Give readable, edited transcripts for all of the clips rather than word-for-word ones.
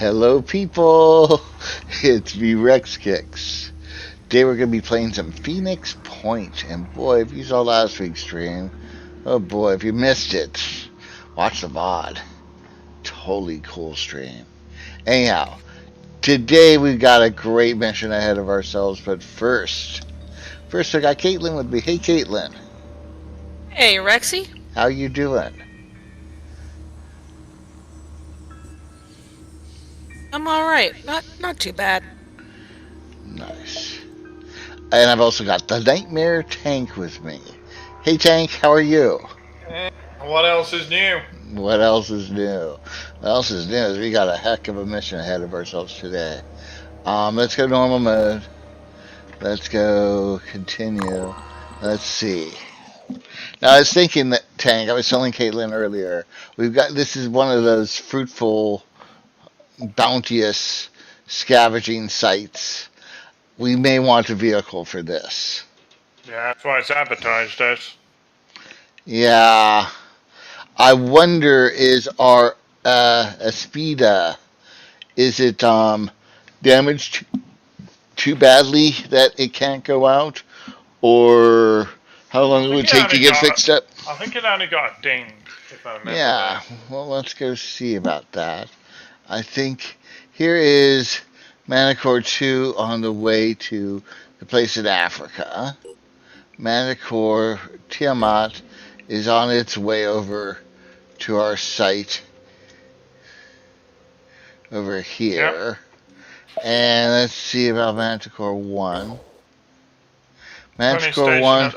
Hello, people. It's me, Rex Kicks. Today we're going to be playing some Phoenix Point. And boy, if you saw last week's stream, oh boy, if you missed it, watch the VOD. Totally cool stream. Anyhow, today we've got a great mission ahead of ourselves. But first I got Caitlin with me. Hey, Caitlin. Hey, Rexy. How you doing? I'm all right. Not too bad. Nice. And I've also got the Nightmare Tank with me. Hey, Tank, how are you? What else is new? What else is new? What else is new is we got a heck of a mission ahead of ourselves today. Let's go normal mode. Let's go continue. Let's see. Now I was thinking that Tank. I was telling Caitlin earlier. This is one of those fruitful, bounteous scavenging sites. We may want a vehicle for this. Yeah, that's why it's advertised as. Yeah. I wonder, is our Aspida, is it damaged too badly that it can't go out? Or how long will it take to get fixed up? I think it only got dinged, if I remember. Yeah, well, let's go see about that. I think here is Manticore 2 on the way to the place in Africa. Manticore Tiamat is on its way over to our site over here. Yep. And let's see about Manticore 1. Manticore 1.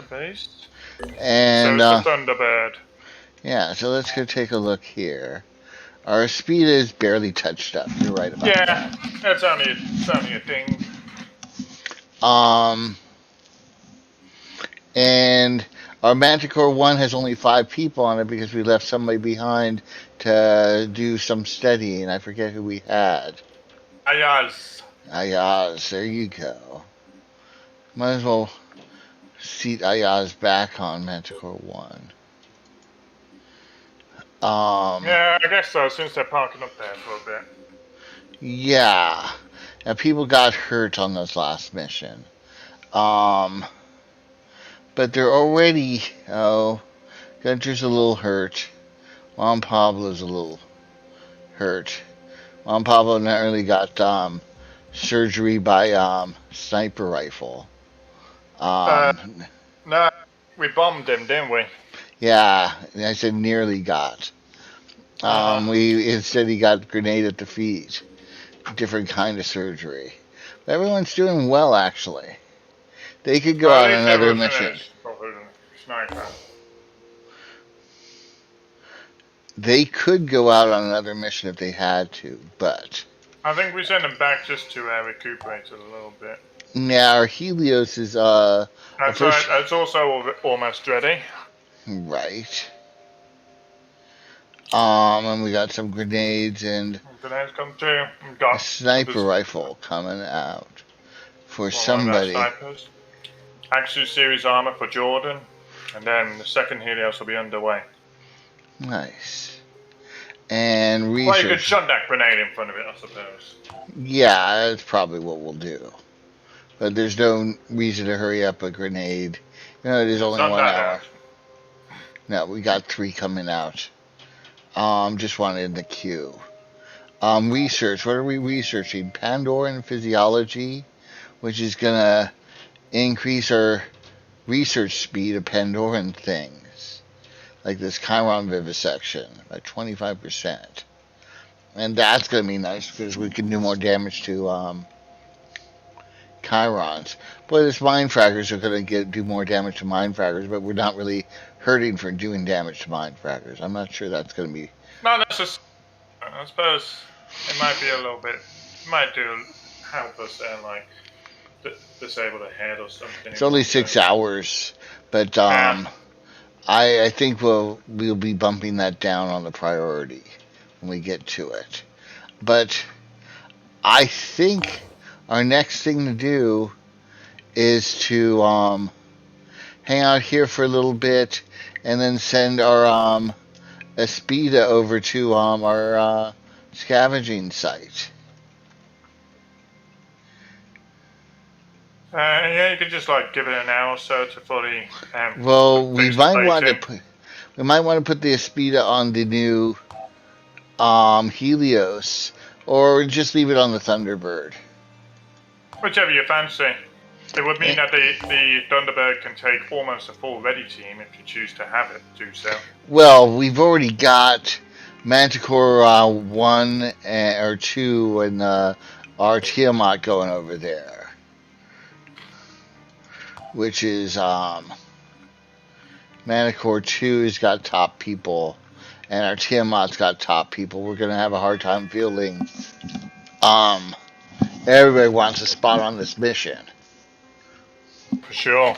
And so it's the Thunderbird. Yeah, so let's go take a look here. Our speed is barely touched up. You're right about that. Yeah, it's only a ding. And our Manticore 1 has only 5 people on it because we left somebody behind to do some studying. I forget who we had. Ayaz. Ayaz, there you go. Might as well seat Ayaz back on Manticore 1. Yeah, I guess so, since they're parking up there for a bit. Yeah. Now, people got hurt on this last mission. But they're already, Gunter's a little hurt. Juan Pablo's a little hurt. Juan Pablo narrowly got surgery by sniper rifle. No, we bombed him, didn't we? Yeah, I said nearly got. Instead he got grenade at the feet. Different kind of surgery. But everyone's doing well, actually. They could go out on another mission. They could go out on another mission if they had to, but I think we send them back just to recuperate a little bit. Yeah, our Helios is That's right. It's also almost ready. Right. And we got some grenades and grenades come too. Got a sniper rifle coming out for somebody. Axu series armor for Jordan, and then the second Helios will be underway. Nice. And research. Well, you could shut that grenade in front of it, I suppose. Yeah, that's probably what we'll do. But there's no reason to hurry up a grenade. You know, there's only 1 hour. No, we got 3 coming out. Just wanted in the queue. Research. What are we researching? Pandoran physiology, which is gonna increase our research speed of Pandoran things, like this Chiron vivisection by 25%. And that's gonna be nice because we can do more damage to Chirons. Boy, this mind fraggers are gonna do more damage to mind fraggers, but we're not really hurting for doing damage to mind fraggers. I'm not sure that's gonna be. No, that's just. I suppose it might be a little bit. It might help us there, like disable the head or something. It's only 6 hours, but I think we'll be bumping that down on the priority when we get to it. But I think our next thing to do is to hang out here for a little bit and then send our Aspida over to our scavenging site. Yeah, you could just like give it an hour or so to fully Well, fix the plating. we might want to put the Aspida on the new Helios, or just leave it on the Thunderbird. Whichever you fancy. It would mean Eh, that the Thunderbird can take almost a full ready team if you choose to have it do so. Well, we've already got Manticore 1 or 2 and our Tiamat going over there, which is Manticore 2 has got top people, and our Tiamat's got top people. We're going to have a hard time fielding. Everybody wants a spot on this mission. For sure.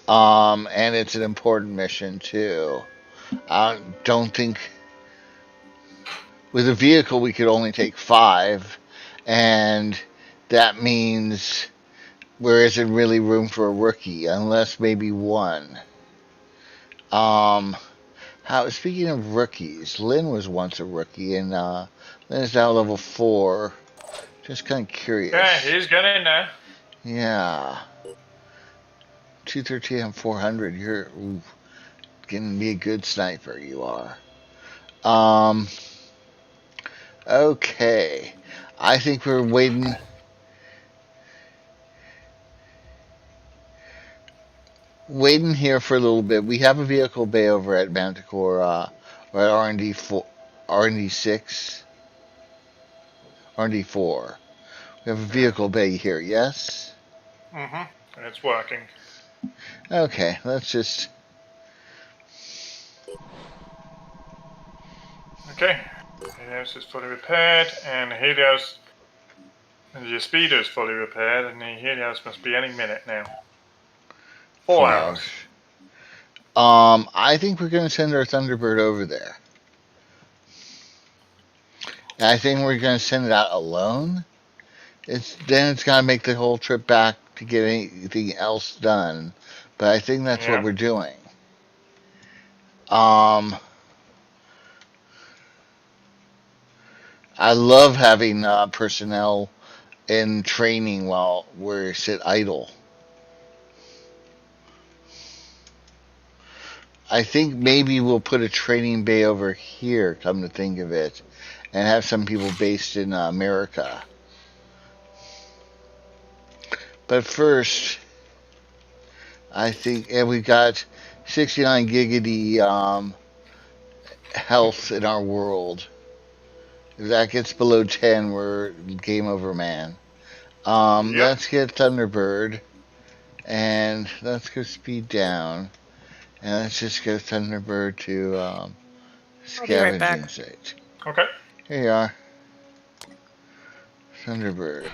And it's an important mission, too. I don't think with a vehicle we could only take 5, and that means there isn't really room for a rookie unless maybe 1. Speaking of rookies, Lynn was once a rookie, and Lynn is now level 4. Just kind of curious. Yeah, he's getting there. Yeah. 213 and 400. You're gonna be a good sniper. You are. Okay. I think we're waiting. Waiting here for a little bit. We have a vehicle bay over at Manticore, or at R&D 4, R&D 6, R&D 4. We have a vehicle bay here. Yes. It's working. Okay. Let's just. Okay. Helios is fully repaired, and Helios. The speeder is fully repaired, and the Helios must be any minute now. 4 hours. I think we're going to send our Thunderbird over there. And I think we're going to send it out alone. It's going to make the whole trip back to get anything else done. But I think that's what we're doing. I love having personnel in training while we sit idle. I think maybe we'll put a training bay over here, come to think of it, and have some people based in America. But first, I think, and we've got 69 giggity health in our world. If that gets below 10, we're game over, man. Let's get Thunderbird, and let's go speed down, and let's just go Thunderbird to scavenging site. Okay. Here you are, Thunderbird,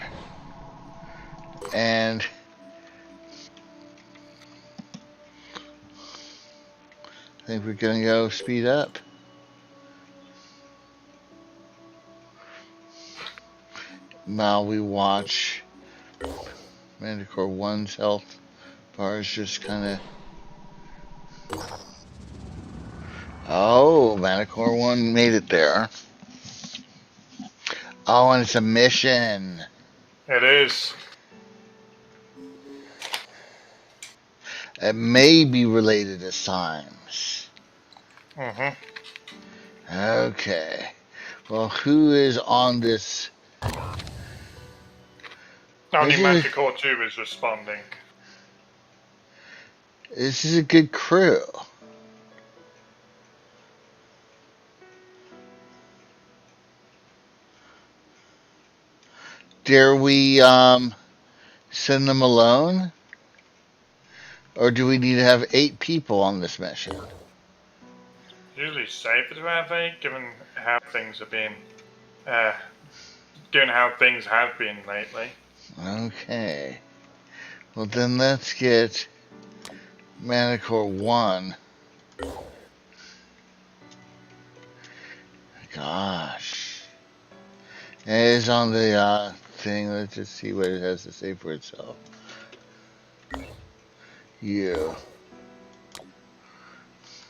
and I think we're gonna go speed up. While we watch Manticore 1's health bars just kind of. Oh, Manticore 1 made it there. Oh, and it's a mission. It is. It may be related at times. Okay. Well, who is on this? Only Manticore 2 is responding. This is a good crew. Dare we send them alone? Or do we need to have 8 people on this mission? Usually safer to have 8, given how things have been, given how things have been lately. Okay. Well, then let's get Manticore 1. Gosh. It is on the thing. Let's just see what it has to say for itself. You.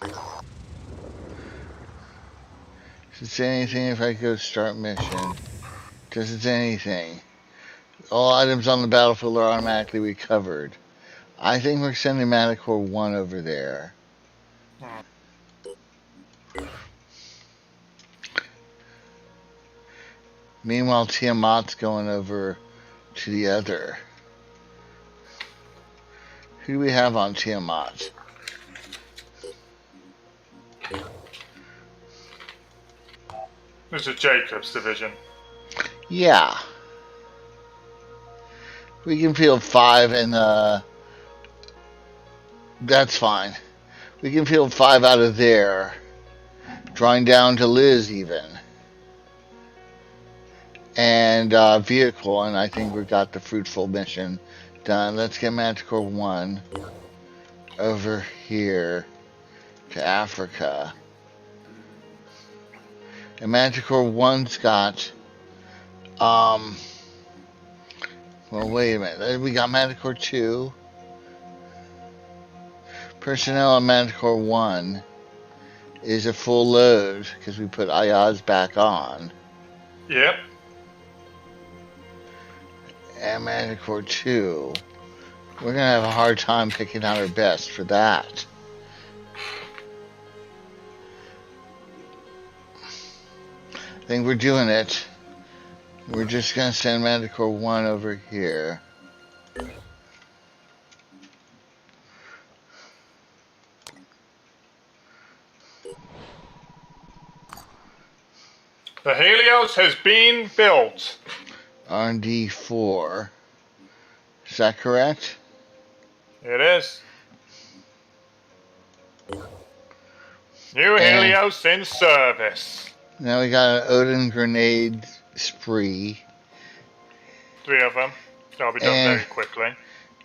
Does it say anything if I go start mission? Does it say anything? All items on the battlefield are automatically recovered. I think we're sending Manticore 1 over there. Meanwhile, Tiamat's going over to the other. Who do we have on Tiamat? This is Jacob's division. Yeah. We can field 5 and that's fine. We can field 5 out of there. Drawing down to Liz even. And vehicle, and I think we've got the Fruitful mission done. Let's get Manticore 1 over here to Africa. And Manticore 1's got, well, wait a minute. We got Manticore 2. Personnel on Manticore 1 is a full load because we put Ayaz back on. Yep. And Manticore 2, we're going to have a hard time picking out our best for that. I think we're doing it. We're just going to send Manticore 1 over here. The Helios has been built. R&D 4. Is that correct? It is. New Helios in service. Now we got an Odin grenade spree. 3 of them. That'll be done very quickly.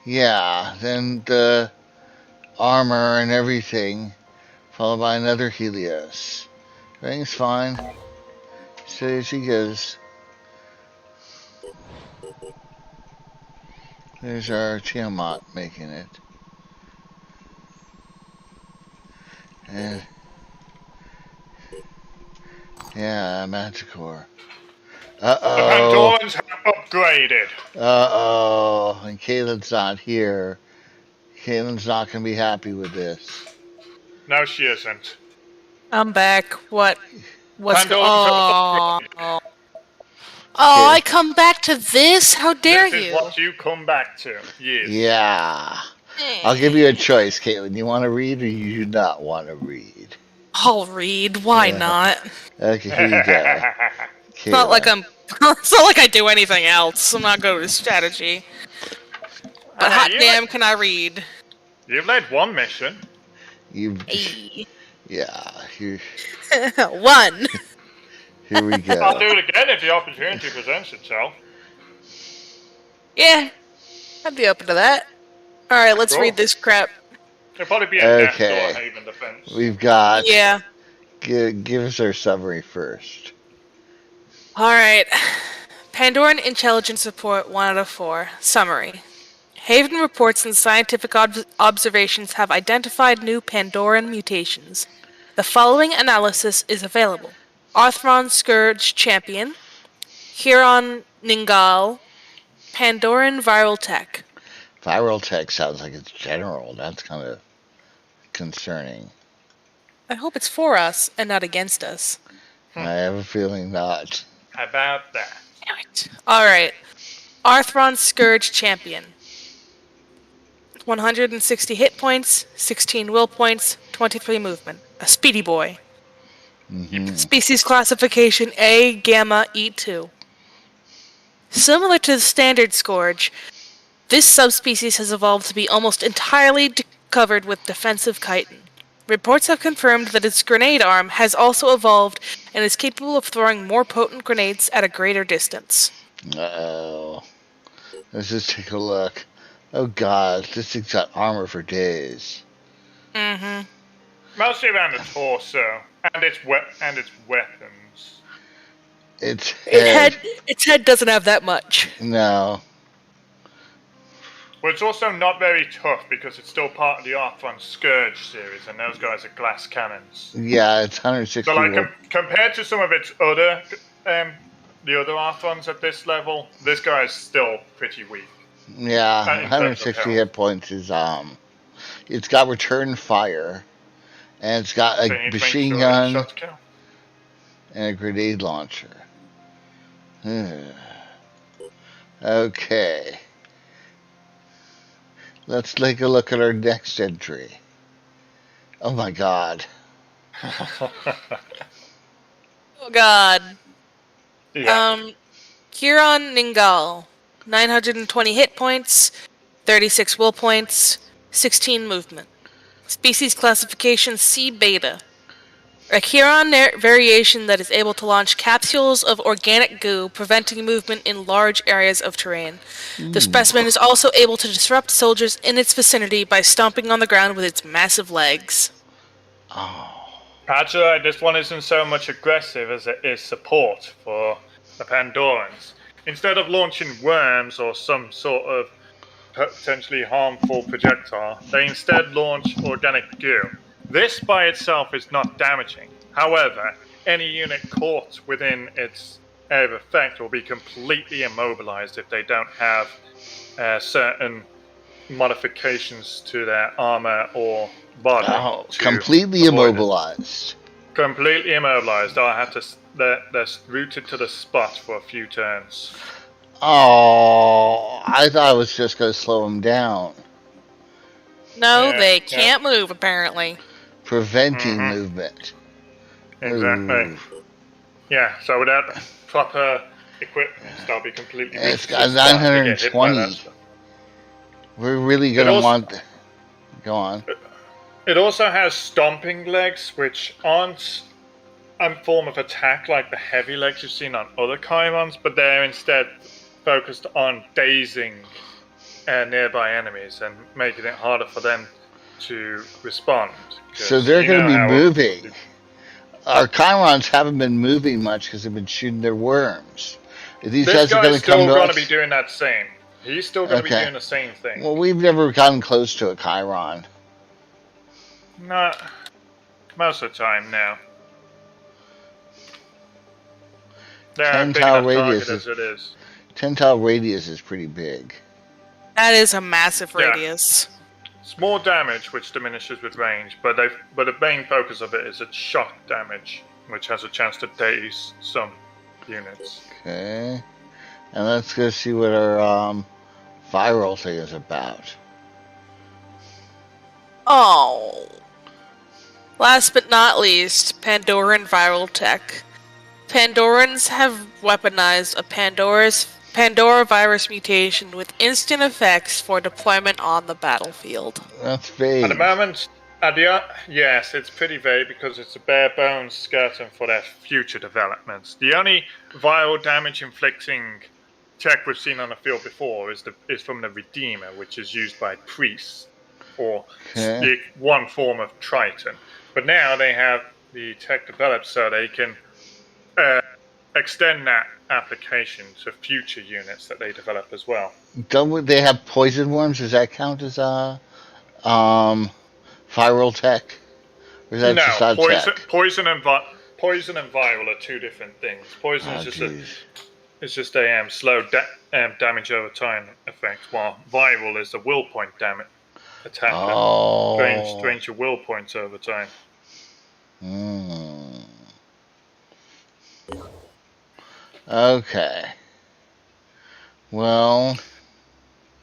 Yeah, then the armor and everything, followed by another Helios. Everything's fine. Steady as she goes. There's our Tiamat making it. And yeah, Manticore. Uh-oh. The Pandorans have upgraded. Uh-oh. And Caitlin's not here. Caitlin's not going to be happy with this. No, she isn't. I'm back. What's Pandorans have upgraded. Oh, I come back to this? How dare This you? is what you come back to. Yes. Yeah. I'll give you a choice, Caitlin. You want to read or you do not want to read? I'll read. Why not? Okay, here you go. It's not like it's not like I do anything else. I'm not good with strategy. But hot damn, can I read? You've led one mission. Hey. Yeah. Here 1. we go. I'll do it again if the opportunity presents itself. Yeah, I'd be open to that. Alright, let's read this crap. It'll probably be a nest Okay. or a haven defense. We've got... Yeah. Give us our summary first. Alright. Pandoran Intelligence Report 1 out of 4. Summary. Haven reports and scientific observations have identified new Pandoran mutations. The following analysis is available. Arthron Scourge Champion. Huron Ningal. Pandoran Viral Tech. Viral tech sounds like it's general. That's kind of concerning. I hope it's for us and not against us. I have a feeling not. How about that? Damn it. Alright. Arthron Scourge Champion. 160 hit points, 16 will points, 23 movement. A speedy boy. Species classification A, Gamma, E2. Similar to the standard Scourge, this subspecies has evolved to be almost entirely covered with defensive chitin. Reports have confirmed that its grenade arm has also evolved and is capable of throwing more potent grenades at a greater distance. Uh-oh. Let's just take a look. Oh god, this thing's got armor for days. Mostly around the torso and its weapons. Its head doesn't have that much. No. But it's also not very tough because it's still part of the Arthron Scourge series, and those guys are glass cannons. Yeah, it's 160. So, like, compared to some of its other the other Arthrons at this level, this guy is still pretty weak. Yeah, In terms of 160 health. hit points is it's got return fire, and it's got So you a need to make machine sure gun shots kill. and a grenade launcher. Okay. Let's take a look at our next entry. Oh my god. Oh god. Yeah. Huron Ningal. 920 hit points, 36 will points, 16 movement. Species classification C beta. A Huron variation that is able to launch capsules of organic goo, preventing movement in large areas of terrain. The specimen is also able to disrupt soldiers in its vicinity by stomping on the ground with its massive legs. Oh. Actually, this one isn't so much aggressive as it is support for the Pandorans. Instead of launching worms or some sort of potentially harmful projectile, they instead launch organic goo. This by itself is not damaging. However, any unit caught within its area of effect will be completely immobilized if they don't have certain modifications to their armor or body. Oh, completely immobilized. Completely immobilized. I have to. They're rooted to the spot for a few turns. Oh, I thought I was just going to slow them down. No, they can't move, apparently. Preventing movement. Exactly. Ooh. Yeah, so without proper equipment, they'll be completely rooted It's got 920. We're really going to want... Go on. It also has stomping legs, which aren't a form of attack like the heavy legs you've seen on other Chimons, but they're instead focused on dazing nearby enemies and making it harder for them to respond. So they're going to be moving. Our Chimons haven't been moving much because they've been shooting their worms. These guys are going to come to us. He's still going to be doing that same. He's still going to be doing the same thing. Well, we've never gotten close to a Chiron. Not most of the time now. 10-tile radius as it is. 10-tile radius is pretty big. That is a massive radius. It's more damage, which diminishes with range, but the main focus of it is its shock damage, which has a chance to daze some units. Okay, and let's go see what our viral thing is about. Oh. Last but not least, Pandoran viral tech. Pandorans have weaponized a Pandora virus mutation with instant effects for deployment on the battlefield. That's vague. At the moment, yes, it's pretty vague because it's a bare bones skeleton for their future developments. The only viral damage inflicting tech we've seen on the field before is from the Redeemer, which is used by priests or one form of Triton. But now they have the tech developed so they can extend that application to future units that they develop as well. Don't they have poison worms? Does that count as viral tech? Or is that just poison and viral are two different things. Poison is just a slow damage over time effect, while viral is a will point damage attack that drains your will points over time. Okay. Well.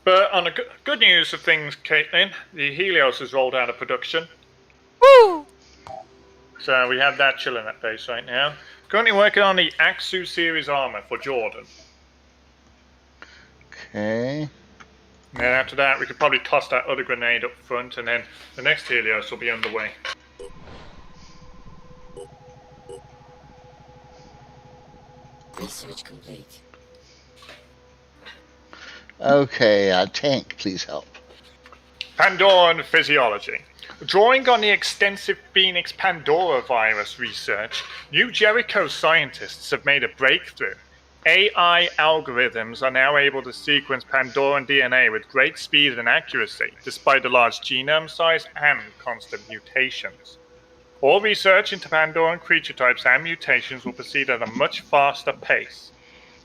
But on the good news of things, Caitlin, the Helios has rolled out of production. Woo! So we have that chilling at base right now. Currently working on the Axu series armor for Jordan. Okay. And then after that, we could probably toss that other grenade up front, and then the next Helios will be underway. Research complete. Okay, tank, please help. Pandoran physiology. Drawing on the extensive Phoenix Pandora virus research, New Jericho scientists have made a breakthrough. AI algorithms are now able to sequence Pandoran DNA with great speed and accuracy, despite the large genome size and constant mutations. All research into Pandoran creature types and mutations will proceed at a much faster pace.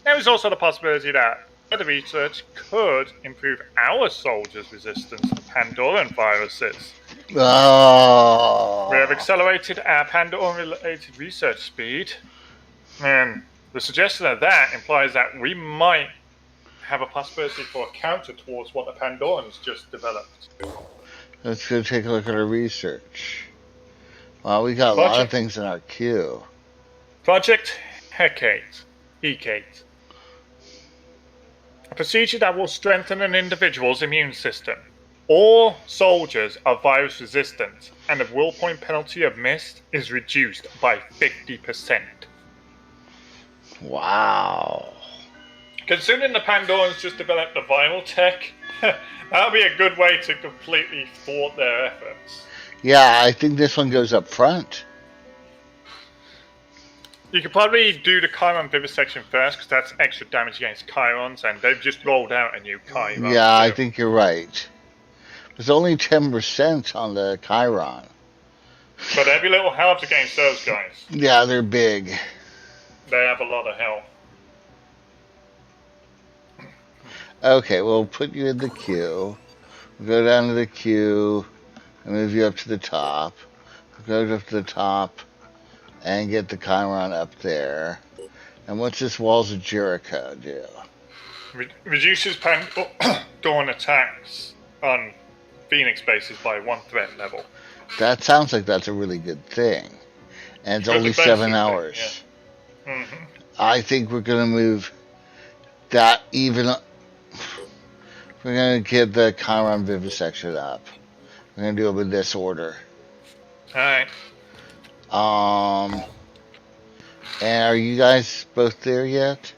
There is also the possibility that further research could improve our soldiers' resistance to Pandoran viruses. Oh. We have accelerated our Pandoran-related research speed, and the suggestion of that implies that we might have a possibility for a counter towards what the Pandorans just developed. Let's go take a look at our research. Well, we got a lot of things in our queue. Project Hecate. Hecate. A procedure that will strengthen an individual's immune system. All soldiers are virus resistant, and the will point penalty of missed is reduced by 50%. Wow. Considering the Pandorans just developed the viral tech, that'll be a good way to completely thwart their efforts. Yeah, I think this one goes up front. You could probably do the Chiron vivisection first, because that's extra damage against Chirons, and they've just rolled out a new Chiron. Yeah, too. I think you're right. There's only 10% on the Chiron. But every little helps against those guys. Yeah, they're big. They have a lot of health. Okay, we'll put you in the queue. We'll go down to the queue and move you up to the top. We'll go up to the top and get the Chiron up there. And what's this Walls of Jericho do? Reduces Pandoran attacks on Phoenix bases by 1 threat level. That sounds like that's a really good thing. And it's only 7 hours. Yeah. Mm-hmm. I think we're going to move that even. We're going to get the Chiron vivisection up. We're going to do it with this order. Alright. And are you guys both there yet?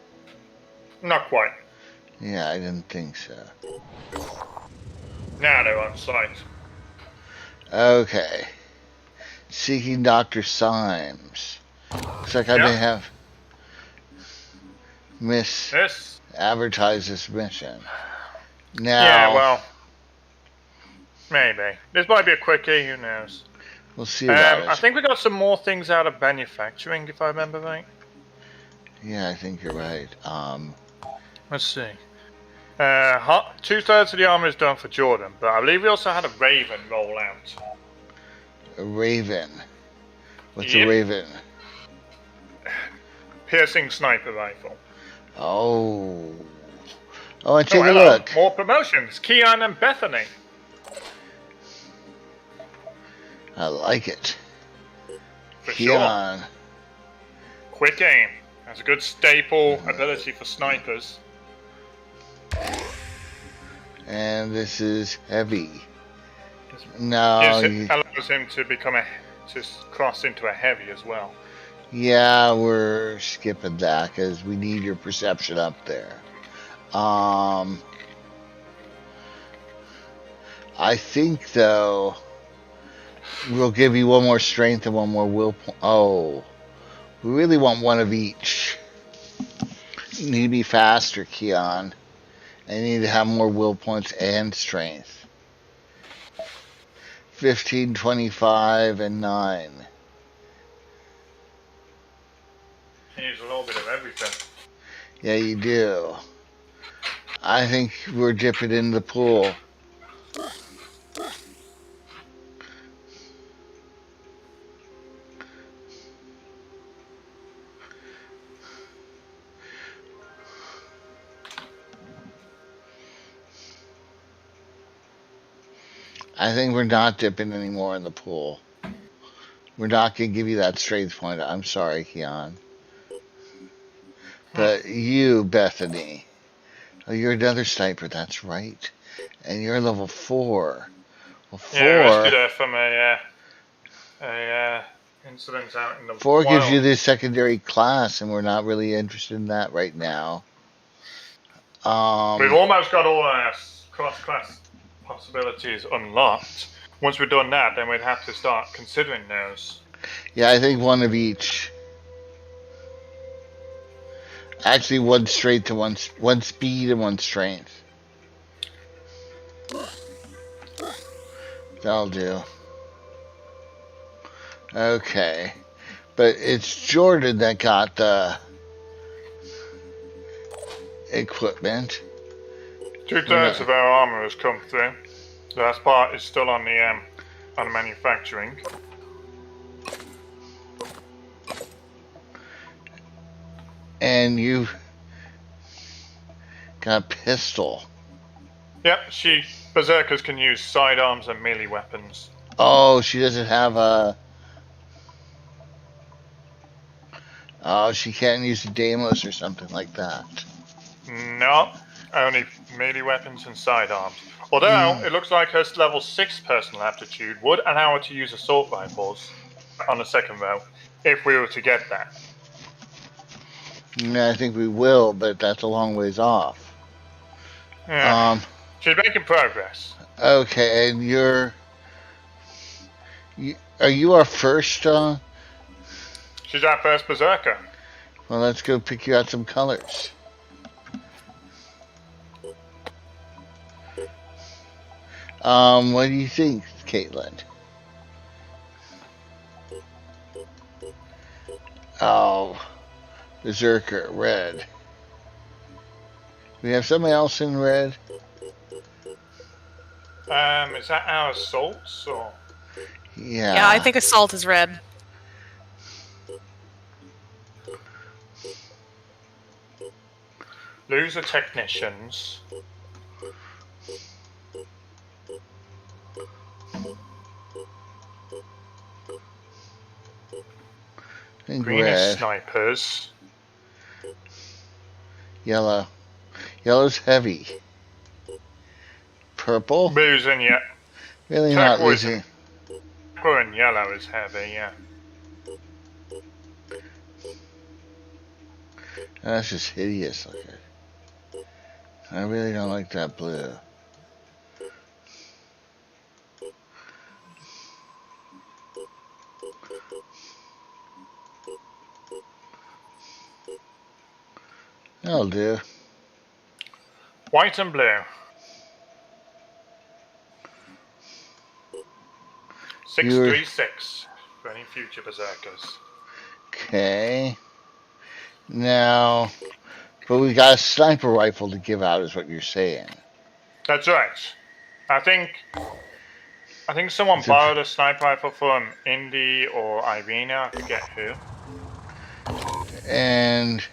Not quite. Yeah, I didn't think so. Now they're on site. Okay. Seeking Dr. Symes. Looks like I may have advertised this mission. Now, yeah, well, maybe. This might be a quickie, who knows? We'll see about it. I think we got some more things out of manufacturing, if I remember right. Yeah, I think you're right. Let's see. 2/3 of the armor is done for Jordan, but I believe we also had a Raven roll out. A Raven? What's a Raven? Piercing sniper rifle. Oh. Oh, and take a look. More promotions. Keon and Bethany. I like it. For Keon. Sure. Quick aim. That's a good staple ability for snipers. And this is heavy. No. It allows him to to cross into a heavy as well. Yeah, we're skipping that because we need your perception up there. I think, though, we'll give you one more strength and one more will point. Oh, we really want one of each. You need to be faster, Keon. And you need to have more will points and strength. 15, 25, and 9. He needs a little bit of everything. Yeah, you do. I think we're dipping in the pool. I think we're not dipping anymore in the pool. We're not going to give you that strength point. I'm sorry, Keon. But you, Bethany. Oh, you're another sniper. That's right. And you're level 4. Well, 4. Yeah, rescued her from a incident out in the 4 wild. gives you this secondary class, and we're not really interested in that right now. We've almost got all our cross-class possibilities unlocked. Once we've done that, then we'd have to start considering those. Yeah, I think one of each. Actually, one strength to one speed and one strength. That'll do. Okay. But it's Jordan that got the equipment. 2/3 of our armor has come through. The last part is still on the manufacturing. And you've got a pistol. Yep, berserkers can use sidearms and melee weapons. Oh, she doesn't have a... Oh, she can't use the Deimos or something like that. No, only melee weapons and sidearms. Although, it looks like her level 6 personal aptitude would allow her to use assault rifles on the second row, if we were to get that. Yeah, I think we will, but that's a long ways off. Yeah. She's making progress. Okay, and are you our first, She's our first berserker. Well, let's go pick you out some colors. What do you think, Caitlin? Oh, berserker, red. We have somebody else in red? Is that our assaults, or...? Yeah. Yeah, I think assault is red. Loser technicians. Green is snipers. Yellow. Yellow's heavy. Purple? Blue's and yet. Really not losing. Purple and yellow is heavy, yeah. That's just hideous looking. I really don't like that blue. That'll do. White and blue. 636 for any future berserkers. Okay. Now, but we got a sniper rifle to give out, is what you're saying. That's right. I think someone borrowed a sniper rifle from Indy or Irina. I forget who. And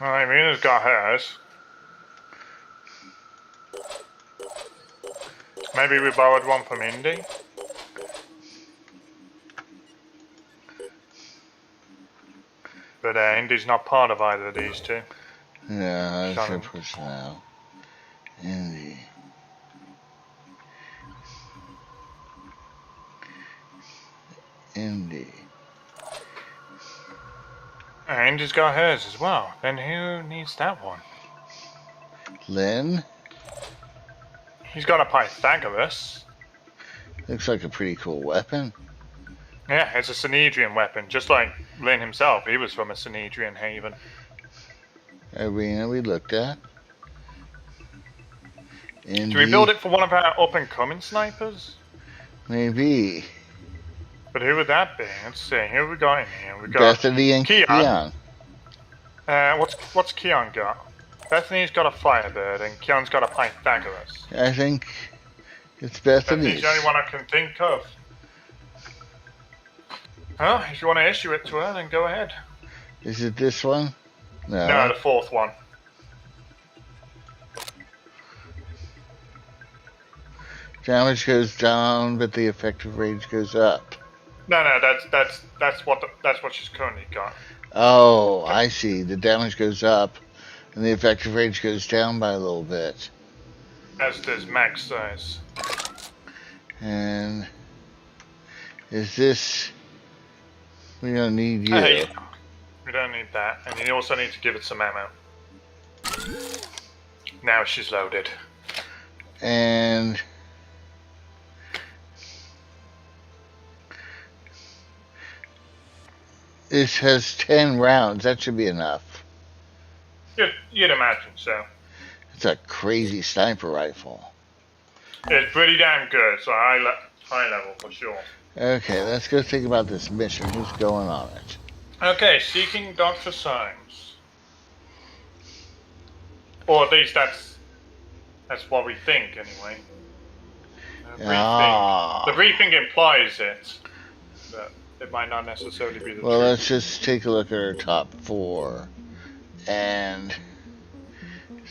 well, Irina's got hers. Maybe we borrowed one from Indy. But Indy's not part of either of these two. yeah, that's her personnel. Indy. Indy's got hers as well. Then who needs that one? Lynn? He's got a Pythagoras. Looks like a pretty cool weapon. Yeah, it's a Synedrian weapon, just like Lynn himself. He was from a Synedrian haven. Arena we looked at. Do we build it for one of our up-and-coming snipers? Maybe. But who would that be? Let's see. Who have we got in here? We got Bethany and Keon. What's Keon got? Bethany's got a Firebird and Keon's got a Pythagoras. I think it's Bethany's. Bethany's the only one I can think of. Well, if you want to issue it to her, then go ahead. Is it this one? No. No, the fourth one. Damage goes down, but the effective range goes up. No, that's what she's currently got. Oh, I see. The damage goes up, and the effective range goes down by a little bit. As does max size. And is this? We don't need you. We don't need that, and you also need to give it some ammo. Now she's loaded. And this has 10 rounds. That should be enough. You'd imagine so. It's a crazy sniper rifle. It's pretty damn good, so high level for sure. Okay, let's go think about this mission. Who's going on it? Okay, seeking Dr. Symes. Or at least that's what we think, anyway. The briefing implies it, but it might not necessarily be the truth. Well, let's just take a look at our top 4 and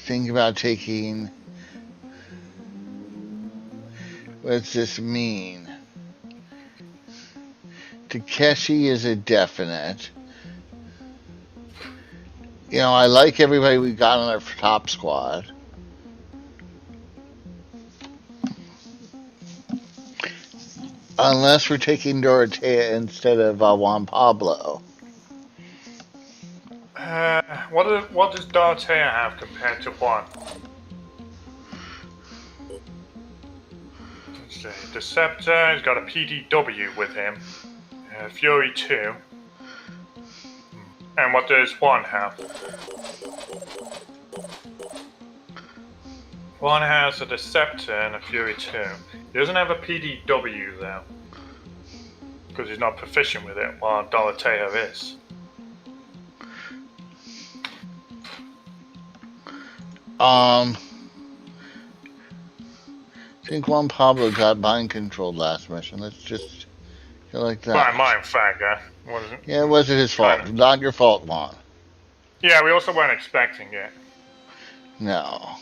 think about taking. What's this mean? Takeshi is a definite. You know, I like everybody we got on our top squad. Unless we're taking Dorotea instead of Juan Pablo. What does Dorotea have compared to Juan? Let's see. Deceptor, he's got a PDW with him. Fury 2. And what does Juan have? Juan has a Deceptor and a Fury 2. He doesn't have a PDW though. Because he's not proficient with it, while Dorotea is. I think Juan Pablo got mind controlled last mission. Let's just go like that. By mind fragger. Yeah, it wasn't his fault. Not your fault, Juan. Yeah, we also weren't expecting it. No.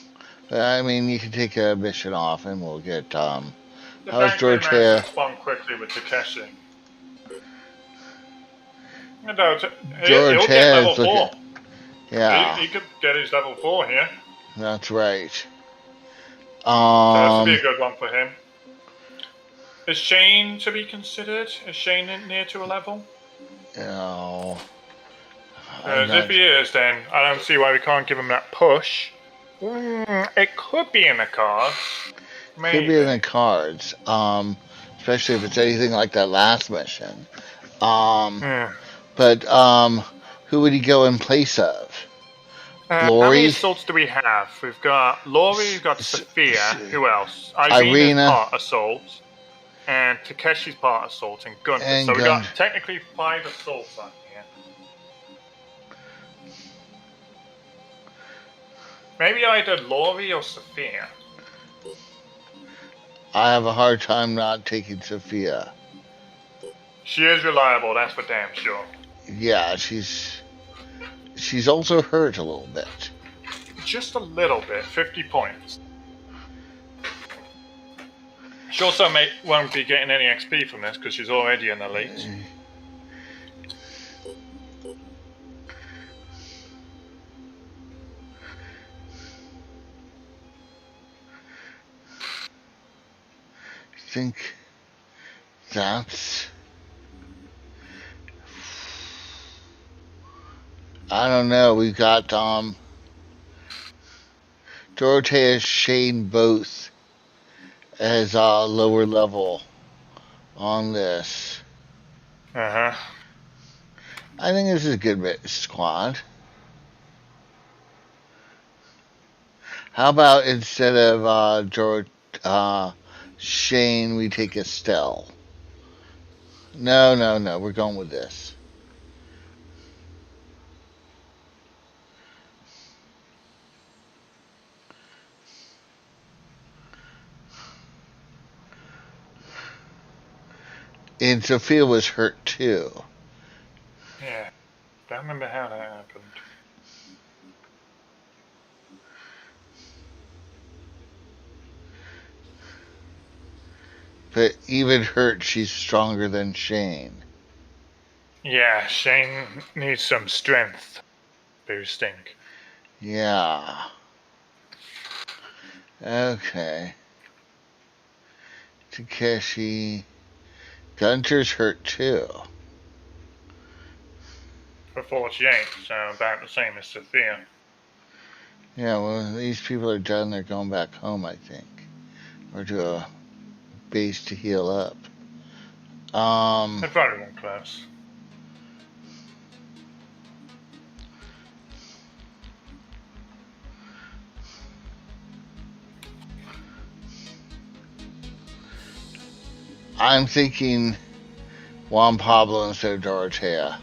I mean, you can take a mission off and we'll get, The how's Dorotea? Respond quickly with Takeshi. He'll get level 4. Yeah. He could get his level 4 here. That's right. So that should be a good one for him. Is Shane to be considered? Is Shane near to a level? No. If he is, then I don't see why we can't give him that push. It could be in the cards. Maybe. Could be in the cards. Especially if it's anything like that last mission. But who would he go in place of? Lori? How many assaults do we have? We've got Lori, we've got Sophia. Who else? Irina's part assault. And Takeshi's part assault and Gunther. So we've got technically 5 assaults on here. Maybe either Lori or Sophia. I have a hard time not taking Sophia. She is reliable, that's for damn sure. Yeah, she's also hurt a little bit. Just a little bit, 50 points. She also won't be getting any XP from this because she's already an elite. I think that's... I don't know. We've got Dorotea, Shane both as lower level on this. I think this is a good squad. How about instead of Shane, we take Estelle? No. We're going with this. And Sophia was hurt too. Yeah, I don't remember how that happened. But even hurt, she's stronger than Shane. Yeah, Shane needs some strength boosting. Yeah. Okay. Takeshi. Gunter's hurt too. For 48, so about the same as Sophia. Yeah, well, these people are done. They're going back home, I think. Or to a base to heal up. They probably won't close. I'm thinking Juan Pablo instead of Dorotea.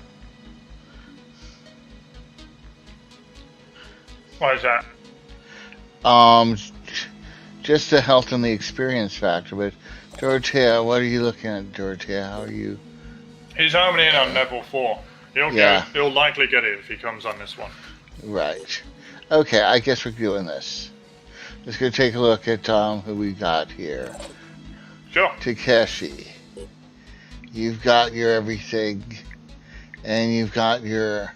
What is that? Just the health and the experience factor. But Dorothea, what are you looking at, Dorothea? How are you? He's homing in on level 4. He'll likely get it if he comes on this one. Right. Okay, I guess we're doing this. Let's go take a look at who we got here. Sure. Takeshi. You've got your everything, and you've got your.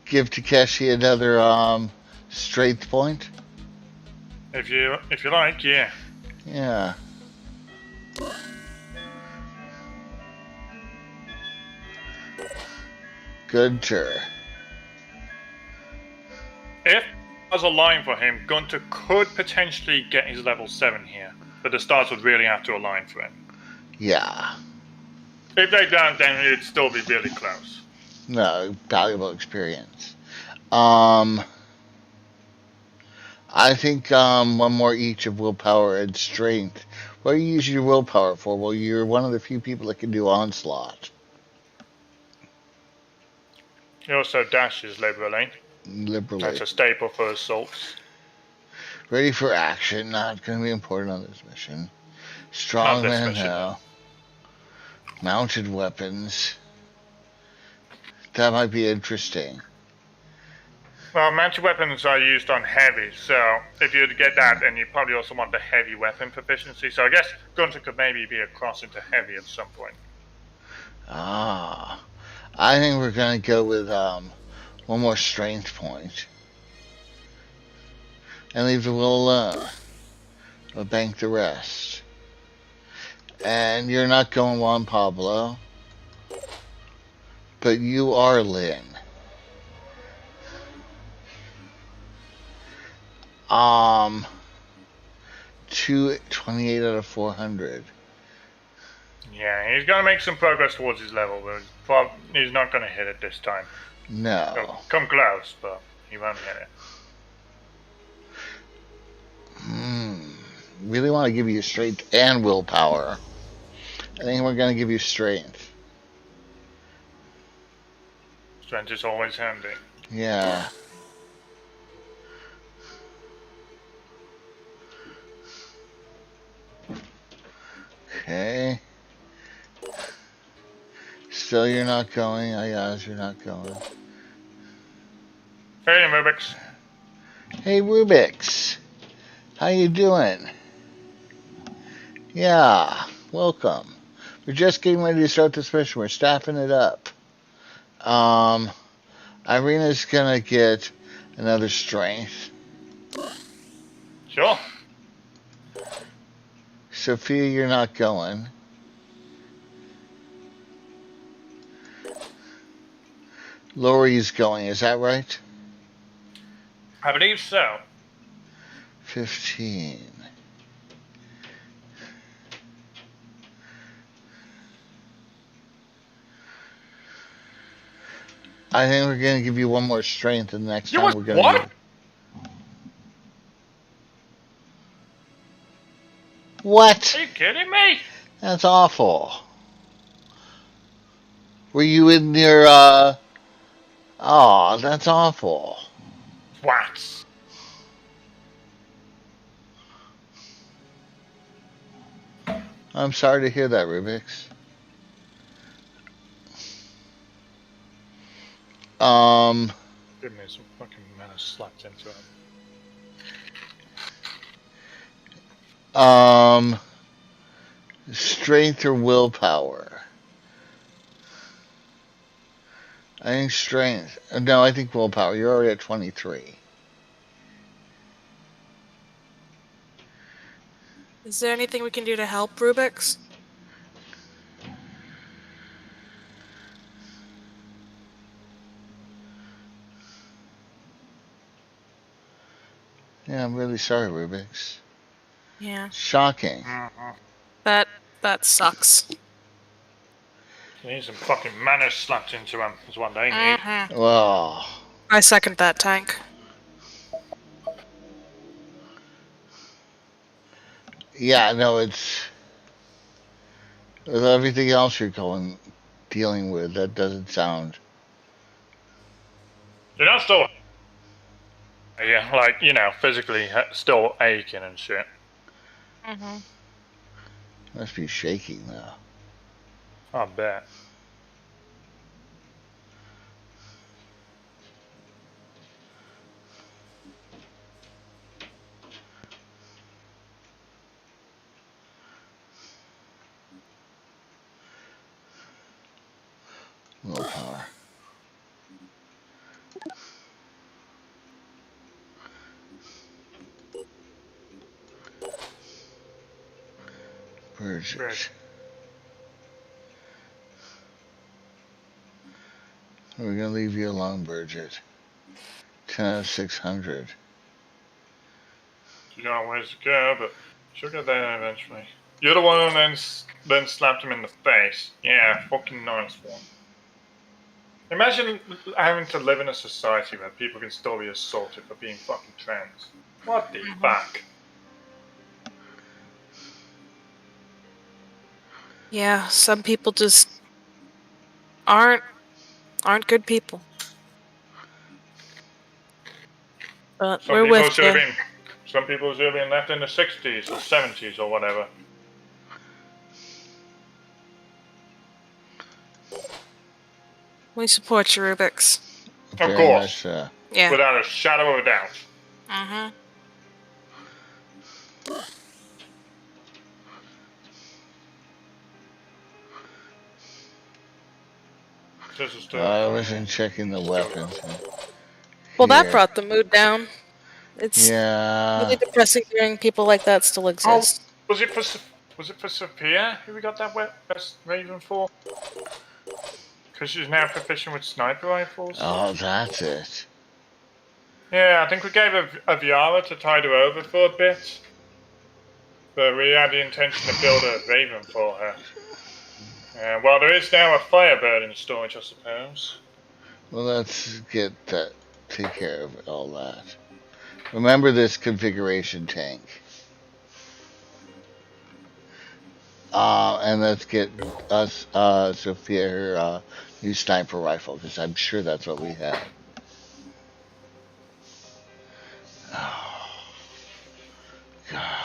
Give Takeshi another strength point. If you like, yeah. Yeah. Good, sir. If there's a line for him, Gunter could potentially get his level 7 here, but the stars would really have to align for him. Yeah. If they don't, then it'd still be really close. No, valuable experience. I think one more each of willpower and strength. What are you using your willpower for? Well, you're one of the few people that can do onslaught. He also dashes liberally. Liberally. That's a staple for assaults. Ready for action. Not going to be important on this mission. Strong man now. Mounted weapons. That might be interesting. Well, mounted weapons are used on heavy, so if you get that, then you probably also want the heavy weapon proficiency. So I guess Gunter could maybe be a cross into heavy at some point. Ah. I think we're going to go with one more strength point. And leave the will alone. We'll bank the rest. And you're not going Juan Pablo. But you are Lynn. 228 out of 400. Yeah, he's gonna make some progress towards his level, but he's not gonna hit it this time. No. He'll come close, but he won't hit it. Really want to give you strength and willpower. I think we're gonna give you strength. Strength is always handy. Yeah. Okay. Still you're not going. I guess you're not going. Hey, Rubik's. Hey, Rubik's. How you doing? Yeah, welcome. We're just getting ready to start this mission. We're staffing it up. Irina's gonna get another strength. Sure. Sophia, you're not going. Lori's going, is that right? I believe so. 15. I think we're going to give you one more strength, and the next time we're going to. What? What? Are you kidding me? That's awful. Were you in your, Oh, that's awful. What? I'm sorry to hear that, Rubik's. Give me some fucking menace slapped into him. Strength or willpower? I think strength. No, I think willpower. You're already at 23. Is there anything we can do to help, Rubik's? Yeah, I'm really sorry, Rubik's. Yeah. Shocking. That sucks. He needs some fucking manners slapped into him, is what they need. Well, I second that, Tank. yeah, no, it's with everything else you're dealing with, that doesn't sound. You're not still... Yeah, like, you know, physically still aching and shit. Mm-hmm. Must be shaking, though. I bet. Willpower. Bridget. We're gonna leave you alone, Bridget. 10 out of 600. You got ways to go, but she'll get there eventually. You're the one who then slapped him in the face. Yeah, fucking nice one. Imagine having to live in a society where people can still be assaulted for being fucking trans. What the fuck? Yeah, some people just aren't good people. But we're with you. Some people should have been left in the 60s or 70s or whatever. We support you, Rubik's. Of course. Yeah. Without a shadow of a doubt. Mm-hmm. I wasn't checking the weapons. Well, that brought the mood down. It's really depressing hearing people like that still exist. Oh, was it for Sophia who we got that best Raven for? Because she's now proficient with sniper rifles. Oh, that's it. Yeah, I think we gave a Viara to tide her over for a bit. But we had the intention to build a Raven for her. Well, there is now a Firebird in storage, I suppose. Well, let's get that, take care of all that. Remember this configuration tank. And let's get us, Sophia, her new sniper rifle, because I'm sure that's what we have. Oh, God.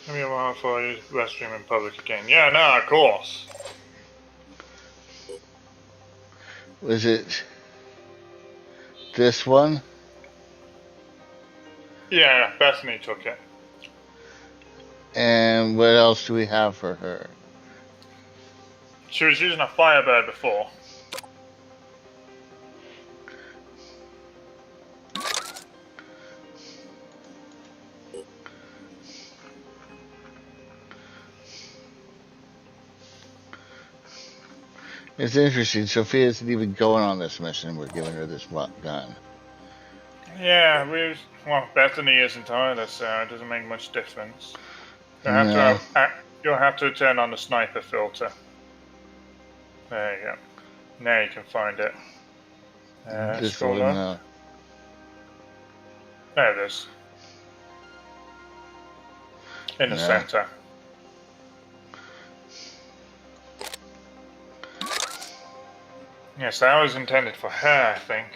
Give me a while before I restroom in public again. Yeah, no, of course. Was it this one? Yeah, Bethany took it. And what else do we have for her? She was using a Firebird before. It's interesting. Sophia isn't even going on this mission. We're giving her this gun. Yeah, well, Bethany isn't either, so it doesn't make much difference. You'll have to turn on the sniper filter. There you go. Now you can find it. Scroll up. There it is. In the center. Yes, that was intended for her, I think.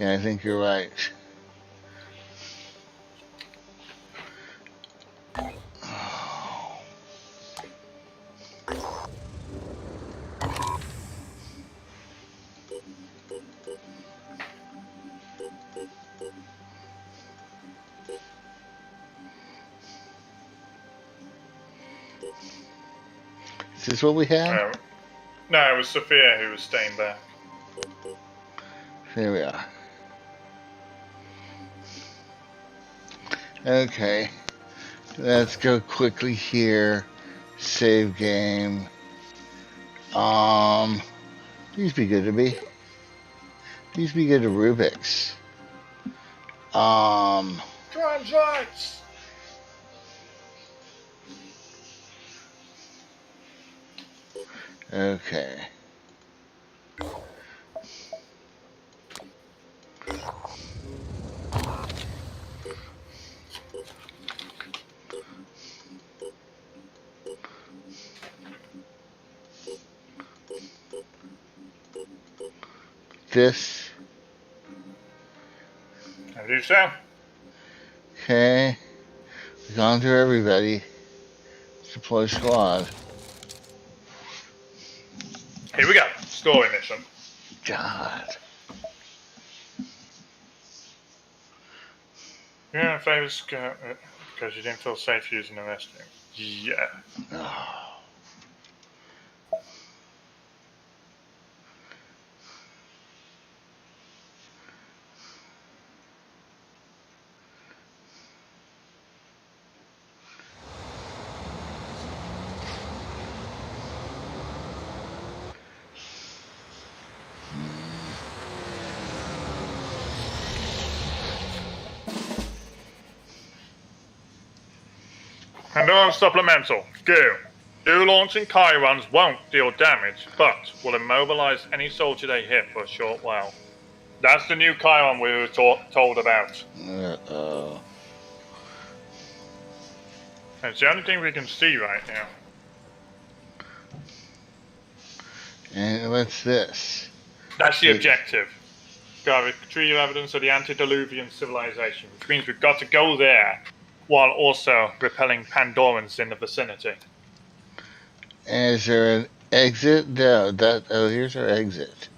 Yeah, I think you're right. Is this what we had? No, it was Sophia who was staying back. There we are. Okay. Let's go quickly here. Save game. Please be good to me. Please be good to Rubik's. Trans rights! Okay. this. I do so. Okay. We've gone through everybody. Deploy squad. Here we go. Scoring mission. God. Yeah, favors because you didn't feel safe using the restroom. Yeah. Oh. Pandora supplemental. Go. New launching Chirons won't deal damage, but will immobilize any soldier they hit for a short while. That's the new Chiron we were told about. Uh-oh. It's the only thing we can see right now. And what's this? That's the objective. Gotta retrieve evidence of the antediluvian civilization, which means we've got to go there while also repelling Pandorans in the vicinity. And is there an exit? No, here's our exit.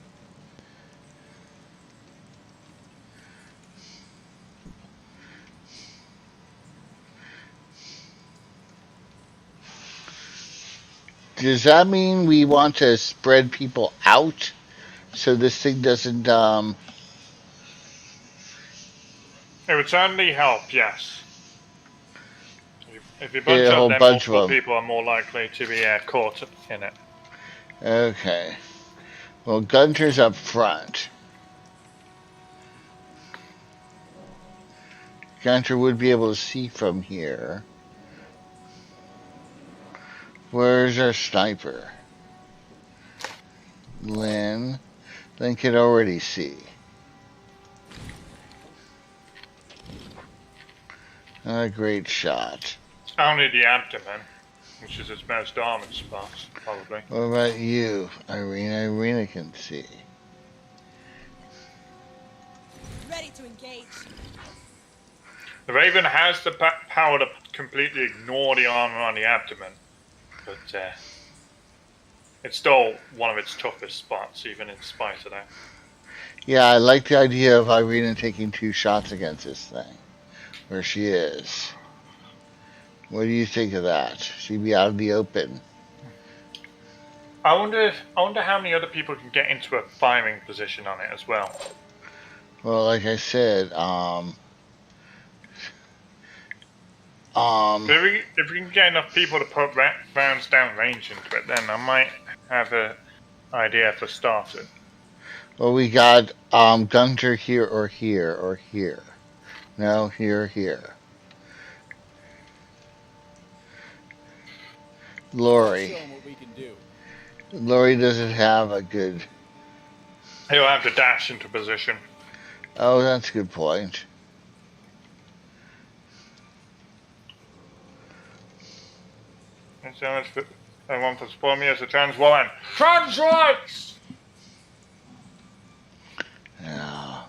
Does that mean we want to spread people out so this thing doesn't, It would certainly help, yes. If you bunch a whole up, then bunch multiple of them. people are more likely to be caught in it. Okay. Well, Gunter's up front. Gunter would be able to see from here. Where's our sniper? Lynn can already see. A great shot. Only the abdomen, which is its most damaged spot, probably. What about you, Irina? Irina can see. Ready to engage. The Raven has the power to completely ignore the armor on the abdomen, but it's still one of its toughest spots, even in spite of that. Yeah, I like the idea of Irina taking 2 shots against this thing, where she is. What do you think of that? She'd be out in the open. I wonder how many other people can get into a firing position on it as well. Well, like I said, if we can get enough people to put rounds down range into it, then I might have an idea for starting. well, we got Gunter here or here or here. No, here or here. Lori. Show 'em what we can do. Lori doesn't have a good... He'll have to dash into position. Oh, that's a good point. And so much for I want to spoil me as a trans woman. Trans rights! No.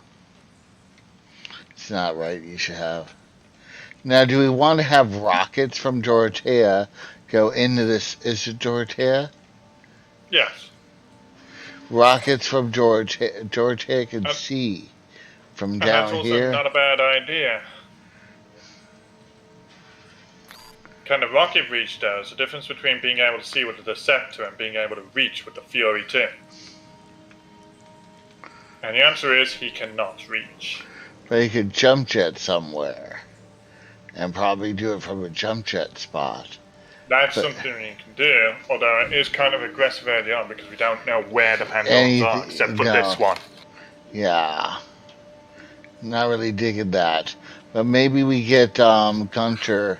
It's not right. You should have... Now, do we want to have rockets from Dorothea go into this? Is it Dorothea? Yes. Rockets from Dorothea. Dorothea can see from down that's also here. not a bad idea. Kind of rocket reach, though, is the difference between being able to see with the Scepter and being able to reach with the Fury 2. And the answer is he cannot reach. But he could jump jet somewhere. And probably do it from a jump jet spot. That's something we can do, although it is kind of aggressive early on because we don't know where the Pandorans are, except for this one. Yeah. Not really digging that. But maybe we get Gunter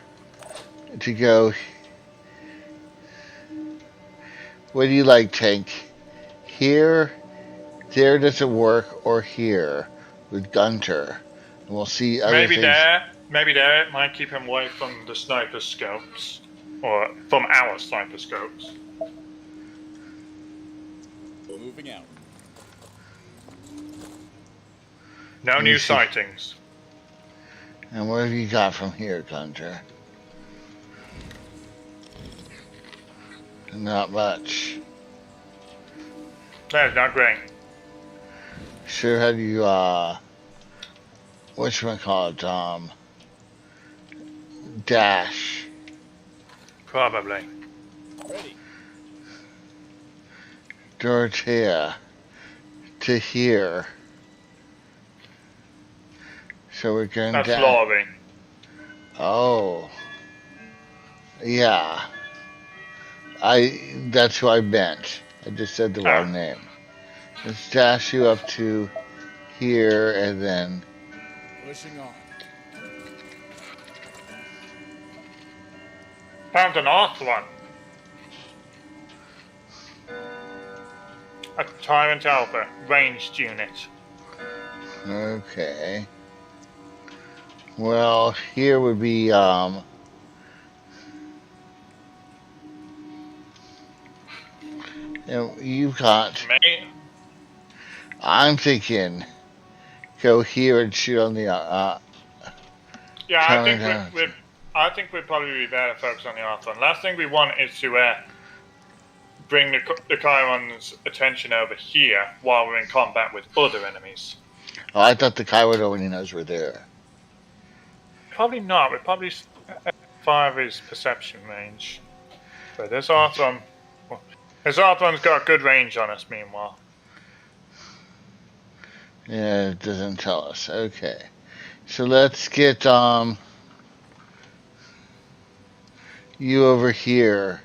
to go... What do you like, Tank? Here, there doesn't work, or here with Gunter. And we'll see other Maybe things. Maybe there it might keep him away from the sniper scopes. Or from our sniper scopes. Moving out. No new sightings. And what have you got from here, Gunter? Not much. That's not great. Sure had you, whatchamacallit, dash. Probably. Ready. Dorothea to here. So we're going That's down. Laurie. Oh. Yeah. That's who I meant. I just said the wrong name. Let's dash you up to here and then Pushing on. Found an Arth one. A Tyrant Alpha, ranged unit. okay. Well, here would be you've got. Me? I'm thinking go here and shoot on the Yeah, I think we'd probably be better focused on the Arth one. Last thing we want is to bring the Chiron's attention over here while we're in combat with other enemies. Oh, I thought the Chiron only knows we're there. Probably not. We're probably far of his perception range. But this Arth one, his Arth one's got good range on us. Meanwhile. Yeah, it doesn't tell us. Okay. So let's get you over here,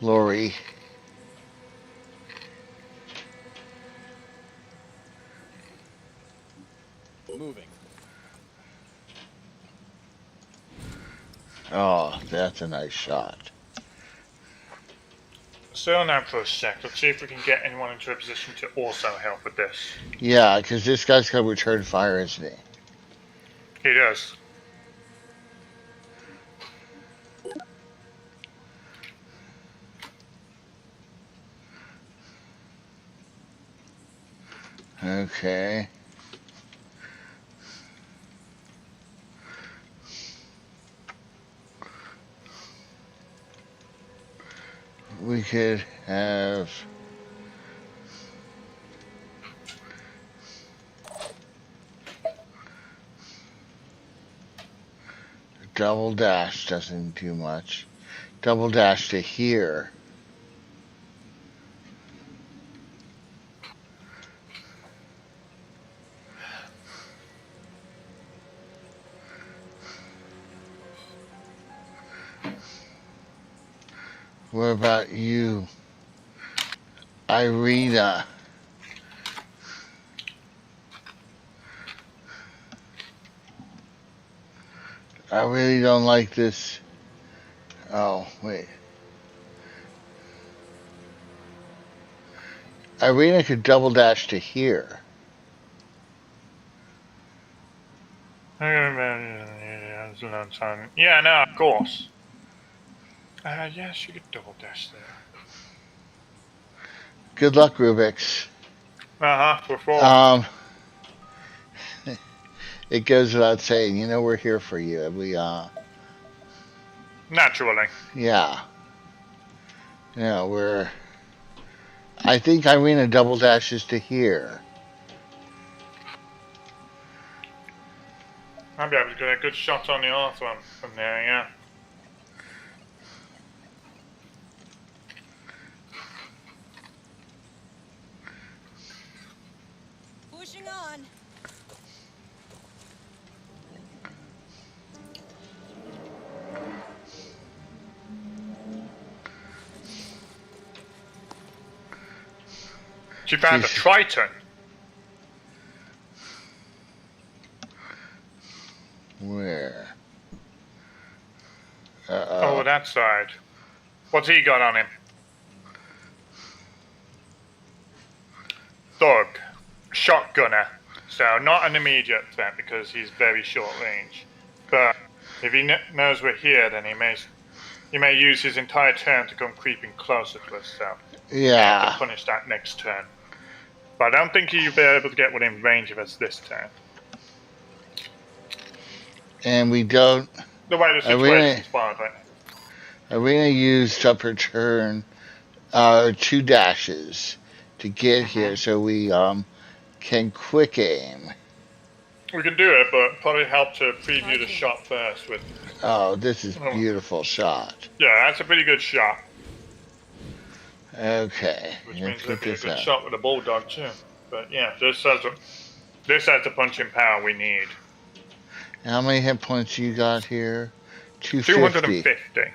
Lori. Moving. Oh, that's a nice shot. Stay on that for a sec. Let's see if we can get anyone into a position to also help with this. Yeah, because this guy's got return fire, isn't he? He does. Okay. We could have double dash doesn't do much. Double dash to here. What about you, Irina? I really don't like this. Oh, wait. Irina could double dash to here. Yeah, no, of course. Yes, you could double dash there. Good luck, Rubik's. For 4. It goes without saying, we're here for you. Naturally. Yeah. I think Irina double dashes to here. I'll be able to get a good shot on the Arth one from there, yeah. Pushing on. She found a Triton. Where? Oh, that side. What's he got on him? Thug. Shotgunner. So not an immediate threat because he's very short range. But if he knows we're here, then he may use his entire turn to come creeping closer to us. So Yeah. to punish that next turn. But I don't think you'll be able to get within range of us this turn. And we don't. The way the situation's fine, right? Arena used up her turn, 2 dashes to get here, so we can quick aim. We can do it, but probably help to preview the shot first with. Oh, this is beautiful shot. Yeah, that's a pretty good shot. Okay, Which let's means get it'd be a this good up. shot with a bulldog too. But yeah, this has the punching power we need. How many hit points you got here? 250. 250.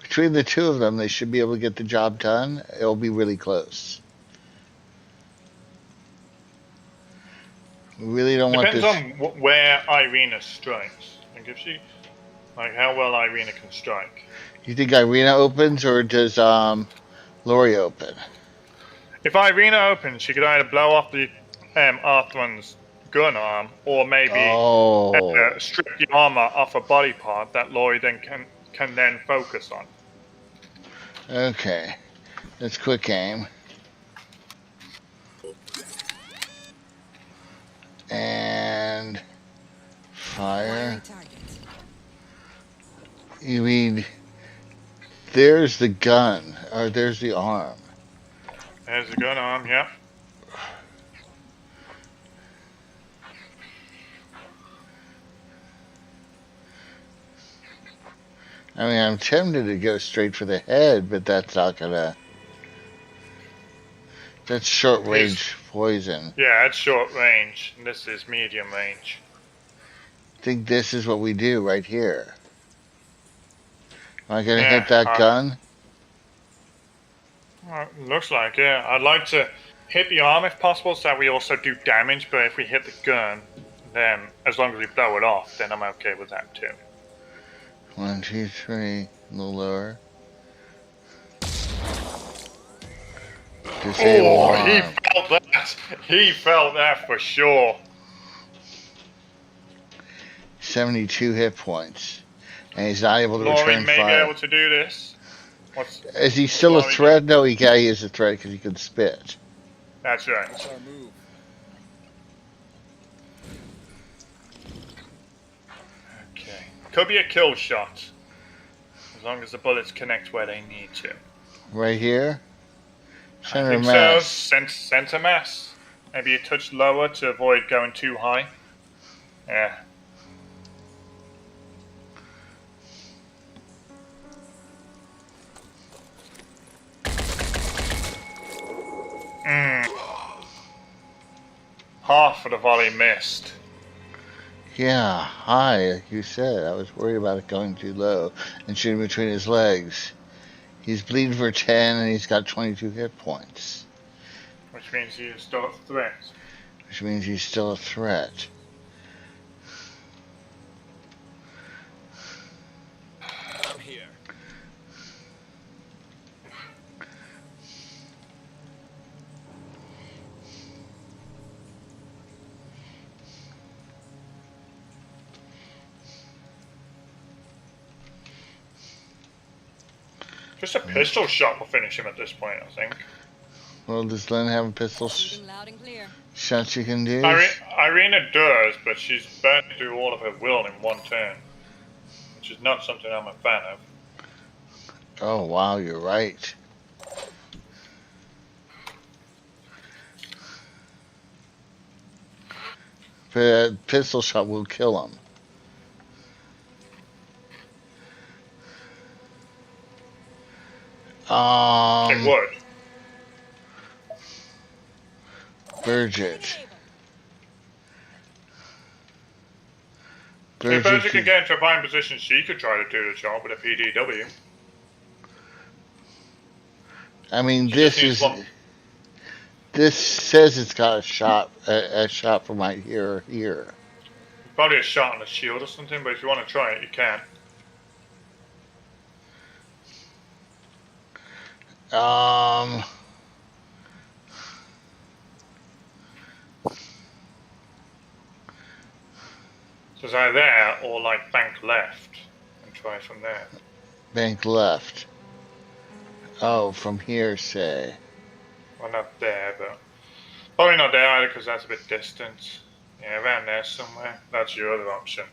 Between the two of them, they should be able to get the job done. It'll be really close. We really don't want this. Depends on where Irina strikes. Like if she, like how well Irina can strike. You think Irina opens or does Lori open? If Irina opens, she could either blow off the Arthur's gun arm, or maybe strip the armor off a body part that Lori then can then focus on. Okay, let's quick aim. And fire. You mean there's the gun, or there's the arm. There's the gun arm, yeah. I mean, I'm tempted to go straight for the head, but that's not gonna. That's short range poison. Yeah, it's short range, and this is medium range. I think this is what we do right here. Am I gonna hit that gun? Looks like, yeah. I'd like to hit the arm if possible, so that we also do damage, but if we hit the gun, then as long as we blow it off, then I'm okay with that too. 1, 2, 3, a little lower. Disable arm. He felt that. He felt that for sure. 72 hit points. And he's not able to Lori return may fire. be able to do this. Is he still a threat? No, he is a threat because he can spit. That's right. That's our move. Okay. Could be a kill shot. As long as the bullets connect where they need to. Right here? Center I think mass. so. Center mass. Maybe a touch lower to avoid going too high. Yeah. Half of the volley missed. Yeah, high, like you said. I was worried about it going too low and shooting between his legs. He's bleeding for 10 and he's got 22 hit points. Which means he is still a threat. Which means he's still a threat. I'm here. Just a pistol shot will finish him at this point, I think. Well, does Lynn have a pistol Loud and clear. shot she can do? Irina does, but she's about to do all of her will in one turn. Which is not something I'm a fan of. Oh, wow, you're right. But a pistol shot will kill him. It would. Berate. If Berate can get into a fine position, she could try to do the job with a PDW. I mean, this says it's got a shot from right here. Probably a shot on the shield or something, but if you want to try it, you can. So it's either there or like bank left and try from there. Bank left. Oh, from here, say. Well, not there, but probably not there either because that's a bit distant. Yeah, around there somewhere. That's your other option.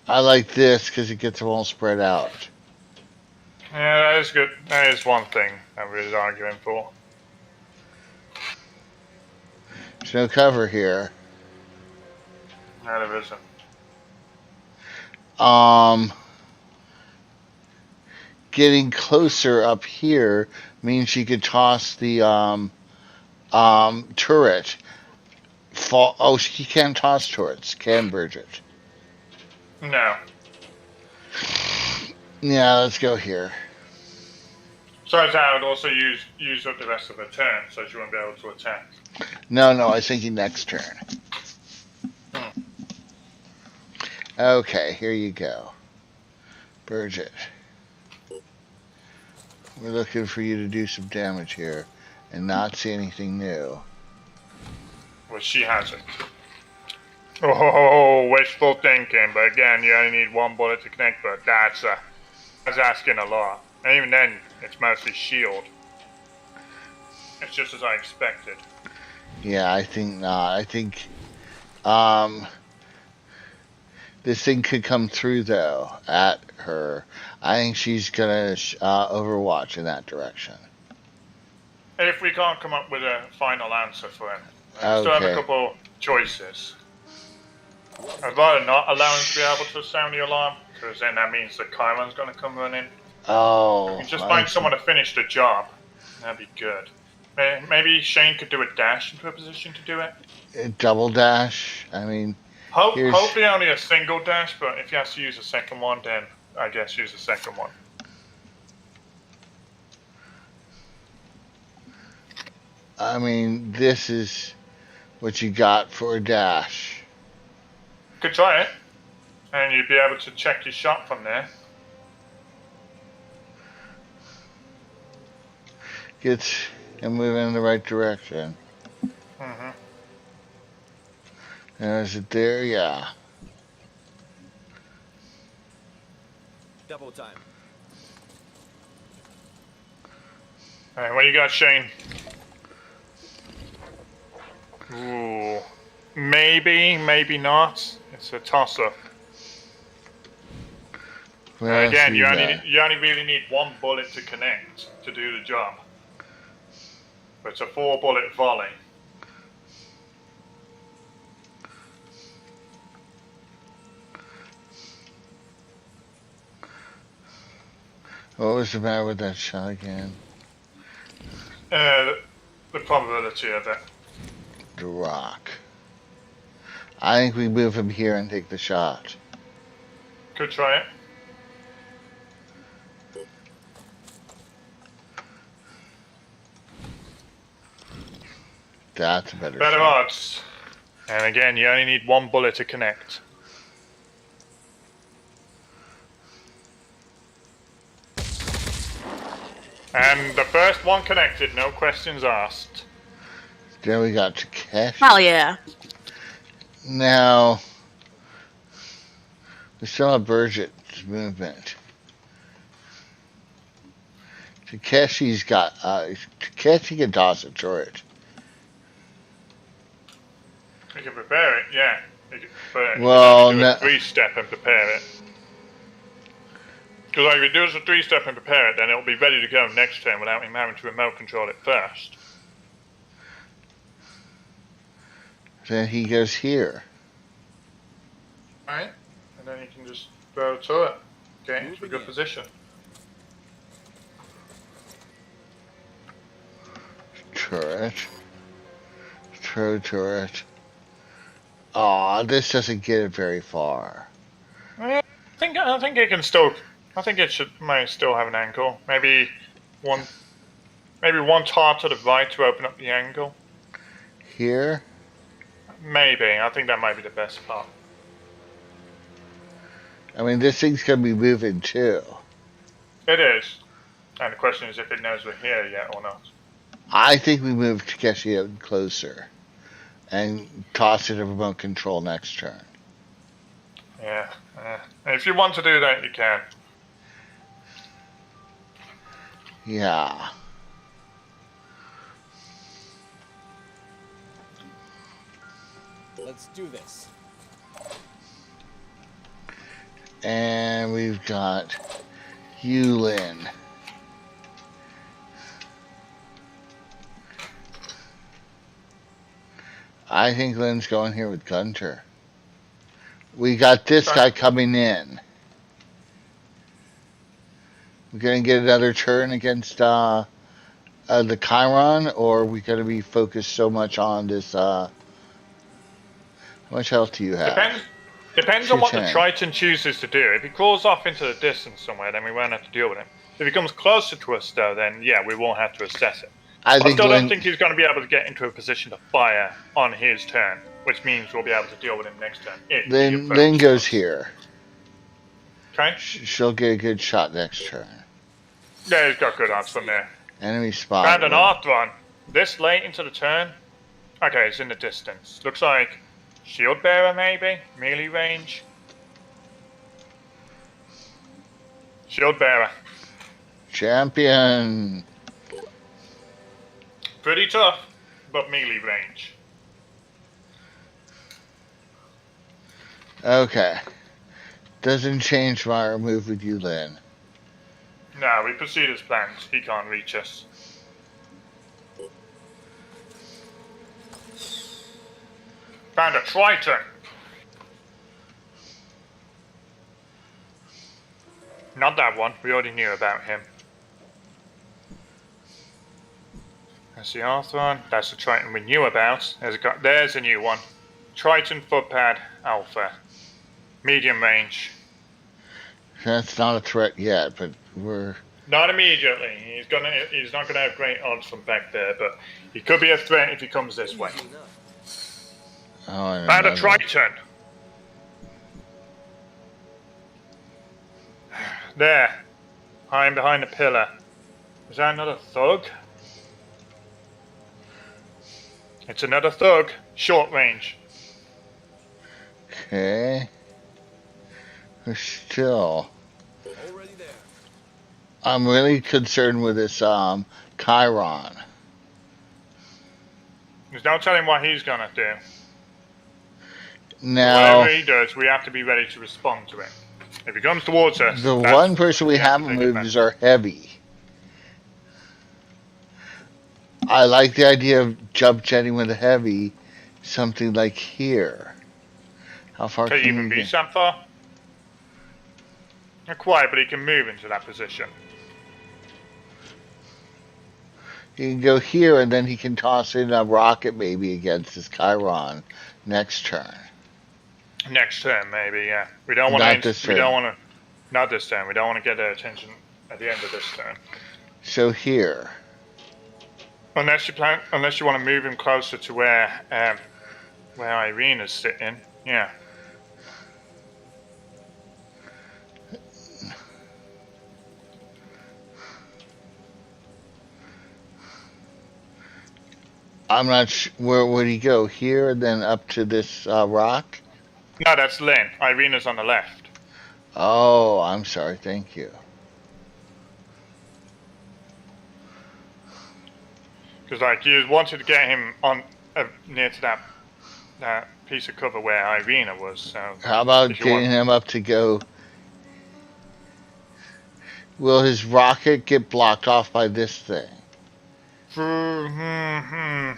I like this because it gets them all spread out. Yeah, that is good. That is one thing I was arguing for. There's no cover here. No, there isn't. Getting closer up here means she could toss the turret. Oh, she can't toss turrets, can Bridget? No. Yeah, let's go here. So I would also use up the rest of the turn, so she won't be able to attack. No, I was thinking next turn. Okay, here you go. Bridget. We're looking for you to do some damage here and not see anything new. Well, she hasn't. Oh, wishful thinking, but again, you only need one bullet to connect, but that's asking a lot. And even then, it's mostly shield. It's just as I expected. Yeah, I think not. I think this thing could come through, though, at her. I think she's going to overwatch in that direction. If we can't come up with a final answer for him, we Okay. still have a couple choices. I'd rather not allow him to be able to sound the alarm, because then that means the Chiron's going to come running. Oh. You just find someone to finish the job. That'd be good. Maybe Shane could do a dash into a position to do it. A double dash? I mean... Hopefully only a single dash, but if he has to use a second one, then I guess use the second one. I mean, this is what you got for a dash. Could try it, and you'd be able to check your shot from there. Gets and moving in the right direction. Mm-hmm. Is it there? Yeah. Double time. Alright, what you got, Shane? Ooh. Maybe not. It's a toss-up. Again, you only really need one bullet to connect to do the job. But it's a 4-bullet volley. What was the matter with that shot again? The probability of it. The rock. I think we move him here and take the shot. Could try it. That's a better Better shot. odds. And again, you only need one bullet to connect. And the first one connected, no questions asked. Then we got Takeshi. Hell yeah. Now, we still have Bridget's movement. Takeshi's got, Takeshi can toss a turret. You can prepare it, yeah. But Well, you no. can do a 3-step and prepare it. Because if you do a 3-step and prepare it, then it'll be ready to go next turn without him having to remote control it first. Then he goes here. Alright, and then you can just throw a turret. Okay, into a good position. Turret. Throw turret. Aw, this doesn't get it very far. I think it can still. I think it might still have an angle. Maybe one tar to the right to open up the angle. Here? Maybe. I think that might be the best part. I mean, this thing's gonna be moving too. It is. And the question is if it knows we're here yet or not. I think we move Takeshi out closer and toss it a remote control next turn. Yeah. If you want to do that, you can. Yeah. Let's do this. And we've got Yulin. I think Lynn's going here with Gunter. We got this guy coming in. We're going to get another turn against the Chiron, or are we going to be focused so much on this? How much health do you have? Depends on what the Triton chooses to do. If he crawls off into the distance somewhere, then we won't have to deal with him. If he comes closer to us, though, then yeah, we won't have to assess it. I still don't think he's going to be able to get into a position to fire on his turn, which means we'll be able to deal with him next turn. Lynn goes here. Okay. She'll get a good shot next turn. Yeah, he's got good odds from there. Enemy spot. Found an Arthron. This late into the turn. Okay, it's in the distance. Looks like shield bearer, maybe? Melee range. Shield bearer. Champion. Pretty tough, but melee range. Okay. Doesn't change my move with you, Lynn. No, we proceed as planned. He can't reach us. Found a Triton. Not that one. We already knew about him. That's the Arthron. That's the Triton we knew about. There's a new one. Triton footpad alpha. Medium range. That's not a threat yet, but we're... Not immediately. He's not gonna have great odds from back there, but he could be a threat if he comes this way. Oh, Found a Triton. There. Hiding behind the pillar. Is that another thug? It's another thug. Short range. Okay. We're still... Already there. I'm really concerned with this Chiron. There's no telling what he's gonna do. Now, whatever he does, we have to be ready to respond to it. If he comes towards us, the one person we haven't moved is our heavy. I like the idea of jump jetting with a heavy, something like here. How far can can you even reach that far? Not quite, but he can move into that position. He can go here, and then he can toss in a rocket maybe against this Chiron next turn. Next turn, maybe, yeah. We don't want to. We don't want to. Not this turn. We don't want to get their attention at the end of this turn. So here. Unless you want to move him closer to where Irene is sitting, yeah. I'm not sure. Where would he go? Here and then up to this rock? No, that's Lynn. Irena's on the left. Oh, I'm sorry. Thank you. Because, like, you wanted to get him on near to that piece of cover where Irena was. So how about getting him up to go? Will his rocket get blocked off by this thing? I'm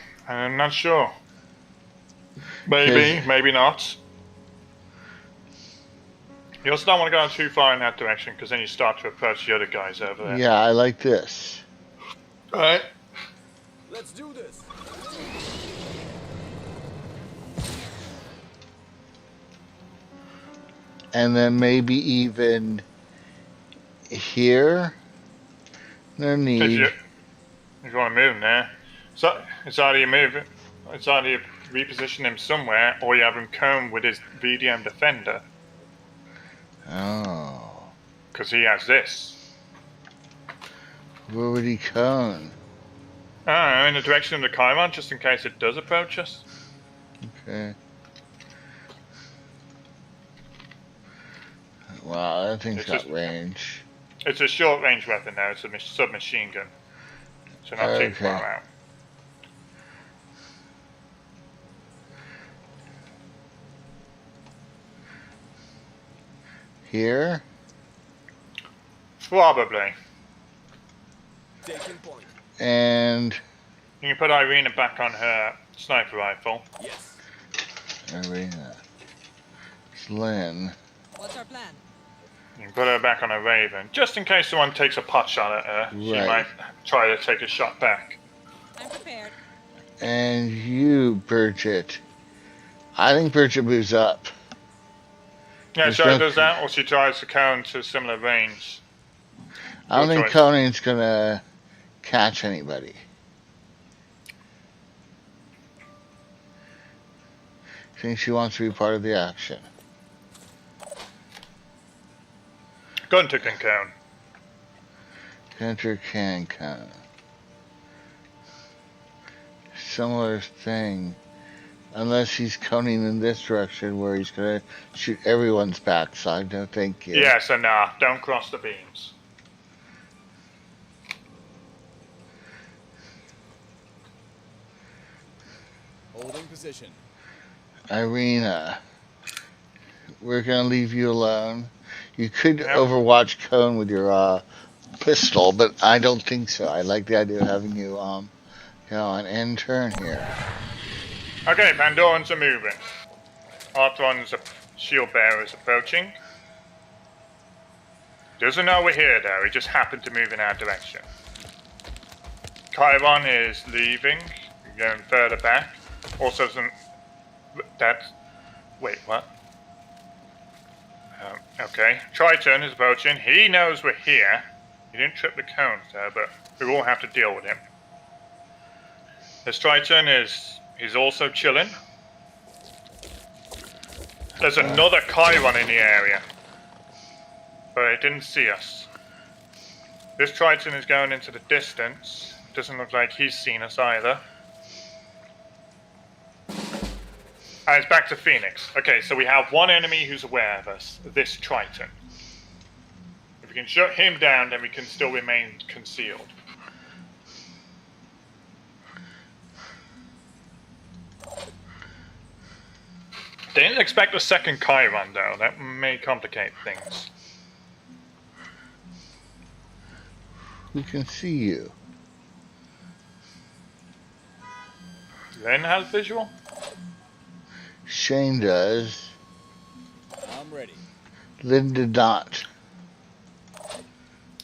not sure. Maybe, maybe not. You also don't want to go too far in that direction because then you start to approach the other guys over there. Yeah, I like this. Alright. Let's do this. And then maybe even here. No need. If you want to move him there. So it's either you move it, it's either you reposition him somewhere or you have him cone with his VDM defender. Oh. Because he has this. Where would he cone? I don't know, in the direction of the Chiron, just in case it does approach us. Okay. Wow, that thing's got range. It's a short range weapon now. It's a submachine gun. So not too far out. Here? Probably. Taking point. And You can put Irina back on her sniper rifle. Yes. Irina. It's Lynn. What's our plan? You can put her back on her Raven. Just in case someone takes a pot shot at her, she might try to take a shot back. I'm prepared. And you, Berate. I think Berate moves up. Yeah, she either does that or she tries to cone to similar range. I don't think Conan's gonna catch anybody. I think she wants to be part of the action. Gunter can cone. Gunter can cone. Similar thing. Unless he's coning in this direction where he's gonna shoot everyone's backside. No, thank you. Yeah, so nah, don't cross the beams. Holding position. Irina, we're gonna leave you alone. You could overwatch Cone with your pistol, but I don't think so. I like the idea of having you an end turn here. Okay, Pandorans are moving. Arthron's shield bearer is approaching. Doesn't know we're here though, he just happened to move in our direction. Chiron is leaving, going further back. Also doesn't... Wait, what? Okay, Triton is approaching. He knows we're here. He didn't trip the cones there, but we will have to deal with him. This Triton he's also chilling. There's another Chiron in the area, but it didn't see us. This Triton is going into the distance. Doesn't look like he's seen us either. And it's back to Phoenix. Okay, so we have one enemy who's aware of us, this Triton. If we can shut him down, then we can still remain concealed. Didn't expect a second Chiron though, that may complicate things. We can see you. Lynn has visual? Shane does. I'm ready. Lynn did not.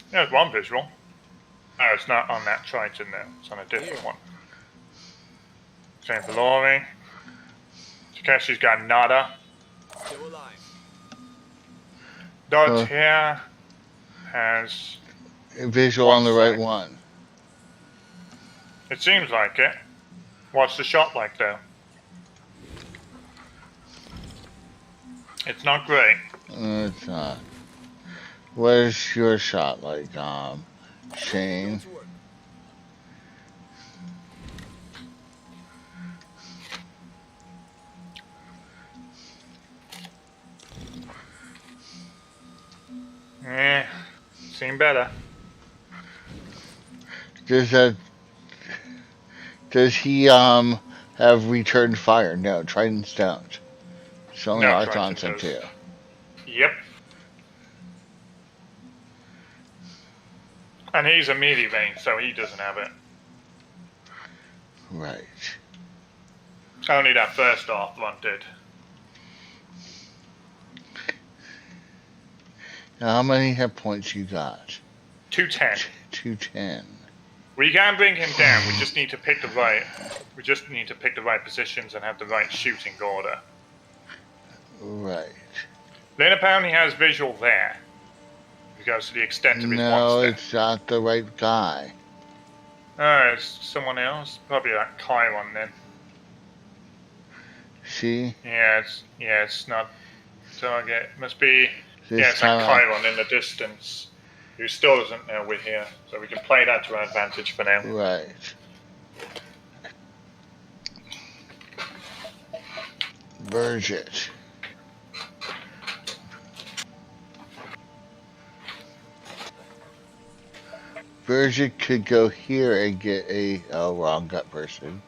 There's one visual. No, it's not on that Triton there. It's on a different one. Same for Laurie. Takeshi's got nada. Still alive. Dot here has a visual on the right one. It seems like it. What's the shot like though? It's not great. It's not. Where's your shot like, Shane? Seem better. Does he have returned fire? No, Tridents don't. It's only our concept too. Yep. And he's a melee range, so he doesn't have it. Right. Only that first off one did. Now, how many hit points you got? 210. 210. We can bring him down. We just need to pick the right. We just need to pick the right positions and have the right shooting order. Right. Lynn apparently has visual there. He goes to the extent of his No, it's not the right guy. Oh, it's someone else. Probably that Chiron then. See? Yeah, it's not target. Must be. This it's that Chiron in the distance, who still doesn't know we're here, so we can play that to our advantage for now. Right. Berate. Berate could go here and get a wrong gut person.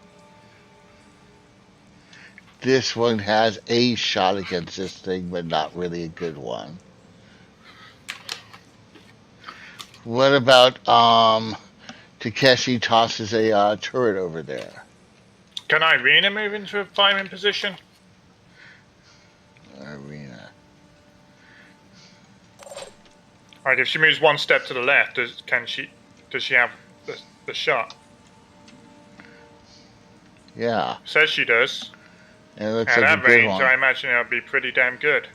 This one has a shot against this thing, but not really a good one. What about Takeshi tosses a turret over there? Can Irina move into a firing position? Arena. Alright, if she moves one step to the left, does she have the shot? Yeah. Says she does. And it looks At like that a good range, one. I imagine it'll be pretty damn good.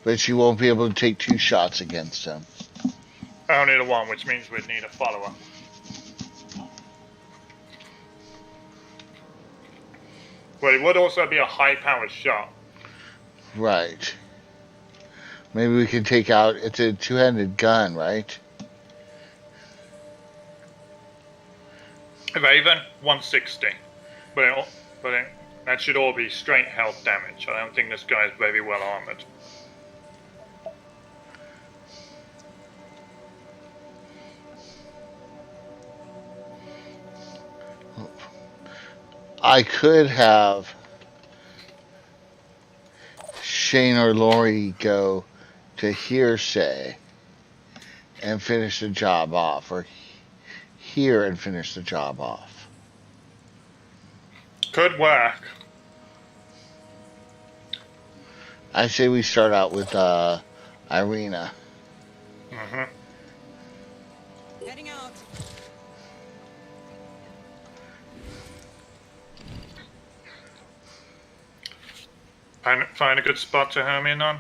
But she won't be able to take 2 shots against him. Only the one, which means we'd need a follower. But it would also be a high-powered shot. Right. Maybe we can take out... It's a 2-handed gun, right? Raven, 160. But that should all be straight health damage. I don't think this guy is very well armored. I could have Shane or Lori go to hearsay and finish the job off, or here and finish the job off. Could work. I say we start out with Irina. Mm-hmm. Heading out. Find a good spot to home in on.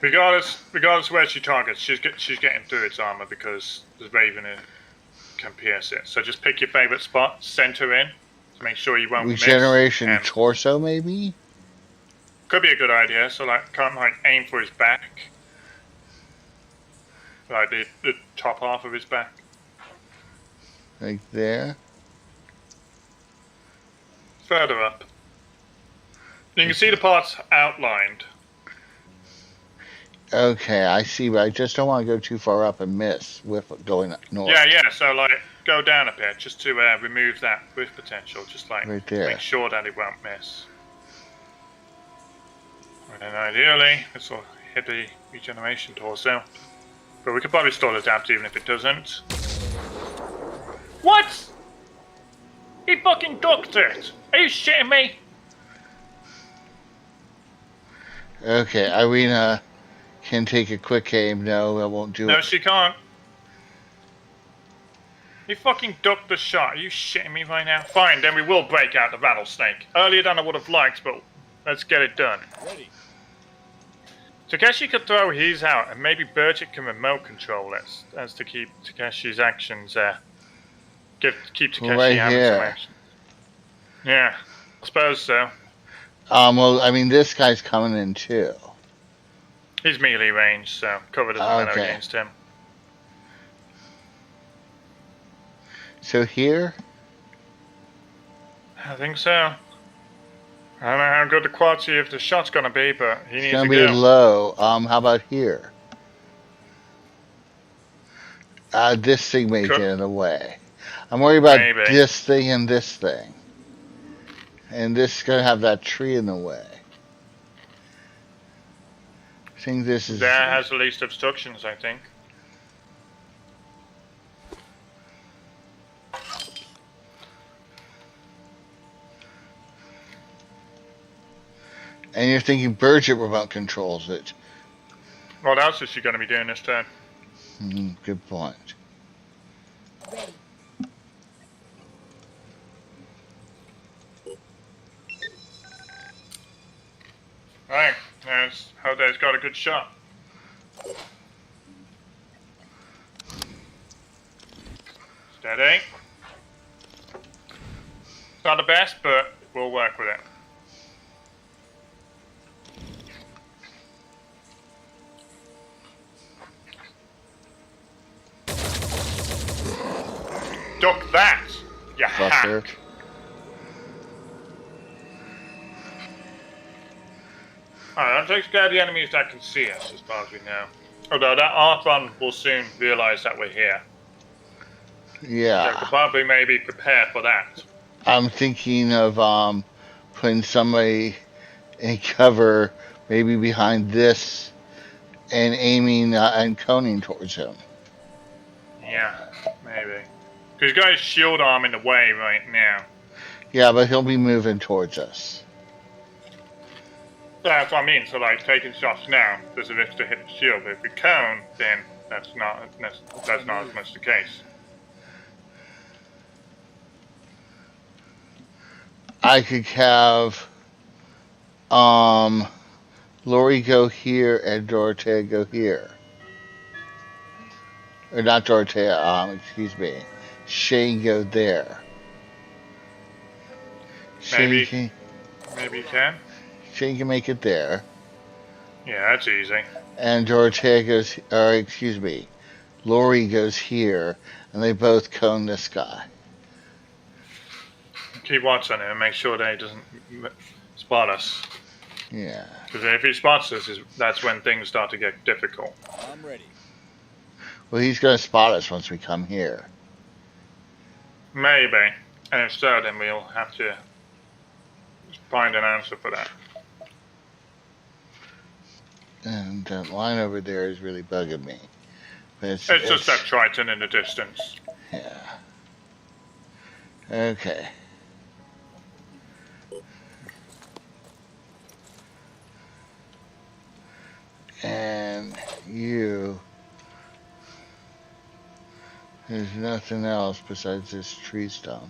Regardless where she targets, she's getting through its armor because the Raven can pierce it. So just pick your favorite spot, center in, to make sure you won't Regeneration miss. torso, maybe? Could be a good idea. So can't aim for his back, like the top half of his back. Like there? Further up. You can see the parts outlined. Okay, I see, but I just don't want to go too far up and miss with going north. Yeah. So go down a bit just to remove that whiff potential. Just right there. Make sure that it won't miss. And then ideally, this will hit the regeneration torso. But we could probably still adapt even if it doesn't. What? He fucking ducked it! Are you shitting me? Okay, Irina can take a quick aim. No, I won't do it. No, she can't. He fucking ducked the shot. Are you shitting me right now? Fine, then we will break out the rattlesnake. Earlier than I would have liked, but let's get it done. Ready. Takeshi could throw his out, and maybe Berate can remote control it, as to keep Takeshi's actions keep Takeshi Right having here. some action. Yeah, I suppose so. Well, I mean, this guy's coming in too. He's melee range, so cover doesn't matter Okay. against him. So here? I think so. I don't know how good the quality of the shot's gonna be, but he It's needs gonna to be go. low. How about here? This thing may get in the way. I'm worried about Maybe. this thing and this thing. And this is gonna have that tree in the way. I think this is... That has the least obstructions, I think. And you're thinking Berate remote controls it. What else is she gonna be doing this turn? Good point. Ready. Right, Hodei's got a good shot. Steady. It's not the best, but we'll work with it. Duck that, you Fucker. hack. Alright, don't take care of the enemies that can see us, as far as we know. Although that Arthron will soon realise that we're here. Yeah, could probably maybe prepare for that. I'm thinking of putting somebody in cover, maybe behind this, and aiming and coning towards him. Yeah, maybe. Because he's got his shield arm in the way right now. Yeah, but he'll be moving towards us. That's what I mean. So, like, taking shots now, there's a risk to hit the shield. But if we cone, then that's not as much the case. I could have Lori go here and Dorothea go here. Or not Dorothea, excuse me. Shane go there. Maybe Shane you can. Shane can make it there. Yeah, that's easy. And Dorothea goes, or excuse me, Lori goes here, and they both cone this guy. Keep watching him and make sure that he doesn't spot us. Yeah. Because if he spots us, that's when things start to get difficult. I'm ready. Well, he's going to spot us once we come here. Maybe. And if so, then we'll have to find an answer for that. And that line over there is really bugging me. But It's just that Triton in the distance. Yeah. Okay. And you... There's nothing else besides this tree stump.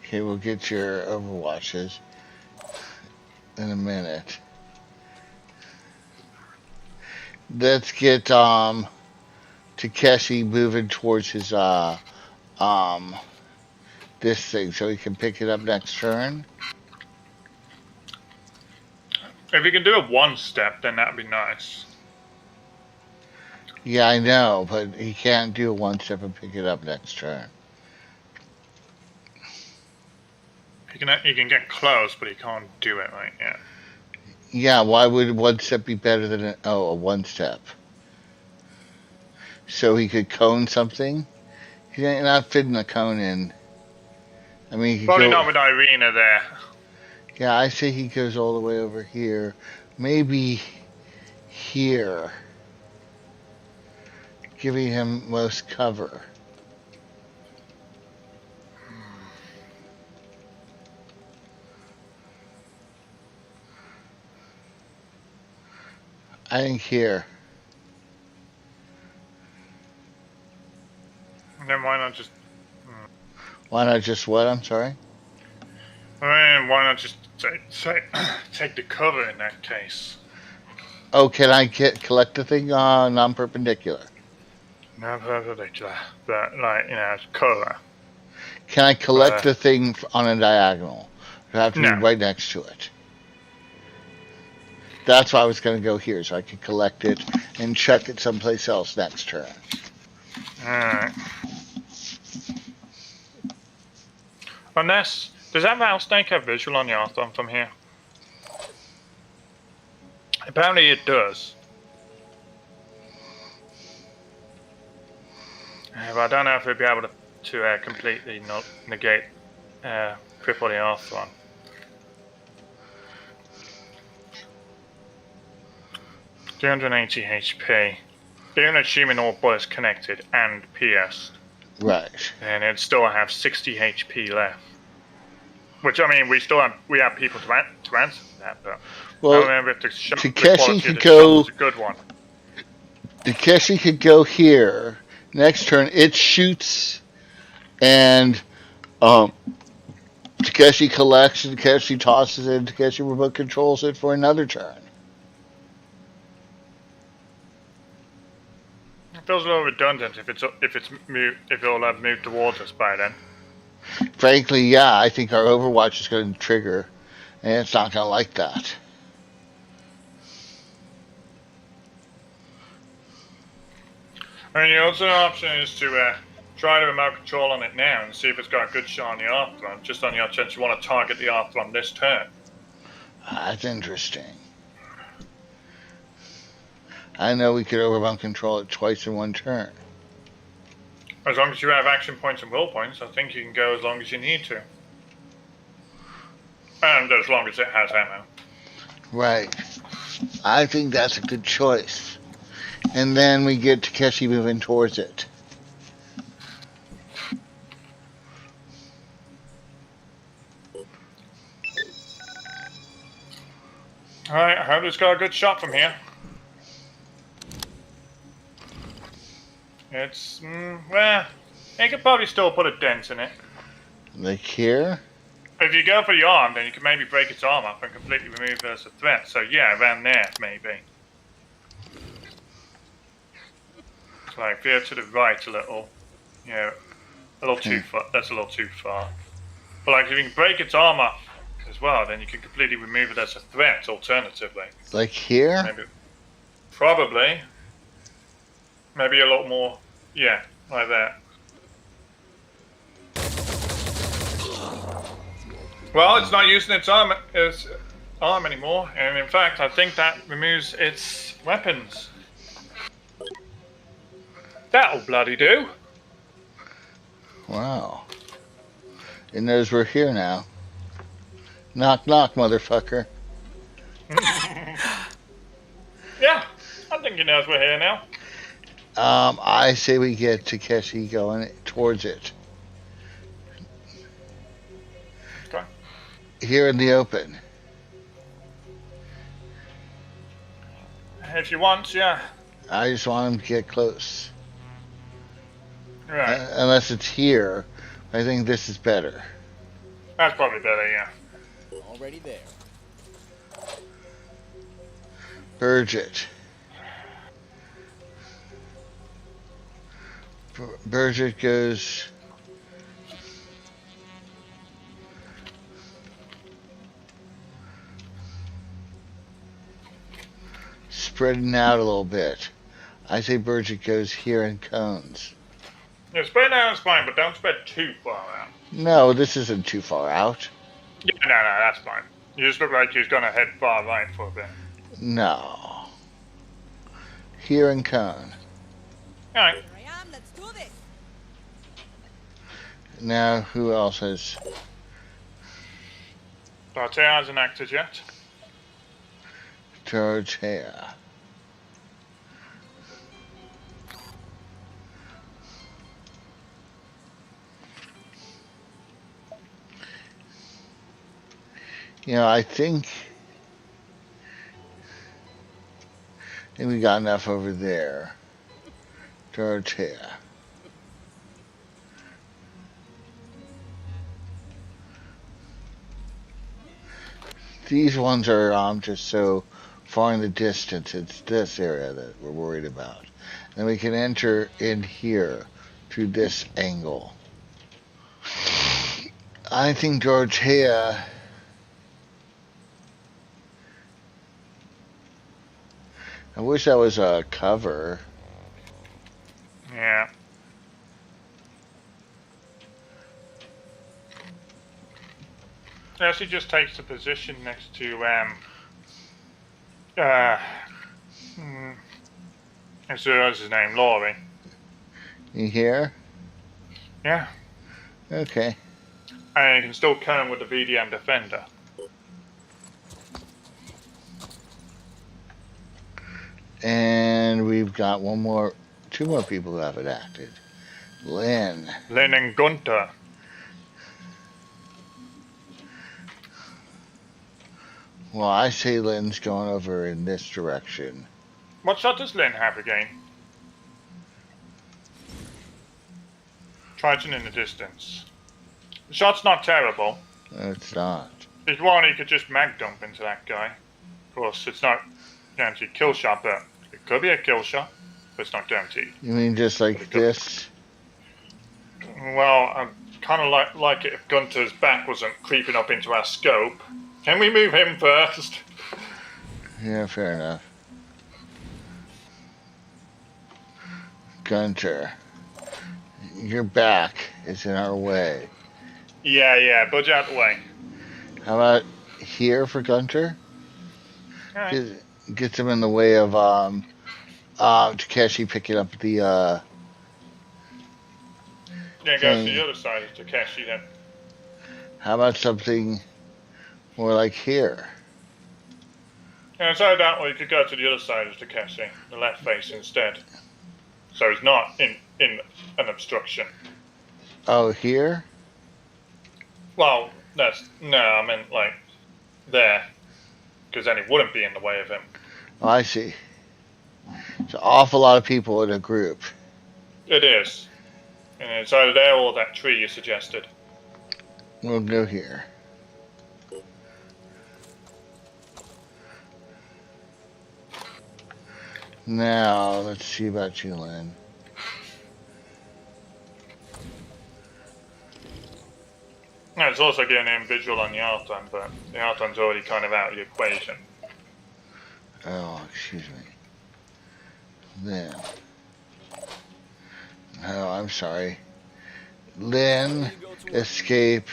Okay, we'll get your overwatches in a minute. Let's get Takeshi moving towards his this thing so he can pick it up next turn. If you can do a one step, then that'd be nice. Yeah, I know, but he can't do a one step and pick it up next turn. He can get close, but he can't do it right yet. Yeah, why would one step be better than a one step? So he could cone something? He's not fitting a cone in. I mean, he could Probably go, not with Irina there. yeah, I say he goes all the way over here. Maybe here. Giving him most cover. I think here. Then why not just... Why not just what? I'm sorry? I mean, why not just take the cover in that case? Oh, can I collect the thing non-perpendicular? Non-perpendicular, but like, it's cover. Can I collect the thing on a diagonal? I have to be right next to it. That's why I was going to go here, so I could collect it and chuck it someplace else next turn. Alright. Unless, does that rattlesnake have visual on the Arthron from here? Apparently it does. But I don't know if we'll be able to completely negate, cripple the Arthron. 380 HP. Even assuming all bullets connected and pierced. Right. And it'd still have 60 HP left. Which, I mean, we have people to answer that, but well, I remember if the Takeshi could go. Was a good one. Takeshi could go here. Next turn, it shoots, and Takeshi collects, and Takeshi tosses it, and Takeshi remote controls it for another turn. It feels a little redundant if it'll have moved towards us by then. Frankly, yeah, I think our Overwatch is going to trigger, and it's not going to like that. I mean, the other option is to try the remote control on it now and see if it's got a good shot on the Arthron, just on the off chance you want to target the Arthron this turn. That's interesting. I know we could overwhelm control it twice in one turn. As long as you have action points and will points, I think you can go as long as you need to. And as long as it has ammo. Right. I think that's a good choice. And then we get Takeshi moving towards it. Alright, I hope it's got a good shot from here. It's, well, you could probably still put a dent in it. Like here? If you go for the arm, then you can maybe break its arm up and completely remove it as a threat. So yeah, around there, maybe. Like, veer to the right a little. Yeah, a little too far. That's a little too far. But like, if you can break its arm up as well, then you can completely remove it as a threat, alternatively. Like here? Maybe. Probably. Maybe a lot more. Yeah, like that. Well, it's not using its arm anymore, and in fact, I think that removes its weapons. That'll bloody do. Wow. It knows we're here now. Knock, knock, motherfucker. Yeah, I think he knows we're here now. I say we get Takeshi going towards it. Okay. Here in the open. If you want, yeah. I just want him to get close. Right. Unless it's here. I think this is better. That's probably better, yeah. Already there. Urge it. Berate goes. Spreading out a little bit. I say Berate goes here in cones. Yeah, spread out is fine, but don't spread too far out. No, this isn't too far out. Yeah, no, that's fine. You just look like you're gonna head far right for a bit. No. Here in cone. Alright. Here I am. Let's do this. Now, who else has... Berate hasn't acted yet. Dorothea. You know, I think we got enough over there. Dorothea. These ones are just so far in the distance. It's this area that we're worried about. And we can enter in here through this angle. I think Dorothea... I wish that was a cover. Yeah. Yeah, she just takes the position next to what's his name? Laurie. You hear? Yeah. Okay. And you can still cone with the VDM Defender. And we've got two more people who haven't acted. Lynn. Lynn and Gunter. Well, I say Lynn's going over in this direction. What shot does Lynn have again? Triton in the distance. The shot's not terrible. No, it's not. If one, you could just mag dump into that guy. Of course, it's not guaranteed kill shot, but it could be a kill shot, but it's not guaranteed. You mean just like this? Well, I kind of like it if Gunter's back wasn't creeping up into our scope. Can we move him first? Yeah, fair enough. Gunter, your back is in our way. Yeah, budge out the way. How about here for Gunter? Alright. Gets him in the way of Takeshi picking up the Yeah, go to thing. the other side of Takeshi then. How about something more like here? Yeah, so that way you could go to the other side of Takeshi, the left face instead. So it's not in an obstruction. Oh, here? Well, I meant like there, because then it wouldn't be in the way of him. Oh, I see. It's an awful lot of people in a group. It is. And it's either there or that tree you suggested. We'll go here. Now, let's see about you, Lynn. Now, it's also getting an visual on the Arton, but the Arton's already kind of out of the equation. Oh, excuse me. Then. Oh, I'm sorry. Lynn, escape.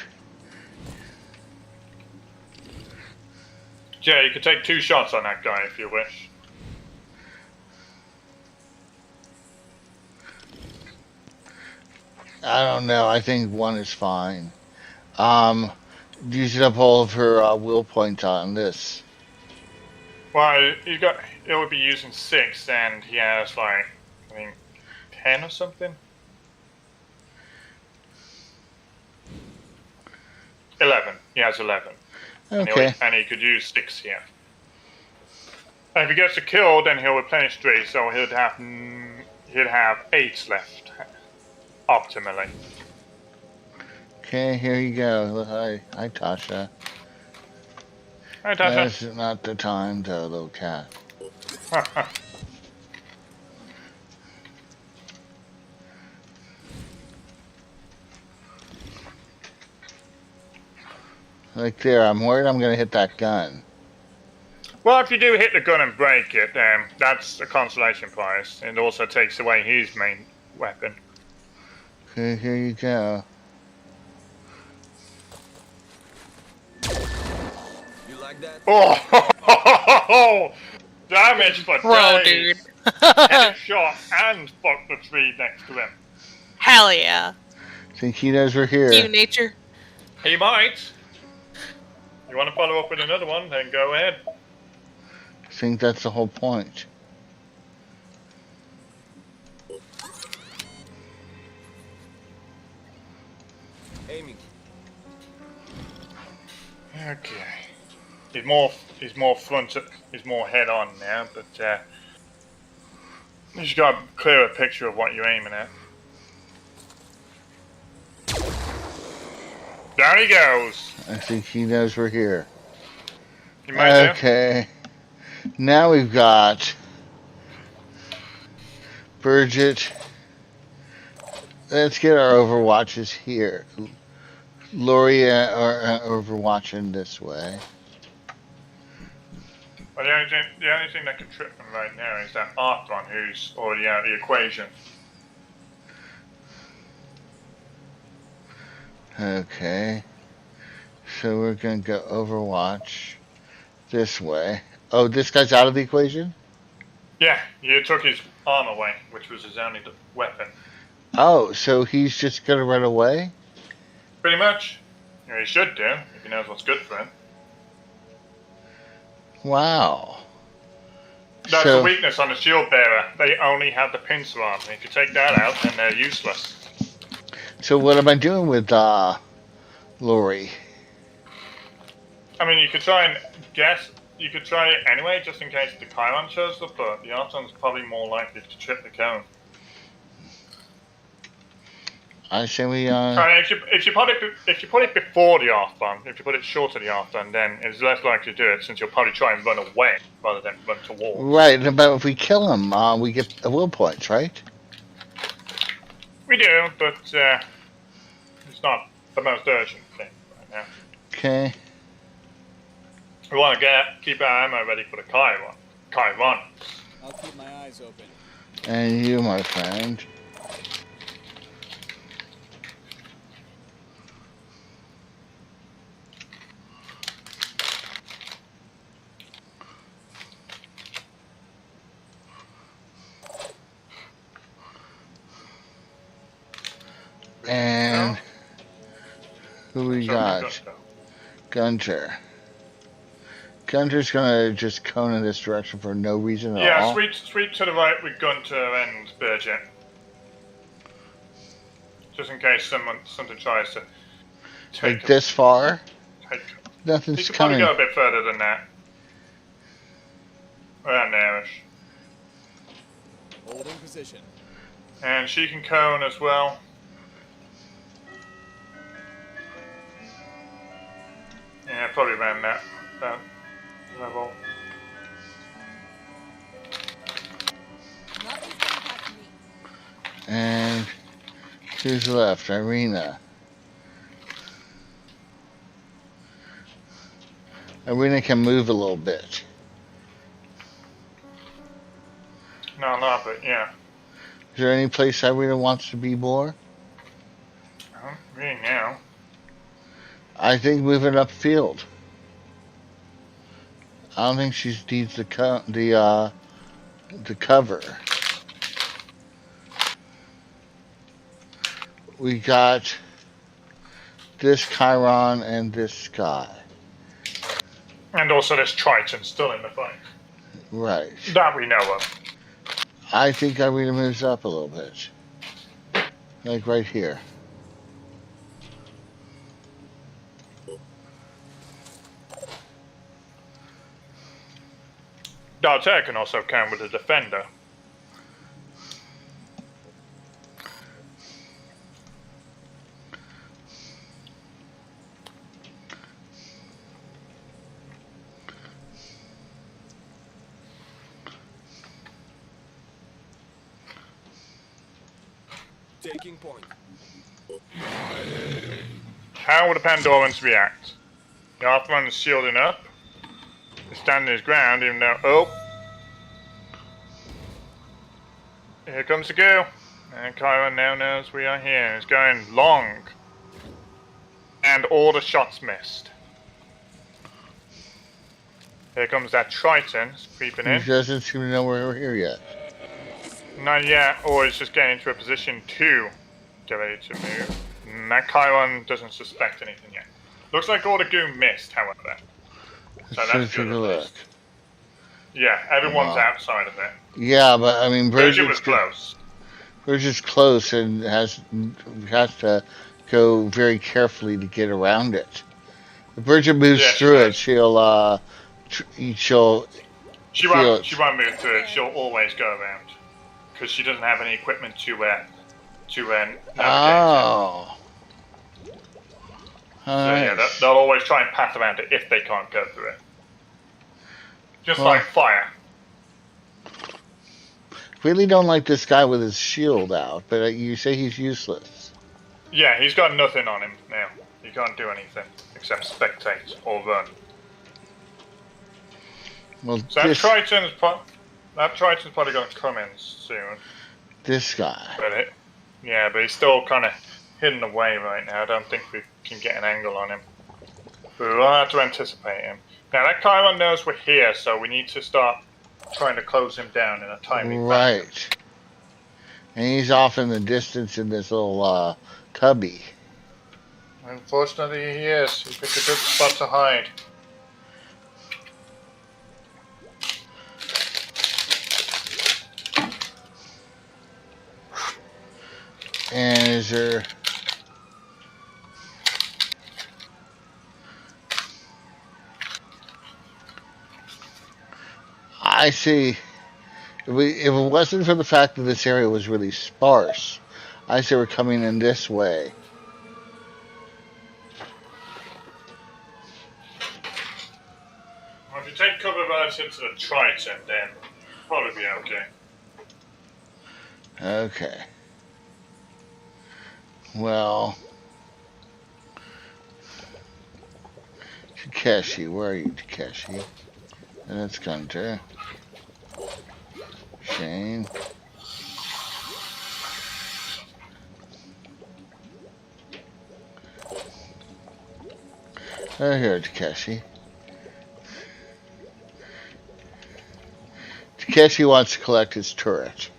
Yeah, you could take 2 shots on that guy if you wish. I don't know. I think 1 is fine. Using up all of her will points on this. Well, it would be using 6, and he has like, I think, 10 or something? 11. He has 11. Okay. And he could use 6 here. And if he gets a kill, then he'll replenish 3, so he'd have 8 left, optimally. Okay, here you go. Hi, Tasha. Hi, Tasha. That's not the time, though, little cat. Like there, I'm worried I'm gonna hit that gun. Well, if you do hit the gun and break it, then that's a consolation prize. It also takes away his main weapon. Okay, here you go. You like that? Oh, damage for Bro, days. dude. Headshot and fuck the tree next to him. Hell yeah. Think he knows we're here. You, nature. He might. You want to follow up with another one, then go ahead. Think that's the whole point. Aiming. Okay. He's more front, he's more head on now, but you just got a clearer picture of what you're aiming at. Down he goes. I think he knows we're here. You might do. Okay. Now we've got Bridget. Let's get our overwatches here. Lori are overwatching this way. Well, the only thing that can trip him right now is that Arthron, who's already out of the equation. Okay. So we're going to go Overwatch this way. Oh, this guy's out of the equation? Yeah, you took his arm away, which was his only weapon. Oh, so he's just going to run away? Pretty much. Yeah, he should do, if he knows what's good for him. Wow. That's So- the weakness on the shield bearer. They only have the pincer arm. If you take that out, then they're useless. So what am I doing with Lori? I mean, you could try and guess. You could try it anyway, just in case the Chiron shows up, but the Arton's probably more likely to trip the cone. I say we If you put it before the Arthon, if you put it short of the Arthon, then it's less likely to do it, since you'll probably try and run away rather than run towards. right, but if we kill him, we get a will points, right? We do, but it's not the most urgent thing right now. Okay. We want to keep our ammo ready for the Chiron. I'll keep my eyes open. And you, my friend. we got? Gunter. Gunter's gonna just cone in this direction for no reason at all. Yeah, sweep to the right with Gunter and Berate. Just in case something tries to take like this far? Nothing's he could coming. probably go a bit further than that. Around there-ish. Hold in position. And she can cone as well. Yeah, probably around that level. Nothing's gonna catch me. And who's left? Irina. Irina can move a little bit. No, not, but yeah. Is there any place Irina wants to be more? Really now. I think moving upfield. I don't think she needs the cover. We got this Chiron and this Sky. And also this Triton still in the fight. Right. That we know of. I think Irina moves up a little bit. Like right here. Berate can also count with the defender. Taking point. How would the Pandorans react? The Arthman is shielding up. He's standing his ground even though... Oh! Here comes the go. And Chiron now knows we are here. He's going long. And all the shots missed. Here comes that Triton creeping in. He doesn't seem to know we're here yet. Not yet, or he's just getting into a position to get ready to move. And that Chiron doesn't suspect anything yet. Looks like all the goo missed, however. So that's good at least. Yeah, everyone's outside of it. Yeah, but I mean, Virgin was close. Virgin's close and has to go very carefully to get around it. If Virgin moves through it, she won't move through it. She'll always go around because she doesn't have any equipment to navigate. Oh. So yeah, they'll always try and path around it if they can't go through it. Just like fire. Really don't like this guy with his shield out, but you say he's useless. Yeah, he's got nothing on him now. He can't do anything except spectate or run. Well, so that Triton's probably going to come in soon. This guy. But he's still kind of hidden away right now. I don't think we can get an angle on him. But we'll have to anticipate him. Now that Chiron knows we're here, so we need to start trying to close him down in a timely fashion. Right. And he's off in the distance in this little cubby. Unfortunately, he is. He picked a good spot to hide. And is there... I see. If it wasn't for the fact that this area was really sparse, I say we're coming in this way. Well, if you take cover relative to the Triton, then probably be okay. Okay. Well, Takeshi, where are you, Takeshi? And that's Gunter. Shane. Oh, here, Takeshi. Takeshi wants to collect his turret.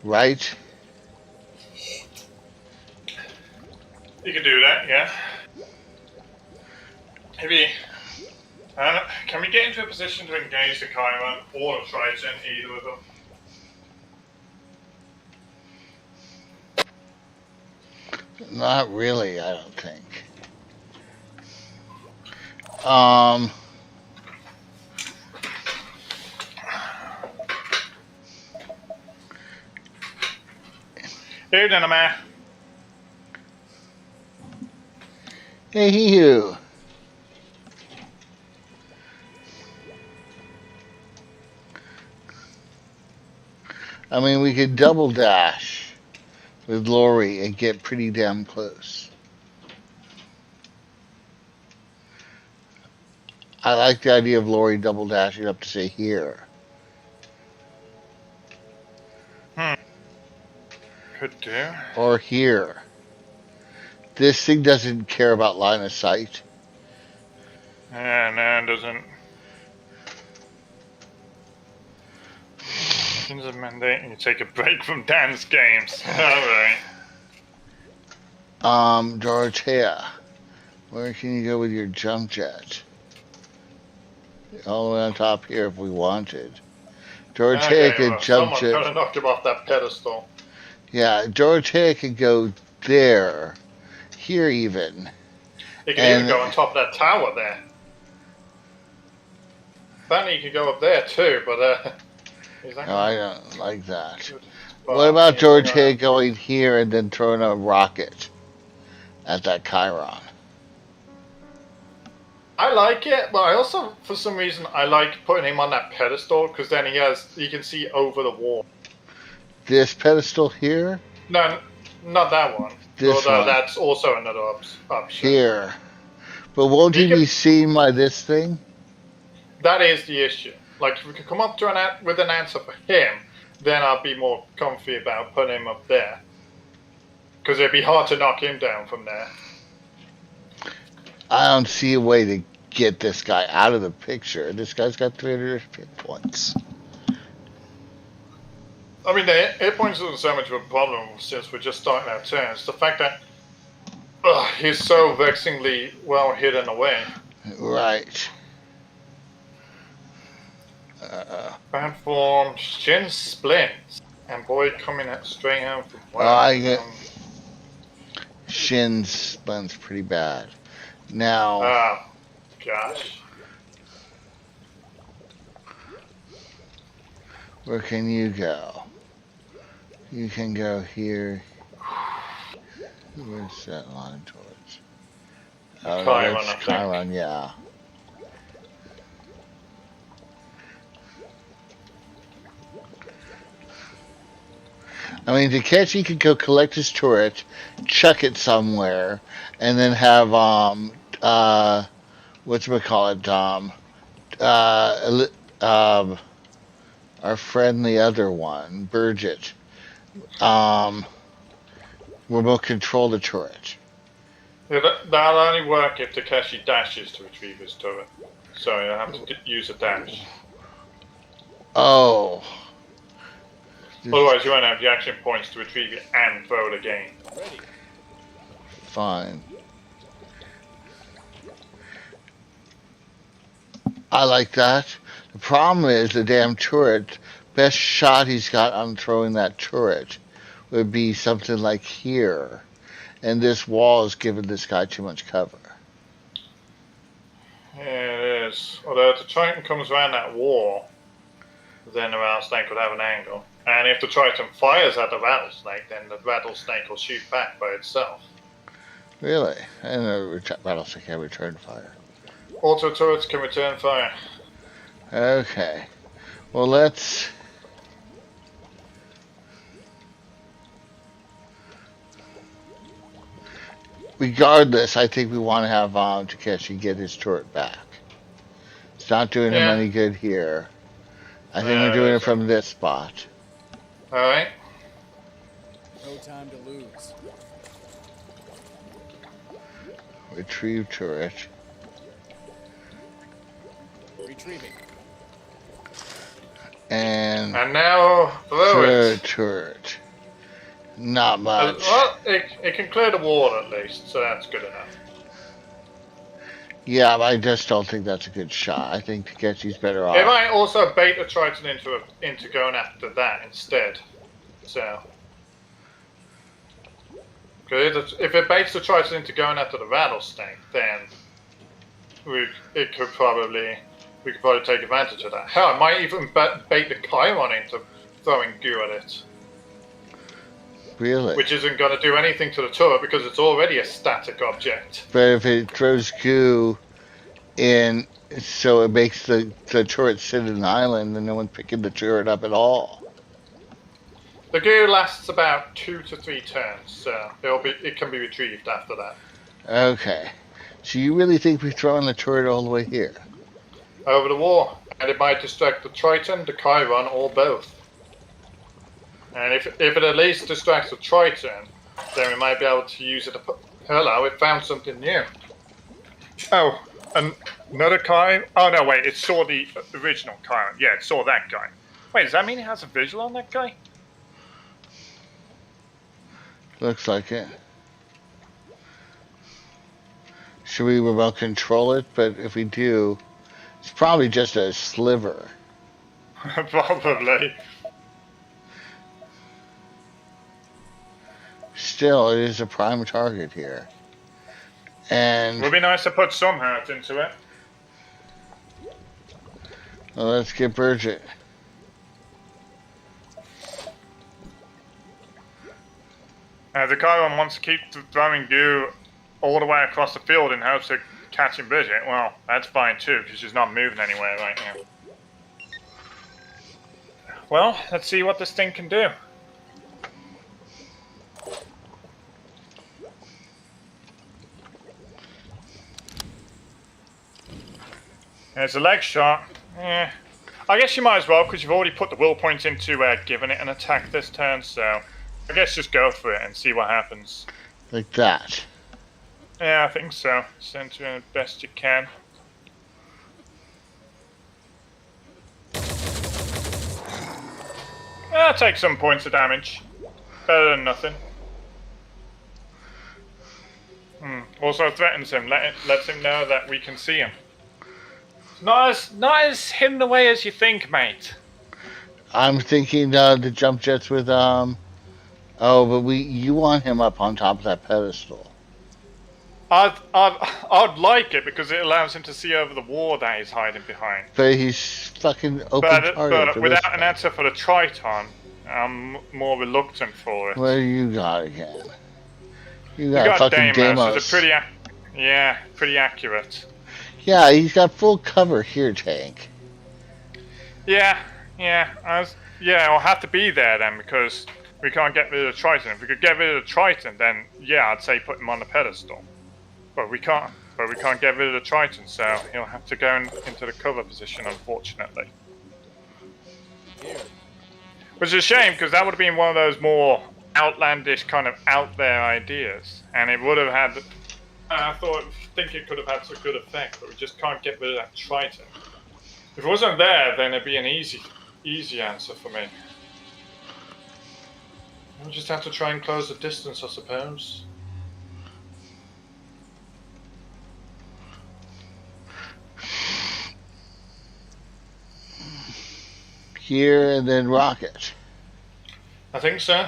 Right? You could do that, yeah. Maybe. Can we get into a position to engage the Chiron or the Triton, either of them? Not really, I don't think. Evening, man. Hey, you. I mean, we could double dash with Lori and get pretty damn close. I like the idea of Lori double dashing up to say here. Could do. Or here. This thing doesn't care about line of sight. Yeah, no, it doesn't. Seems a mandate and you take a break from dance games. Alright. Dorothea, where can you go with your jump jet? All the way on top here if we wanted. Dorothea could jump jet. Someone kind of knocked him off that pedestal. Yeah, Dorothea could go there. Here even. He can even go on top of that tower there. Apparently you could go up there too, but no, I don't like that. What about Dorothea going here and then throwing a rocket at that Chiron? I like it, but I also, for some reason, I like putting him on that pedestal because then he can see over the wall. This pedestal here? No, not that one. This one. That's also another option. Here. But won't he be seen by this thing? That is the issue. Like, if we could come up to with an answer for him, then I'd be more comfy about putting him up there. Because it'd be hard to knock him down from there. I don't see a way to get this guy out of the picture. This guy's got 300 hit points. I mean, the hit points isn't so much of a problem since we're just starting our turns. The fact that he's so vexingly well hidden away. Right. Bad form, shin splints, and boy coming straight home from work. I get shin splints pretty bad. Now. Oh, gosh. Where can you go? You can go here. Where's that line towards? Oh, that's Chiron, yeah. I mean, Takeshi could go collect his turret, chuck it somewhere, and then have whatchamacallit, our friend, the other one, Berate, remote control the turret. Yeah, that'll only work if Takeshi dashes to retrieve his turret. So you'll have to use a dash. Oh. Otherwise, you won't have the action points to retrieve it and throw it again. Fine. I like that. The problem is the damn turret. Best shot he's got on throwing that turret would be something like here. And this wall is giving this guy too much cover. Yeah, it is. Although if the Triton comes around that wall, then the rattlesnake would have an angle. And if the Triton fires at the rattlesnake, then the rattlesnake will shoot back by itself. Really? I didn't know rattlesnake had return fire. Auto turrets can return fire. Okay. Well, let's... Regardless, I think we want to have Takeshi get his turret back. It's not doing him any good here. I think we're doing it from this spot. Alright. No time to lose. Retrieve turret. Retrieving. And now throw it. turret. Not much. Well, it can clear the wall at least, so that's good enough. Yeah, I just don't think that's a good shot. I think Takechi's better It off. might also bait the Triton into going after that instead. So, if it baits the Triton into going after the rattlesnake, then we could probably take advantage of that. Hell, it might even bait the Chiron into throwing goo at it. Really? Which isn't going to do anything to the turret because it's already a static object. But if it throws goo in, so it makes the turret sit in an island, and no one's picking the turret up at all. The goo lasts about 2 to 3 turns, so it can be retrieved after that. Okay. So you really think we're throwing the turret all the way here? Over the wall, and it might distract the Triton, the Chiron, or both. And if it at least distracts the Triton, then we might be able to use it to put... Hello, it found something new. Oh, another Chiron? Oh no, wait, it saw the original Chiron. Yeah, it saw that guy. Wait, does that mean it has a visual on that guy? Looks like it. Should we remote control it? But if we do, it's probably just a sliver. Probably. Still, it is a prime target here. And It would be nice to put some hurt into it. well, let's get Berate. The Chiron wants to keep throwing goo all the way across the field in hopes of catching Bridget. Well, that's fine too, because she's not moving anywhere right now. Well, let's see what this thing can do. There's a leg shot. I guess you might as well, because you've already put the will points into giving it an attack this turn, so I guess just go for it and see what happens. Like that. Yeah, I think so. Center it best you can. Take some points of damage. Better than nothing. Also threatens him. Lets him know that we can see him. Not as hidden away as you think, mate. I'm thinking the jump jets with Oh, but you want him up on top of that pedestal. I'd like it because it allows him to see over the wall that he's hiding behind. But he's fucking open target. But without an answer for the Triton, I'm more reluctant for it. What do you got again? You You got got fucking Deimos. Deimos. Pretty accurate. Yeah, he's got full cover here, tank. Yeah. I'll have to be there then because we can't get rid of the Triton. If we could get rid of the Triton, then yeah, I'd say put him on the pedestal. But we can't. But we can't get rid of the Triton, so he'll have to go into the cover position, unfortunately. Which is a shame because that would have been one of those more outlandish kind of out there ideas, and it would have had. I think it could have had some good effect, but we just can't get rid of that Triton. If it wasn't there, then it'd be an easy answer for me. We'll just have to try and close the distance, I suppose. Here and then rocket. I think so.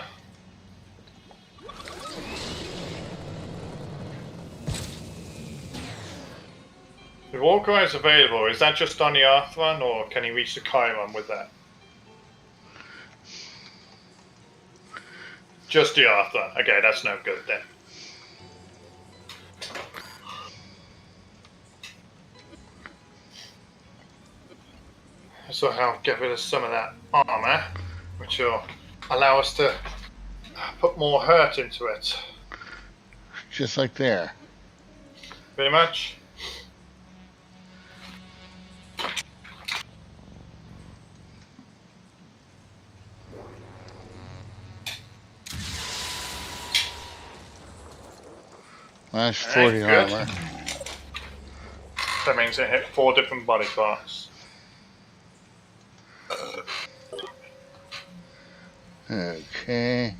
If Warcry is available, is that just on the Arthron, or can he reach the Chiron with that? Just the Arthron. Okay, that's no good then. So I'll get rid of some of that armor, which will allow us to put more hurt into it. Just like there. Pretty much. That's 40 Good. armor. That means it hit 4 different body parts. Okay.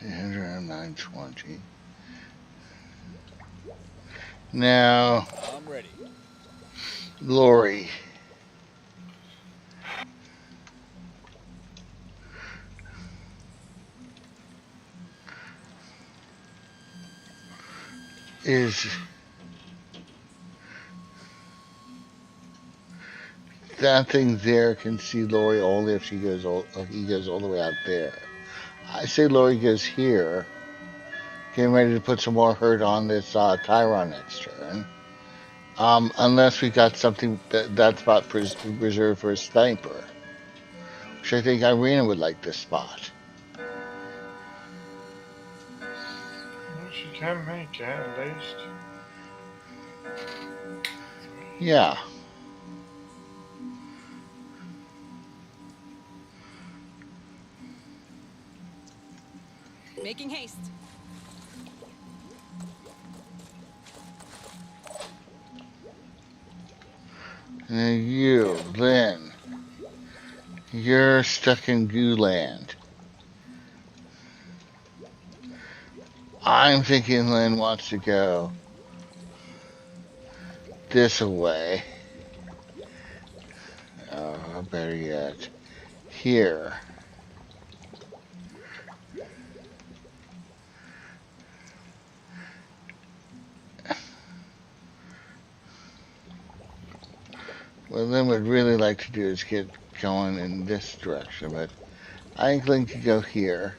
around 920. Now, I'm ready. Lori. Is that thing there can see Lori only if she goes he goes all the way out there. I say Lori goes here, getting ready to put some more hurt on this Chiron next turn. Unless we got something that spot reserved for a sniper, which I think Irina would like this spot. Well, she can make it at least. Yeah. Making haste. And you, Lynn, you're stuck in goo land. I'm thinking Lynn wants to go this way. Oh, better yet, here. What Lynn would really like to do is get going in this direction, but I think Lynn could go here.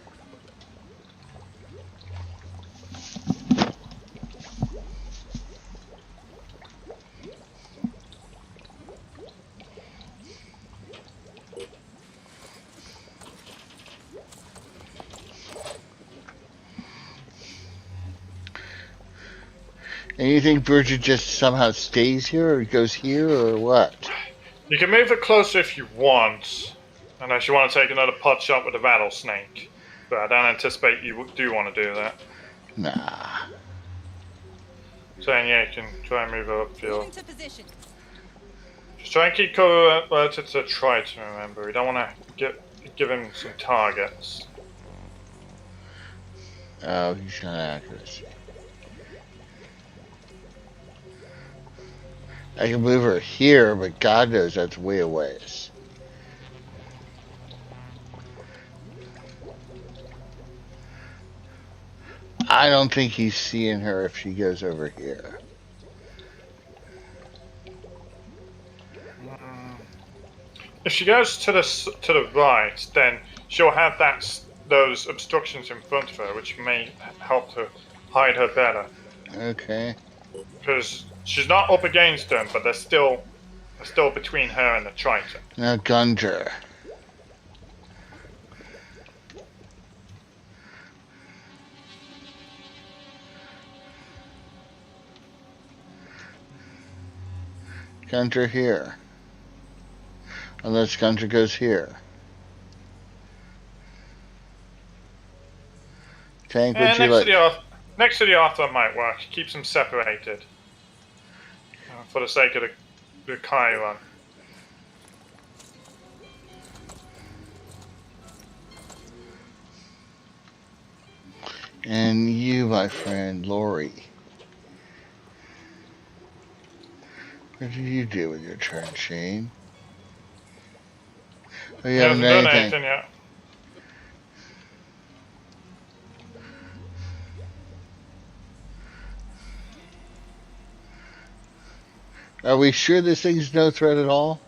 And you think Bridget just somehow stays here, or goes here, or what? You can move it closer if you want, unless you want to take another pot shot with a rattlesnake. But I don't anticipate you do want to do that. Nah. So yeah, you can try and move her upfield. Moving to position. Just try and keep cover to try to remember. We don't want to give him some targets. Oh, he's got accuracy. I can move her here, but God knows that's way a ways. I don't think he's seeing her if she goes over here. If she goes to the right, then she'll have those obstructions in front of her, which may help to hide her better. Okay. Because she's not up against them, but they're still between her and the Triton. Now Gunter. Gunter here. Unless Gunter goes here. Tank, would you like? Next to the Arthur might work. Keeps them separated. For the sake of the Chiron. And you, my friend, Lori. What did you do with your turn, Shane? Oh, you haven't done anything yet. Are we sure this thing's no threat at all?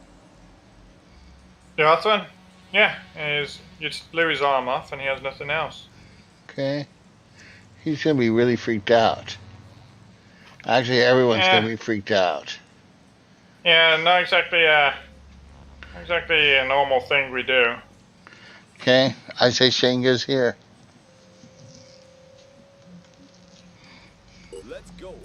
The Arthur? Yeah, you blew his arm off and he has nothing else. Okay. He's gonna be really freaked out. Actually, everyone's gonna be freaked out. Yeah, not exactly a normal thing we do. Okay, I say Shane goes here. Let's go.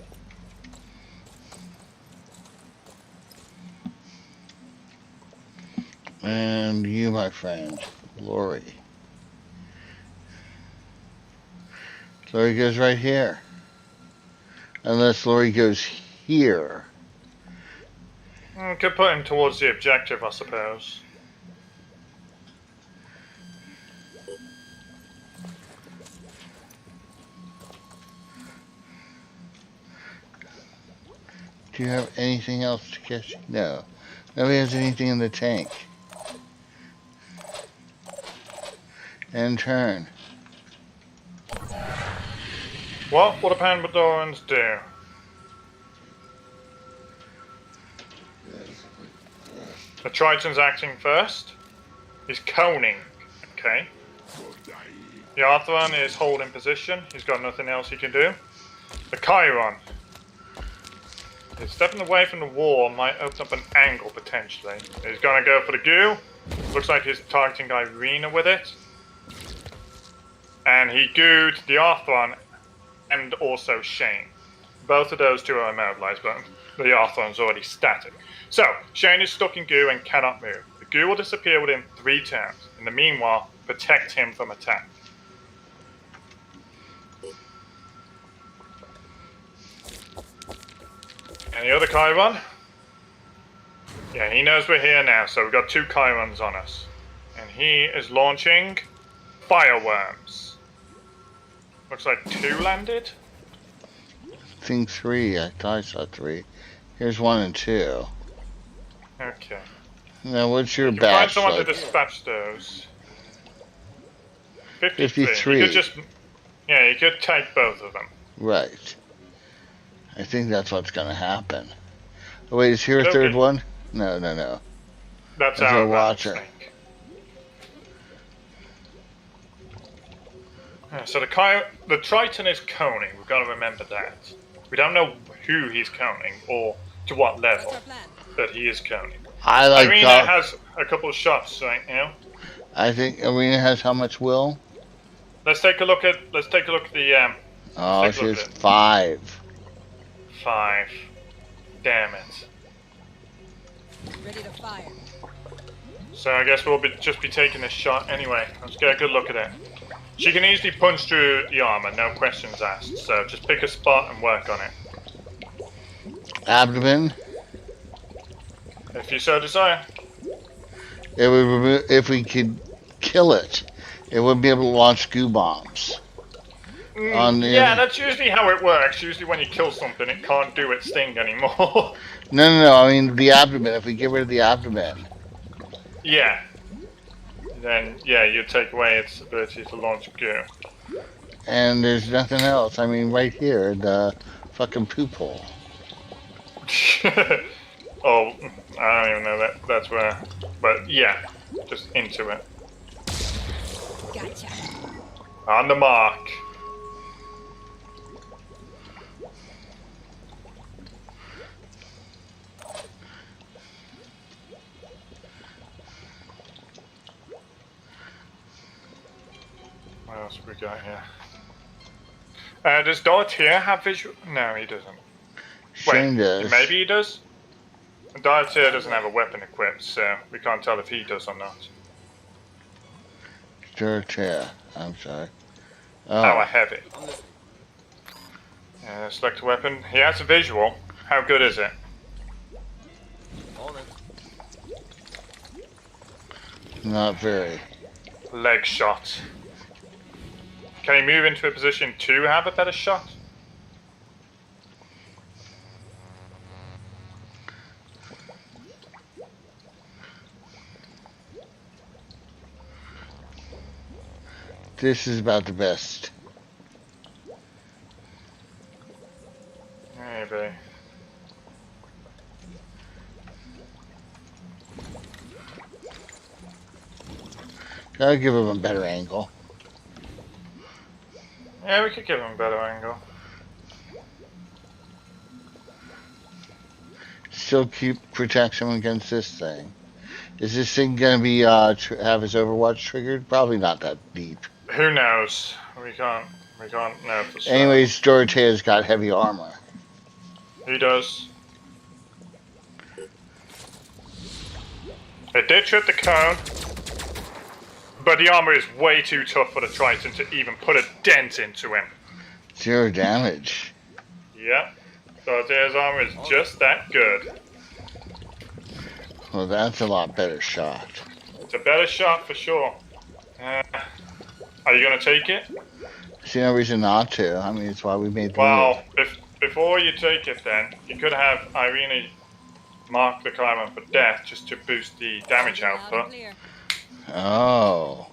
And you, my friend, Lori. Lori goes right here. Unless Lori goes here. Could put him towards the objective, I suppose. Do you have anything else to catch? No. Nobody has anything in the tank. And turn. What do Pandorans do? The Triton's acting first. He's coning. Okay. The Arthron is holding position. He's got nothing else he can do. The Chiron is stepping away from the wall, might open up an angle potentially. He's gonna go for the goo. Looks like he's targeting Irina with it. And he gooed the Arthron and also Shane. Both of those two are immobilized, but the Arthron's already static. So, Shane is stuck in goo and cannot move. The goo will disappear within 3 turns. In the meanwhile, protect him from attack. And the other Chiron? Yeah, he knows we're here now, so we've got 2 Chirons on us. And he is launching fireworms. Looks like 2 landed. I think 3. I thought I saw 3. Here's 1 and 2. Okay. Now, what's your Find batch someone like? to dispatch those. 53. 53. You could just... Yeah, you could take both of them. Right. I think that's what's going to happen. Oh, wait, is here a Okay. third one? No, no, no. That's There's our a watcher. snake. Yeah, so the Triton is coning. We've got to remember that. We don't know who he's coning or to what level What's our plan? that he is coning. I like Irina that. has a couple of shots right now. I think Arena has how much will? Let's take a look at the Oh, Take a she look has at it. 5. 5. Damn it. Ready to fire. So I guess we'll just be taking this shot anyway. Let's get a good look at it. She can easily punch through the armor, no questions asked. So just pick a spot and work on it. Abdomen. If you so desire. It would remove, if we could kill it, it would be able to launch goo bombs. On the Yeah, that's usually how it works. Usually when you kill something, it can't do its thing anymore. No, no, no. I mean the abdomen. If we get rid of the abdomen. Yeah. Then, yeah, you take away its ability to launch goo. And there's nothing else. I mean, right here, the fucking poop hole. Oh, I don't even know that's where. But yeah, just into it. Gotcha. On the mark. What else have we got here? Does Dorothea have visual? No, he doesn't. Shane Wait, does. maybe he does? Dorothea doesn't have a weapon equipped, so we can't tell if he does or not. Dorothea. I'm sorry. Power Oh, heavy. Select a weapon. He has a visual. How good is it? not very. Leg shot. Can he move into a position to have a better shot? This is about the best. Maybe. Gotta give him a better angle. Yeah, we could give him a better angle. Still protects him against this thing. Is this thing gonna be have his Overwatch triggered? Probably not that deep. Who knows? We can't know for sure. Anyways, Dorothea's got heavy armor. He does. It did trip the cone, but the armor is way too tough for the Triton to even put a dent into him. 0 damage. Yep. Dorothea's armor is just that good. Well, that's a lot better shot. It's a better shot for sure. Are you gonna take it? See no reason not to. I mean, it's why we made the Well, before you take it then, you could have Irene mark the Chiron for death just to boost the damage Loud and output. clear. Oh.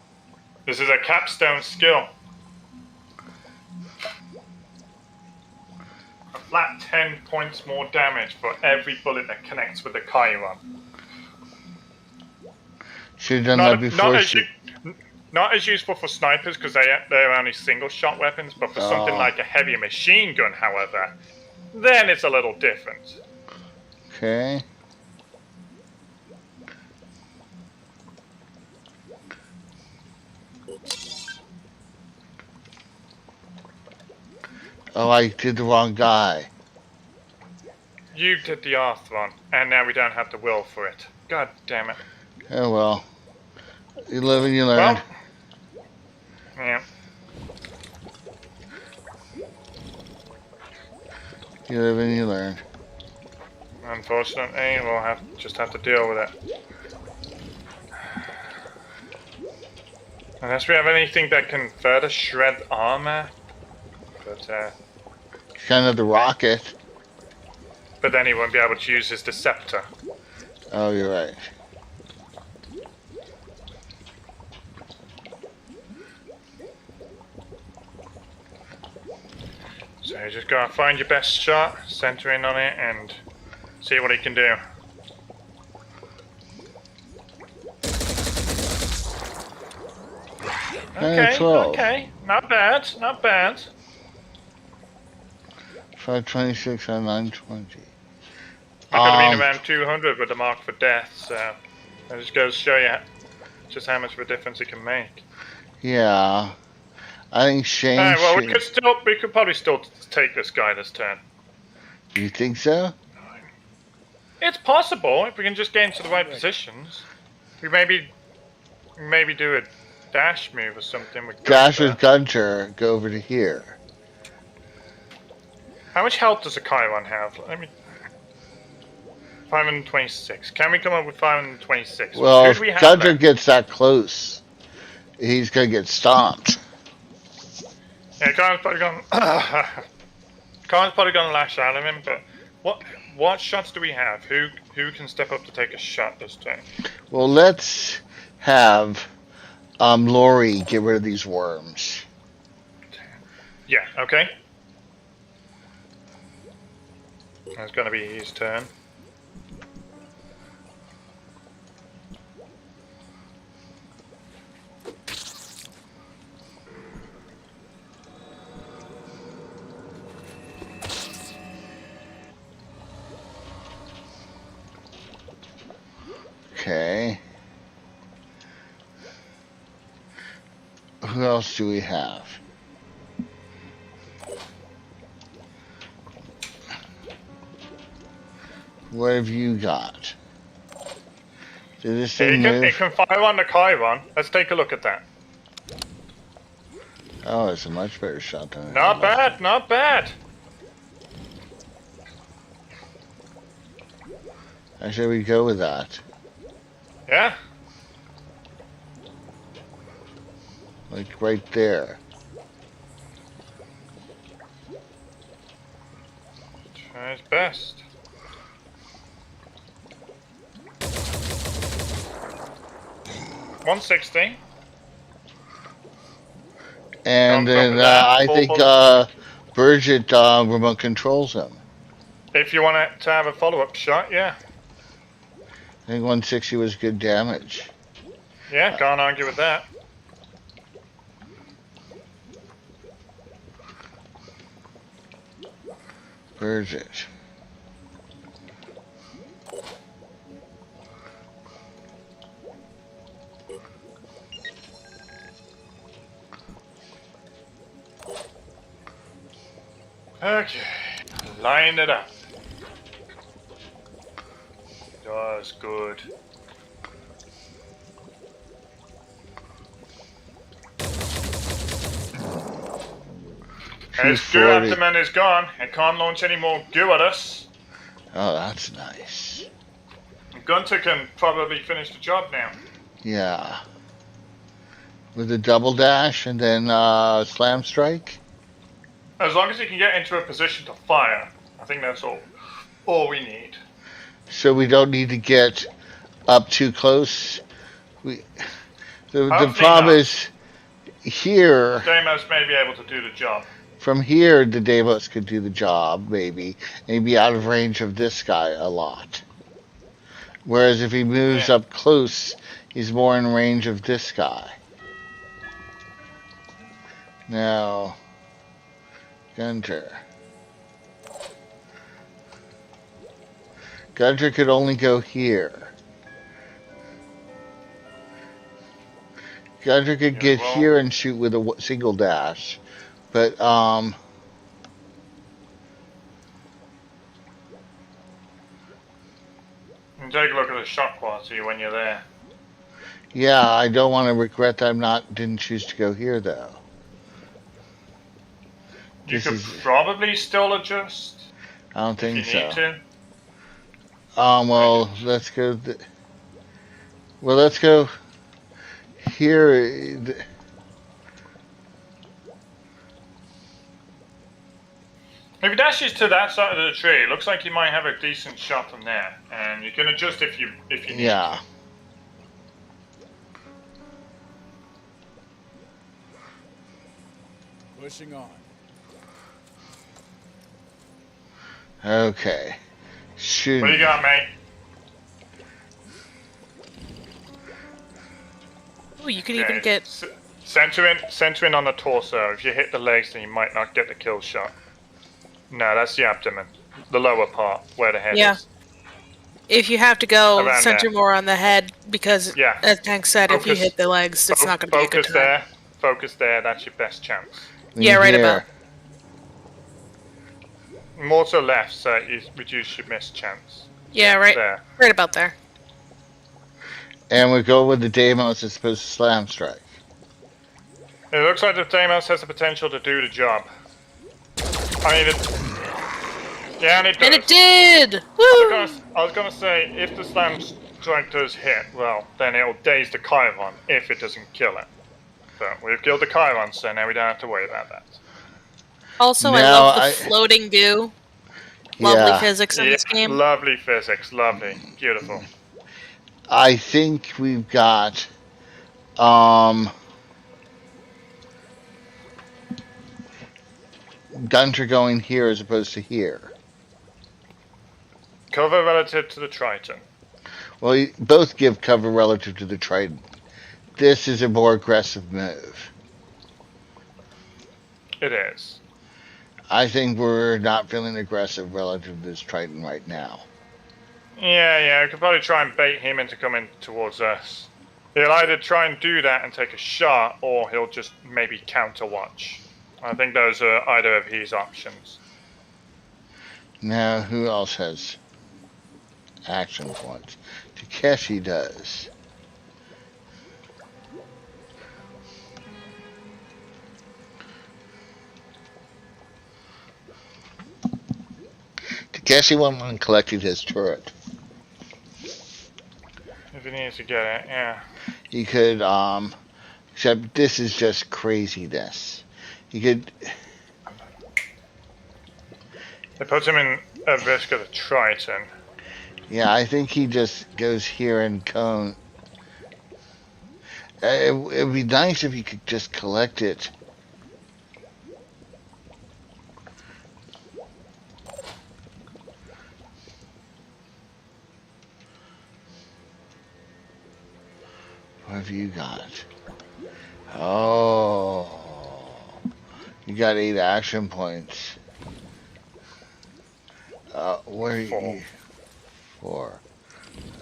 This is a capstone skill. A flat 10 points more damage for every bullet that connects with the Chiron. Should have done that before. Not as useful for snipers because they're only single shot weapons, but for something like a heavy machine gun, however, then it's a little different. Okay. Oh, I did the wrong guy. You did the Arthron, and now we don't have the will for it. God damn it. Oh well. You live and you learn. Well, yeah. You live and you learn. Unfortunately, we'll just have to deal with it. Unless we have anything that can further shred armor. Kind of the rocket. But then he won't be able to use his Deceptor. Oh, you're right. So you just gotta find your best shot, center in on it, and see what he can do. Okay, 12. okay, not bad, not bad. 526 on 920. I could have been around 200 with the mark for death, so that just goes to show you just how much of a difference it can make. Yeah. I think Shane. Alright, well, we could probably still take this guy this turn. You think so? It's possible if we can just get into the right positions. We maybe do a dash move or something with Dash with Gunter, go over to here. How much health does a Chiron have? Let me. 526. Can we come up with 526? Well, if Gunter gets that close, he's gonna get stomped. Yeah, Chiron's probably gonna lash out of him. But what shots do we have? Who can step up to take a shot this turn? Well, let's have Lori get rid of these worms. Yeah. Okay. That's gonna be his turn. Okay. Who else do we have? What have you got? Did this thing move? It can fire on the Chiron. Let's take a look at that. Oh, it's a much better shot than Not bad, not bad. I say we go with that. Yeah. Like right there. Try his best. $160. And then I think Berate remote controls him. If you want to have a follow-up shot, yeah. I think 160 was good damage. Yeah, can't argue with that. Where's it? Okay, line it up. That's good. His goo abdomen is gone. It can't launch any more goo at us. Oh, that's nice. Gunter can probably finish the job now. Yeah. With a double dash and then slam strike? As long as he can get into a position to fire, I think that's all we need. So we don't need to get up too close. The problem not. is here. Deimos may be able to do the job. From here, the Deimos could do the job, maybe, and he'd be out of range of this guy a lot. Whereas if he moves up close, he's more in range of this guy. Now, Gunter. Gunter could only go here. Gunter could get here and shoot with a single dash. But, And take a look at the shot quality when you're there. Yeah, I don't want to regret that I didn't choose to go here, though. You could probably still adjust. I don't think so. Need to. Well, let's go. Let's go here. If he dashes to that side of the tree, it looks like he might have a decent shot from there, and you can adjust if you need. Yeah. Pushing on. Okay. Shoot. What do you got, mate? Oh, you can even get. Center in on the torso. If you hit the legs, then you might not get the kill shot. No, that's the abdomen, the lower part where the head is. If you have to go Around center there. more on the head, because as Tank said, if you Focus- hit the legs, it's not going to be a good Focus time. there. Focus there. That's your best chance. Yeah, right about. More to left, so you reduce your miss chance. Yeah, right. There. Right about there. And we go with the Deimos as opposed to Slam Strike. It looks like the Deimos has the potential to do the job. I mean, yeah, and it does. And it did! Woo! I was gonna say, if the Slam Strike does hit, well, then it'll daze the Chiron if it doesn't kill it. So we've killed the Chiron, so now we don't have to worry about that. Also, I Now love the floating goo. Lovely physics in this game. Lovely physics, lovely, beautiful. I think we've got Gunter going here as opposed to here. Cover relative to the Triton. Well, both give cover relative to the Triton. This is a more aggressive move. It is. I think we're not feeling aggressive relative to this Triton right now. Yeah, we could probably try and bait him into coming towards us. He'll either try and do that and take a shot, or he'll just maybe counter watch. I think those are either of his options. Now, who else has action points? Takeshi does. Takeshi went on collecting his turret. If he needs to get it, yeah. He could, except this is just craziness. He could... It puts him in a risk of the Triton. Yeah, I think he just goes here and cone. It'd be nice if he could just collect it. What have you got? Oh, you got 8 action points. Where are you? 4.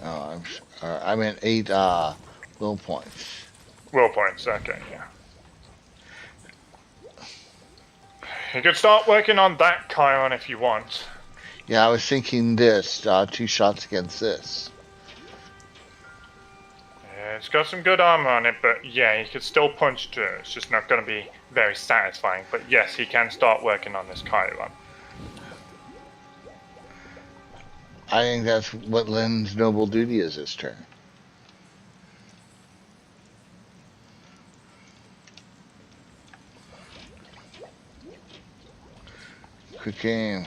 Oh, I meant 8 will points. Will points, okay, yeah. You could start working on that Chiron if you want. Yeah, I was thinking this, 2 shots against this. Yeah, it's got some good armor on it, but yeah, he could still punch through. It's just not going to be very satisfying. But yes, he can start working on this Chiron. I think that's what Len's noble duty is this turn. Quick aim.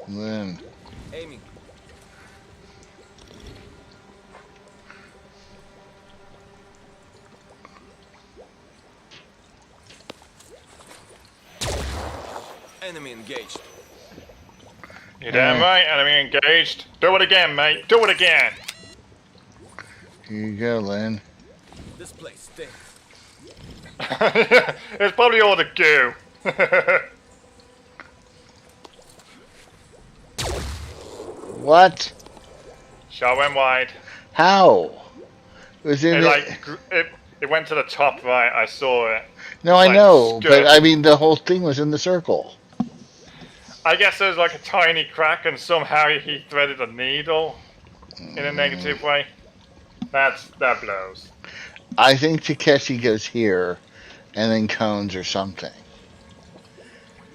Then. Aiming. Enemy engaged. You're damn right, enemy engaged. Do it again, mate. Do it again. Here you go, Lynn. This place stinks. It's probably all the goo. What? Shot went wide. How? Was it? It went to the top right. I saw it. No, I Like, know, skirt. but I mean the whole thing was in the circle. I guess there's like a tiny crack, and somehow he threaded a needle in a negative way. That blows. I think Takeshi goes here, and then cones or something.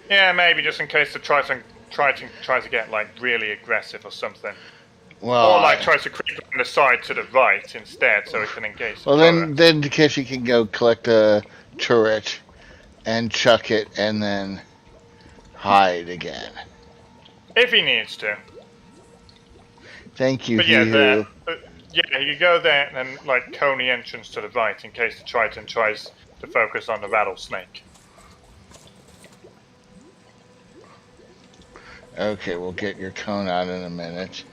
Yeah, maybe just in case the Triton tries to get like really aggressive or something, Well, or like tries to creep on the side to the right instead, so it can engage. The well, turret. then Takeshi can go collect a turret and chuck it, and then hide again. If he needs to. Thank you, But yeah, Hee-Hoo. yeah, you go there and then like cone the entrance to the right in case the Triton tries to focus on the rattlesnake. Okay, we'll get your cone out in a minute.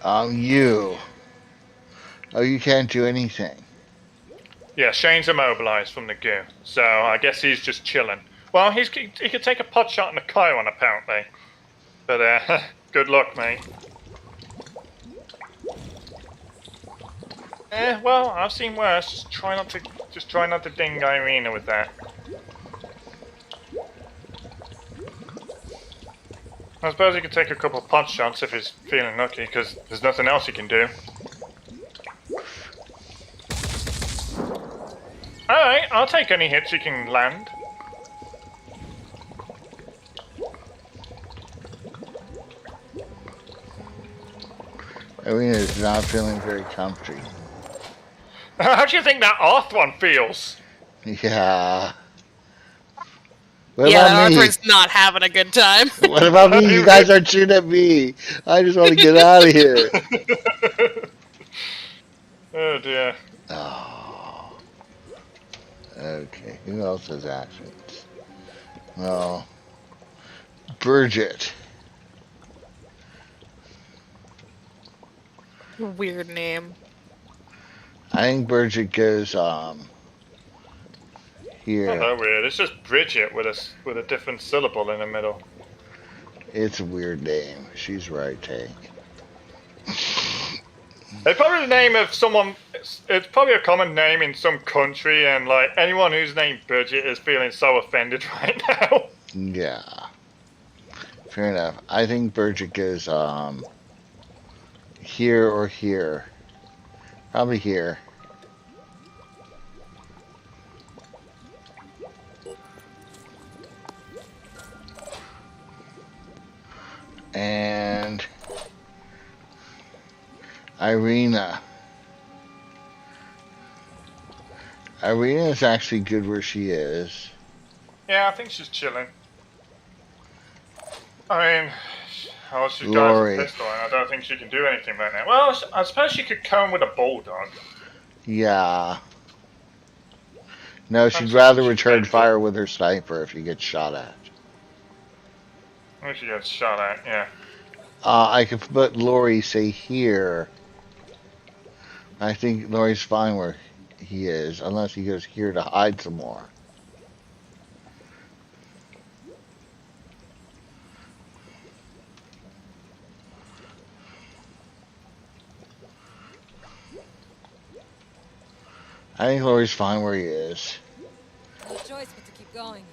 You. Oh, you can't do anything. Yeah, Shane's immobilized from the goo, so I guess he's just chilling. Well, he could take a pot shot in the Chiron apparently, but good luck, mate. Well, I've seen worse. Just try not to ding Irina with that. I suppose he could take a couple of pot shots if he's feeling lucky, because there's nothing else he can do. Alright, I'll take any hits he can land. Irina is not feeling very comfy. How do you think that Arth one feels? Yeah. What Yeah, about me? Arthur's not having a good time. What about me? You guys aren't shooting at me. I just want to get out of here. Oh dear. Oh. Okay, who else has actions? Well, Berate. Weird name. I think Berate goes here. Hello, weird. It's just Bridget with a different syllable in the middle. It's a weird name. She's right, Tank. It's probably the name of someone. It's probably a common name in some country, and like anyone who's named Bridget is feeling so offended right now. Yeah. Fair enough. I think Berate goes here or here. Probably here. And Irina. Irina is actually good where she is. Yeah, I think she's chilling. I mean, oh, she's Lori. got a pistol, and I don't think she can do anything right now. Well, I suppose she could cone with a bulldog. Yeah. No, she'd That's rather what she return thinks. fire with her sniper if she gets shot at. Maybe she gets shot at, yeah. I could put Lori, say, here. I think Lori's fine where he is, unless he goes here to hide some more. I think Lori's fine where he is. No choice but to keep going.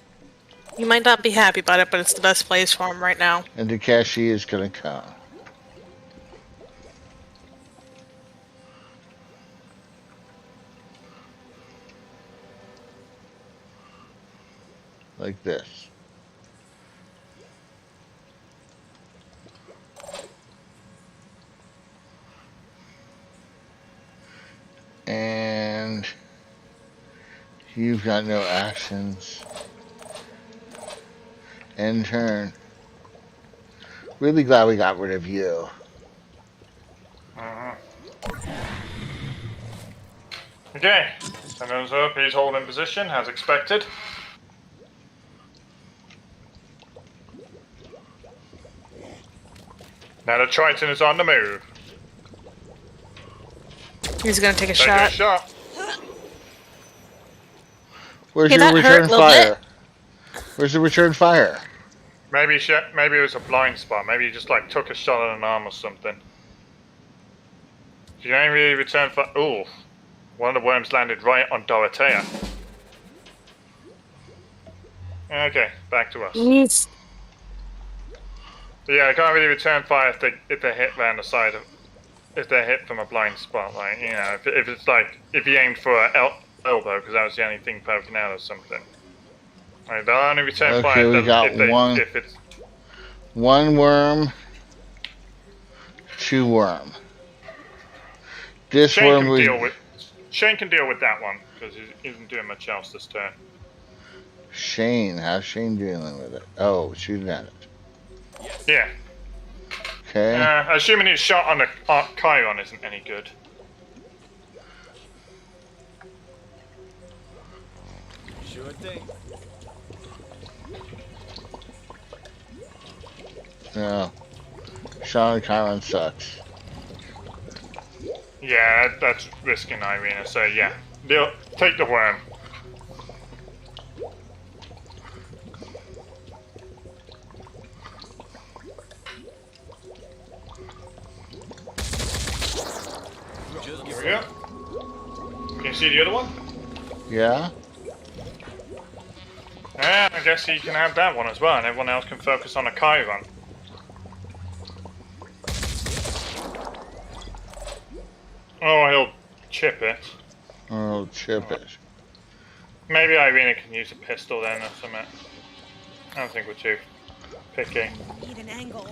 You might not be happy about it, but it's the best place for him right now. And Takeshi is gonna come. Like this. And you You've got no actions. End turn. Really glad we got rid of you. Okay, Sanders up. He's holding position as expected. Now the Triton is on the move. He's gonna take a Take shot. a shot. Where's Hey, your that hurt return a little fire? Where's the return fire? Maybe maybe it was a blind spot. Maybe he just like took a shot at an arm or something. You ain't really return fire. Ooh, one of the worms landed right on Dorothea. Okay, back to us. Jeez. But yeah, I can't really return fire if they hit round the side of, if they're hit from a blind spot. Like, you know, if it's like if you aimed for an elbow because that was the only thing poking out or something. Right, they'll only return fire if it's one worm, two worm. This Shane worm Shane can deal with that one because he isn't doing much else this turn. Shane, how's Shane dealing with it? Oh, shooting at it. Yeah. Okay. Assuming his shot on the Chiron isn't any good. Sure thing. No. Shot on Chiron sucks. Yeah, that's risking Irina. So yeah, take the worm. Here we go. Can you see the other one? Yeah? Yeah, I guess he can have that one as well, and everyone else can focus on a Chiron. Oh, he'll chip it. Oh, chip it. Maybe Irina can use a pistol then or something. I don't think we're too picky. Need an angle.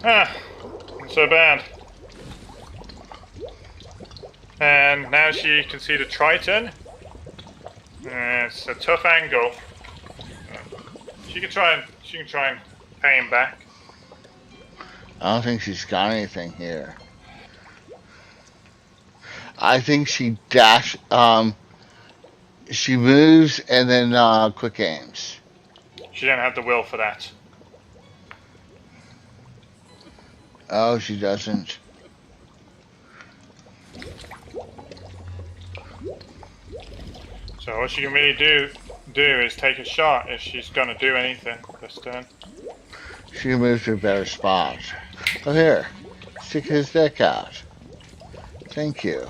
Ah, not so bad. And now she can see the Triton. It's a tough angle. She can try and pay him back. I don't think she's got anything here. I think she she moves and then quick aims. She don't have the will for that. Oh, she doesn't. So what she can really do is take a shot if she's gonna do anything this turn. She moves to a better spot. Oh, here. Stick his deck out. Thank you.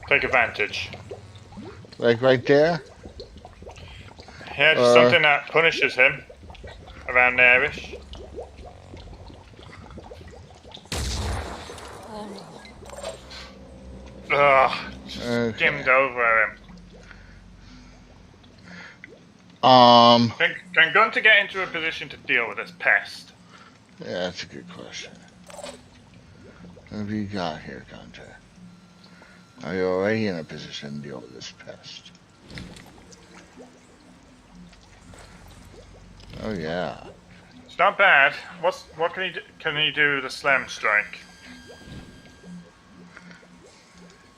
Take advantage. Like right there? Yeah, just something that punishes him. Around there-ish. Ugh, skimmed over him. Can Gunter get into a position to deal with this pest? Yeah, that's a good question. What have you got here, Gunter? Are you already in a position to deal with this pest? Oh yeah. It's not bad. What can he do? Can he do the slam strike?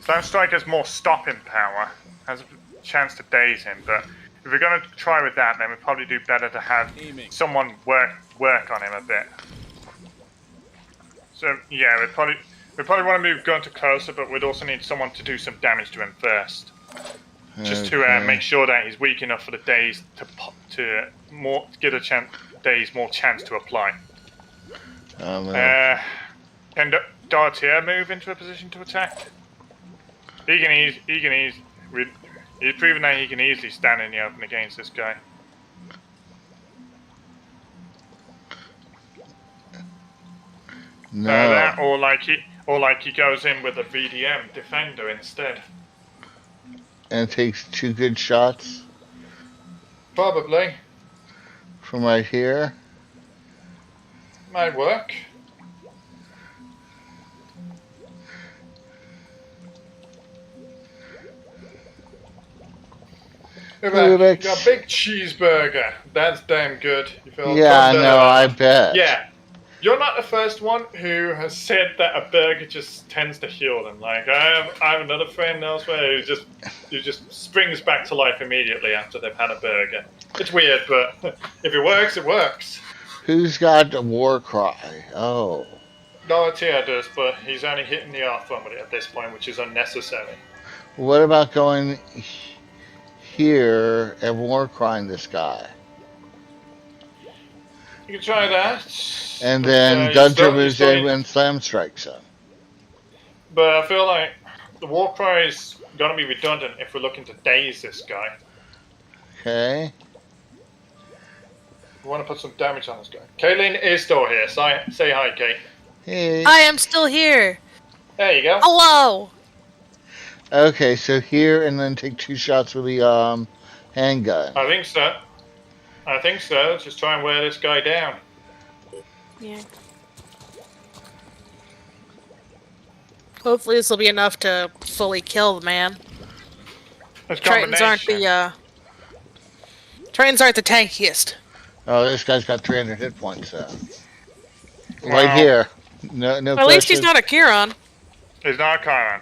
Slam strike has more stopping power, has a chance to daze him. But if we're gonna try with that, then we'd probably do better to have someone work on him a bit. So yeah, we probably want to move Gunter closer, but we'd also need someone to do some damage to him first, just to make sure that he's weak enough for the daze to get a chance. Daze more chance to apply. Can Dorothea move into a position to attack? He can easily. He's proven that he can easily stand in the open against this guy. No. That, or like he goes in with a VDM defender instead. And takes 2 good shots. Probably. From right here. Might work. You Rubik's. got a big cheeseburger. That's damn good. You feel Yeah, no, I bet. Yeah. You're not the first one who has said that a burger just tends to heal them. Like I have another friend elsewhere who just springs back to life immediately after they've had a burger. It's weird, but if it works, it works. Who's got a war cry? Oh. Dorothea does, but he's only hitting the off somebody at this point, which is unnecessary. What about going here and war crying this guy? You can try that. And but, then Gunter moves in when Slam strikes him. But I feel like the war cry is going to be redundant if we're looking to daze this guy. Okay. We want to put some damage on this guy. Kayleen is still here. Say hi, Kate. Hey. I am still here. There you go. Hello. Okay, so here and then take 2 shots with the handgun. I think so. Just try and wear this guy down. Yeah. Hopefully this will be enough to fully kill the man. Tritons aren't the tankiest. Oh, this guy's got 300 hit points, though. Wow. Right here. No well, at least he's not a Chiron. He's not a Chiron.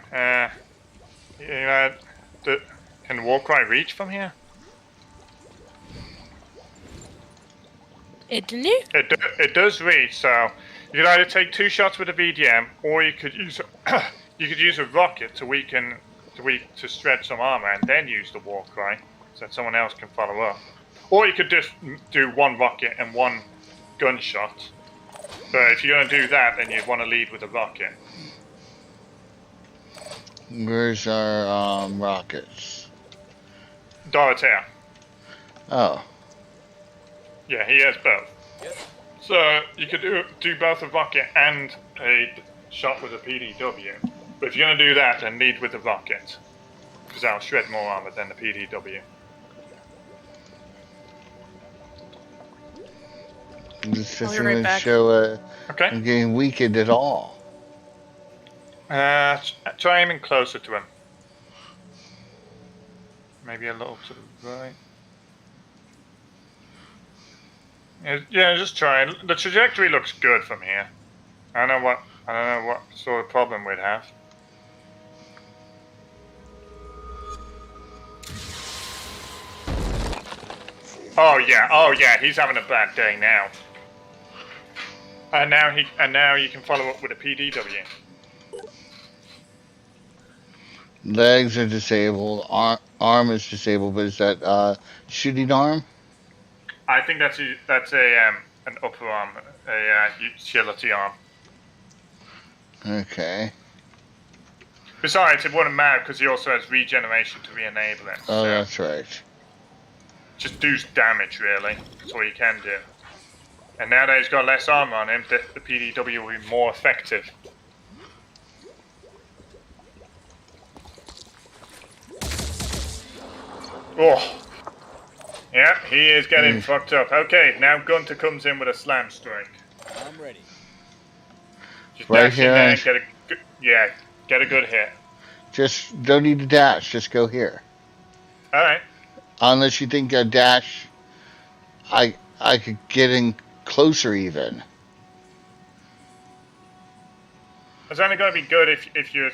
Can the war cry reach from here? It didn't. It does reach. So you could either take 2 shots with a VDM, or you could use a rocket to stretch some armor, and then use the war cry so that someone else can follow up. Or you could just do 1 rocket and 1 gunshot. But if you're going to do that, then you'd want to lead with a rocket. Where's our rockets? Dorothea. Oh. Yeah, he has both. Yep. So you could do both a rocket and a shot with a PDW. But if you're going to do that, then lead with the rocket. Because that'll shred more armor than the PDW. This doesn't really show I'm getting weakened at all. Try aiming closer to him. Maybe a little to the right. Yeah, just try. The trajectory looks good from here. I don't know what sort of problem we'd have. Oh yeah, he's having a bad day now. And now you can follow up with a PDW. Legs are disabled. Arm is disabled, but is that shooting arm? I think that's an upper arm, a utility arm. Okay. Besides, it wouldn't matter because he also has regeneration to re-enable it. Oh, so that's right. Just do damage, really. That's all you can do. And now that he's got less armor on him, the PDW will be more effective. Oh. Yeah, he is getting fucked up. Okay, now Gunter comes in with a slam strike. I'm ready. Just dash in there and get a good hit. Just don't need to dash. Just go here. All right. Unless you think a dash, I could get in closer even. It's only going to be good if you're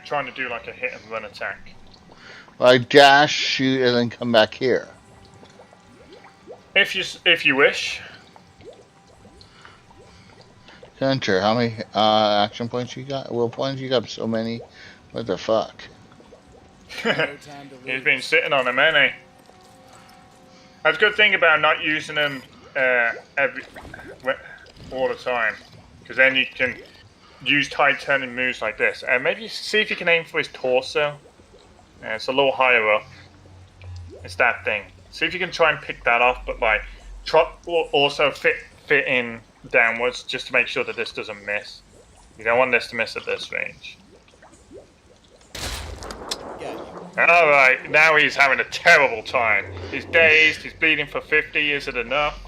trying to do like a hit and run attack. Like dash, shoot, and then come back here. If you wish. Gunter, how many action points you got? Will points? You got so many. What the fuck? He's been sitting on them, ain't he? That's a good thing about not using them all the time, because then you can use tide turning moves like this. And maybe see if you can aim for his torso. It's a little higher up. It's that thing. See if you can try and pick that off, but like also fit in downwards just to make sure that this doesn't miss. You don't want this to miss at this range. Alright, now he's having a terrible time. He's dazed, he's bleeding for 50, is it enough?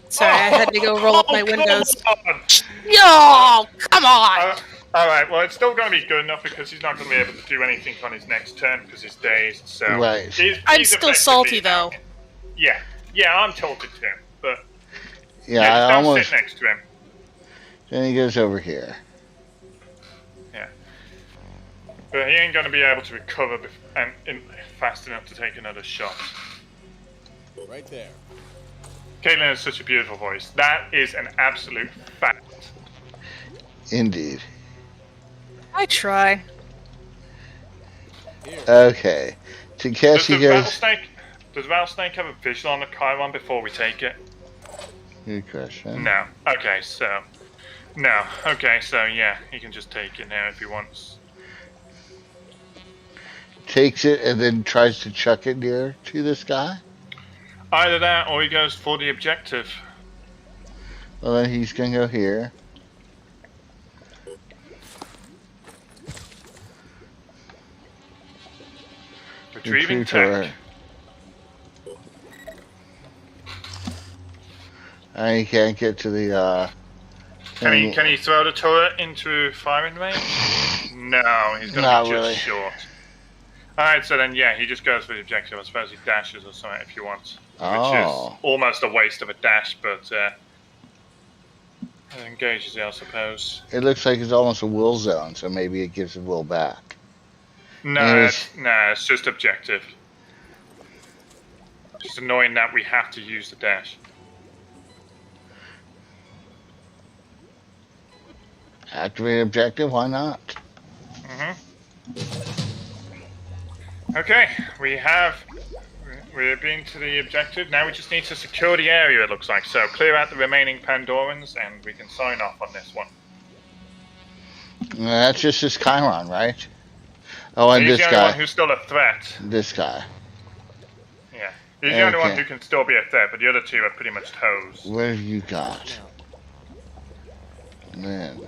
Sorry, I had to go roll up my windows. Yo, come on! Alright, well, it's still going to be good enough because he's not going to be able to do anything on his next turn because he's dazed, so... Right. I'm still salty, though. Yeah. Yeah, I'm tilted too, but... Yeah, just I don't almost... sit next to him. Then he goes over here. Yeah. But he ain't going to be able to recover fast enough to take another shot. Right there. Caitlin has such a beautiful voice. That is an absolute fact. Indeed. I try. Okay. Takeshi goes... Does Rattlesnake have a visual on the Chiron before we take it? Good question. No. Okay, so... No. Okay, so yeah, he can just take it now if he wants. Takes it and then tries to chuck it near to this guy? Either that, or he goes for the objective. Well, then he's gonna go here. Retrieving tech. And he can't get to the, Can he throw the turret into firing range? No, he's gonna be just short. Alright, so then yeah, he just goes for the objective. I suppose he dashes or something if he wants. Which is almost a waste of a dash, but it engages it, I suppose. It looks like it's almost a will zone, so maybe it gives the will back. No, it's just objective. It's annoying that we have to use the dash. Activate objective, why not? Okay, we're being to the objective. Now we just need to secure the area, it looks like. So clear out the remaining Pandorans and we can sign off on this one. That's just his Chiron, right? Oh, and he's this the only one who's still a threat. This guy. Yeah. He's the only one who can still be a threat, but the other two are pretty much toes. What have you got? Man.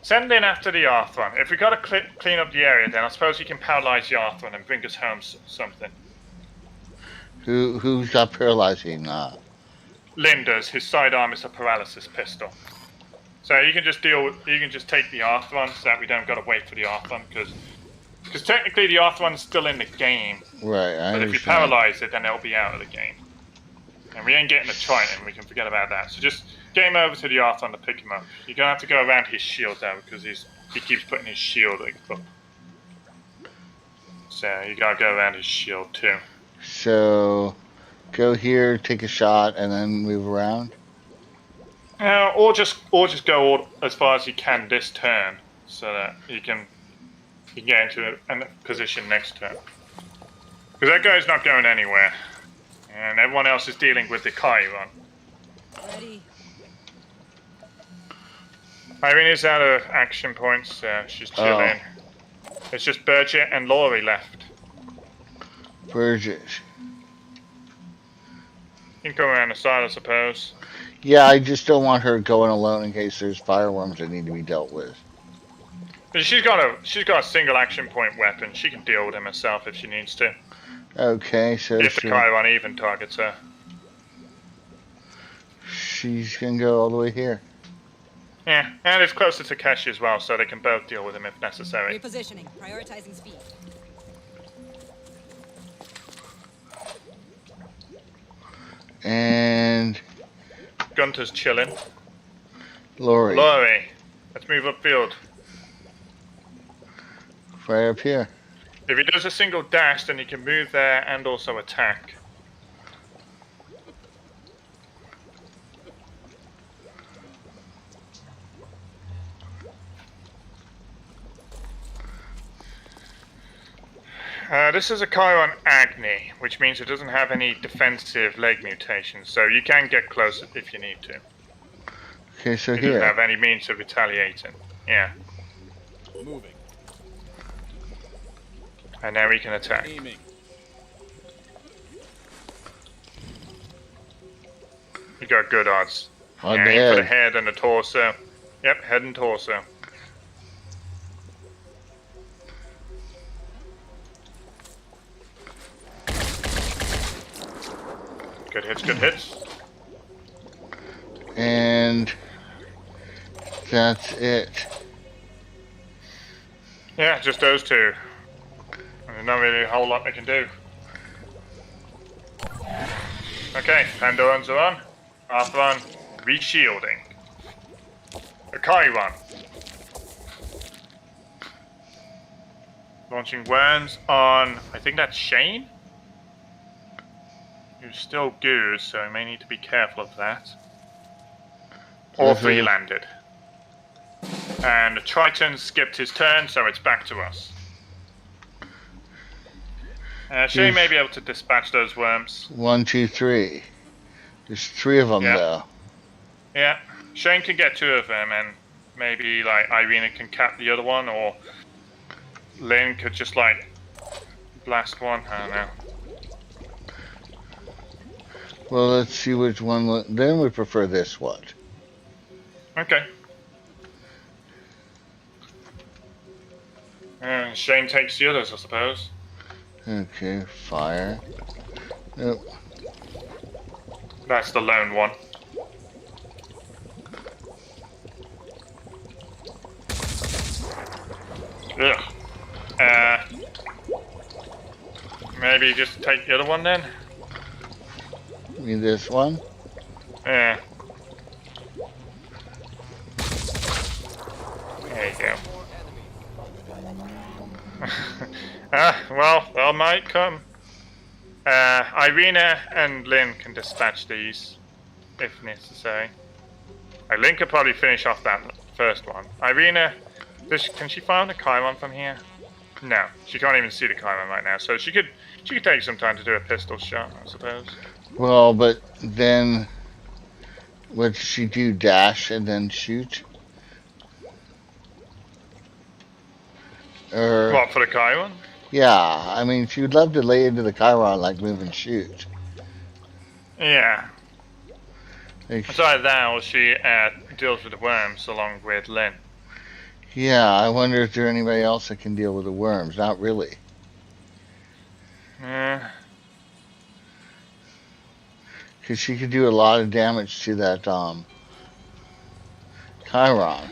Send in after the Arthron. If we got to clean up the area, then I suppose you can paralyze the Arthron and bring us home something. Who's got paralyzing? Lynn does. His sidearm is a paralysis pistol. So you can just take the Arthron so that we don't got to wait for the Arthron because technically the Arthron's still in the game. Right. But if you paralyze it, then it'll be out of the game. And we ain't getting a Triton. We can forget about that. So just game over to the Arthron to pick him up. You're gonna have to go around his shield though because he keeps putting his shield up. So you gotta go around his shield too. So go here, take a shot, and then move around. Or just go as far as you can this turn, so that you can get into a position next turn. Because that guy's not going anywhere, and everyone else is dealing with the Chiron. Ready. Irene is out of action points, she's chilling. It's just Berate and Laurie left. Berate. You can come around the side, I suppose. Yeah, I just don't want her going alone in case there's fireworms that need to be dealt with. But she's got a single action point weapon. She can deal with him herself if she needs to. Okay, so if the Chiron even targets her. She's gonna go all the way here. Yeah, and it's closer to Keshi as well, so they can both deal with him if necessary. Repositioning, prioritizing speed. And Gunter's chilling. Laurie. Let's move upfield. Right up here. If he does a single dash, then he can move there and also attack. This is a Chiron Agni, which means it doesn't have any defensive leg mutations, so you can get close if you need to. Okay, so it here. Doesn't have any means of retaliating. Yeah. Moving. And now we can attack. Aiming. You got good odds. On yeah, the aim head. for the head and the torso. Yep, head and torso. Good hits, good hits. And that's it. Yeah, just those two. There's not really a whole lot they can do. Okay, Pandorans are on. Arthron, reshielding. Akaiwan. Launching worms on, I think that's Shane? Who's still good, so I may need to be careful of that. All three landed. And Triton skipped his turn, so it's back to us. Shane may be able to dispatch those worms. 1, 2, 3. There's 3 of them, though. Yeah, Shane can get 2 of them, and maybe like Irina can cap the other one, or Lynn could just like blast one. I don't know. Well, let's see which one. Then we prefer this one. Okay. Shane takes the others, I suppose. Okay, fire. Nope. That's the lone one. Ugh. Maybe just take the other one then? You mean this one? Yeah. There you go. Well, they might come. Irina and Lynn can dispatch these, if necessary. Lynn could probably finish off that first one. Irina, can she fire the Chiron from here? No, she can't even see the Chiron right now, so she could take some time to do a pistol shot, I suppose. Well, but then would she do dash and then shoot? Or What, for the Chiron? yeah, I mean, she would love to lay into the Chiron like move and shoot. Yeah. Like, It's either that or she deals with the worms along with Lynn. yeah, I wonder if there's anybody else that can deal with the worms. Not really. Yeah. Because she could do a lot of damage to that Chiron.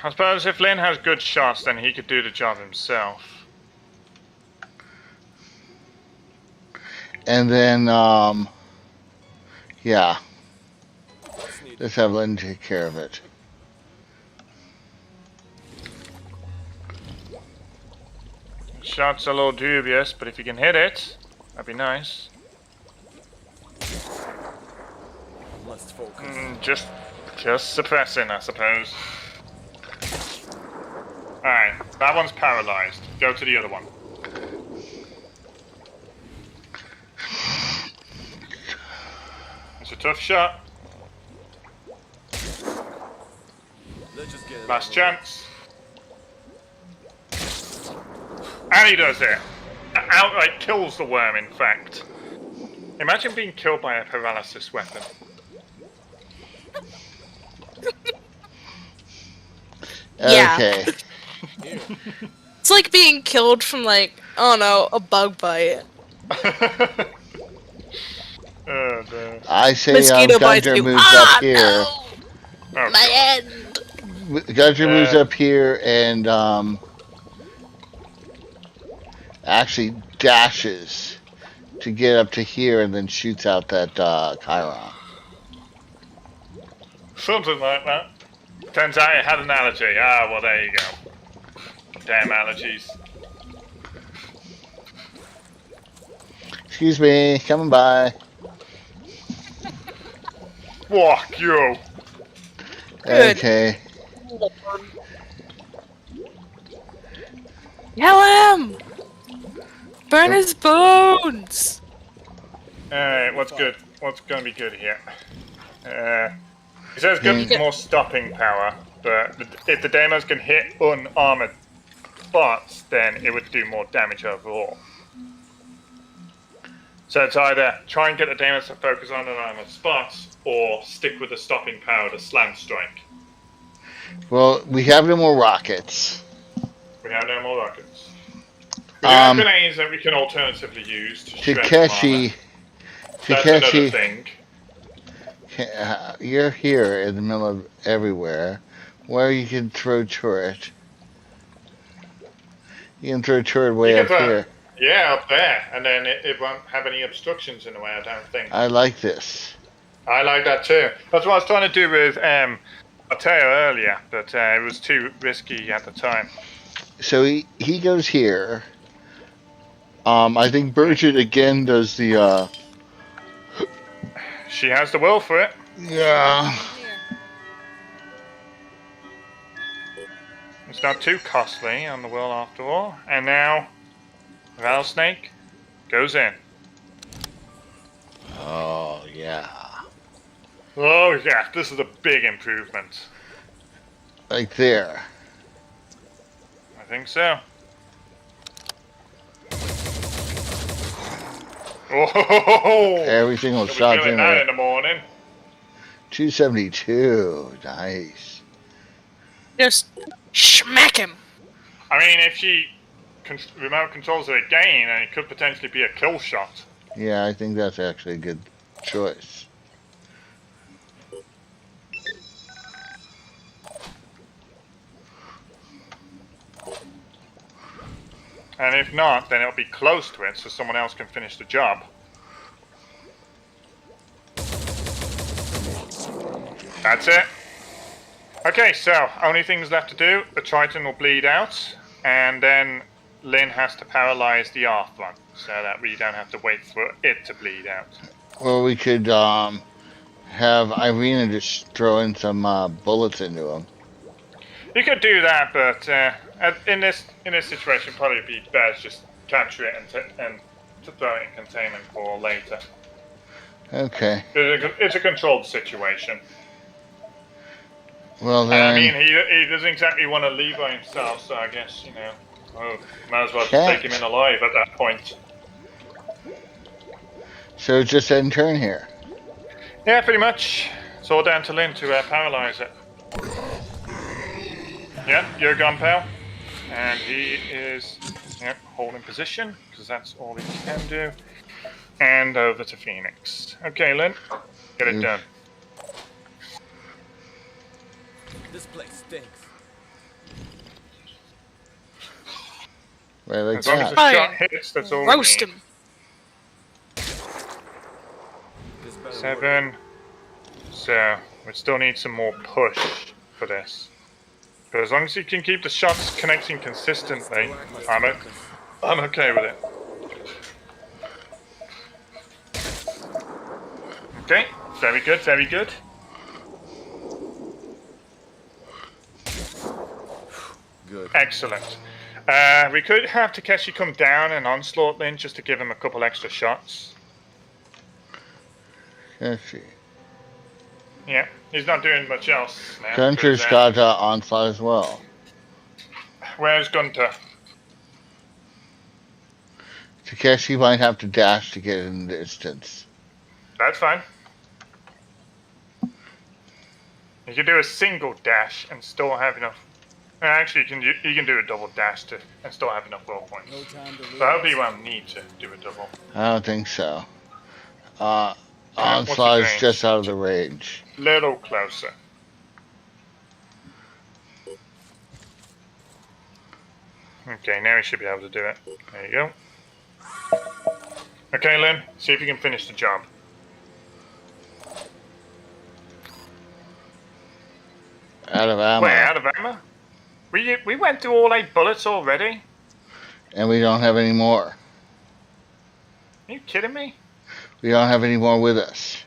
I suppose if Lynn has good shots, then he could do the job himself. And then, yeah. Let's have Lynn take care of it. Shot's a little dubious, but if you can hit it, that'd be nice. Must focus. Just suppressing, I suppose. Alright, that one's paralyzed. Go to the other one. It's a tough shot. Let's just get it Last over chance. And he does it. Outright kills the worm, in fact. Imagine being killed by a paralysis weapon. Yeah. Okay. It's like being killed from, like, I don't know, a bug bite. Oh, no. I say Mosquito bites Gunter you. moves up here. No! Oh, My end! Gunter moves up here and actually dashes to get up to here and then shoots out that Chiron. Something like that. Turns out it had an allergy. Ah, well, there you go. Damn allergies. Excuse me, coming by. Fuck you. Good. Okay. Kill him! Burn his bones! Alright, what's good? What's gonna be good here? It says good more stopping power, but if the demos can hit unarmored bots, then it would do more damage overall. So it's either try and get the demos to focus on unarmored spots, or stick with the stopping power to slam strike. Well, we have no more rockets. We have no more rockets. We do have grenades that we can alternatively use to shred Takeshi, That's another thing. you're here in the middle of everywhere, where you can throw turret. You can throw a turret You way can up put, here. yeah, up there, and then it won't have any obstructions in the way, I don't think. I like this. I like that too. That's what I was trying to do with Mateo earlier, but it was too risky at the time. So he goes here. I think Berate again does the She has the will for it. yeah. Clear. It's not too costly on the will after all. And now, Rattlesnake goes in. Oh yeah. Oh yeah, this is a big improvement. Like there. I think so. Oh, Every single you'll be shot's feeling in that there. in the morning. 272. Nice. Just smack him. I mean, if she remote controls it again, then it could potentially be a kill shot. Yeah, I think that's actually a good choice. And if not, then it'll be close to it so someone else can finish the job. That's it. Okay, so only things left to do, the Triton will bleed out, and then Lynn has to paralyze the R one, so that we don't have to wait for it to bleed out. Or we could have Irina just throw in some bullets into him. You could do that, but in this situation, probably be best just capture it and to throw it in containment for later. Okay. It's a controlled situation. Well And then. I mean, he doesn't exactly want to leave by himself, so I guess, you know, might as well just take him in alive at that point. So just end turn here. Yeah, pretty much. It's all down to Lynn to paralyze it. Yeah, you're gone, pal. And he is holding position, because that's all he can do. And over to Phoenix. Okay, Lynn, get it done. This place stinks. Right like As long as the that. shot hits, that's all Roast we need. him. This better work. 7. So, we still need some more push for this. But as long as you can keep the shots connecting consistently, I'm okay with it. Okay, very good, very good. Good. Excellent. We could have Takeshi come down and onslaught Lynn just to give him a couple extra shots. Let's see. Yeah, he's not doing much else now. Gunter's 'cause, got onslaught as well. Where's Gunter? Takeshi might have to dash to get in the distance. That's fine. You can do a single dash and still have enough. Actually, you can do a double dash and still have enough will points. No time to lose. So I hope you won't need to do a double. I don't think so. what's Onslaught his is range? just out of the range. Little closer. Okay, now he should be able to do it. There you go. Okay, Lynn, see if you can finish the job. Out of ammo. Wait, out of ammo? We went through all 8 bullets already? And we don't have any more. Are you kidding me? We don't have any more with us.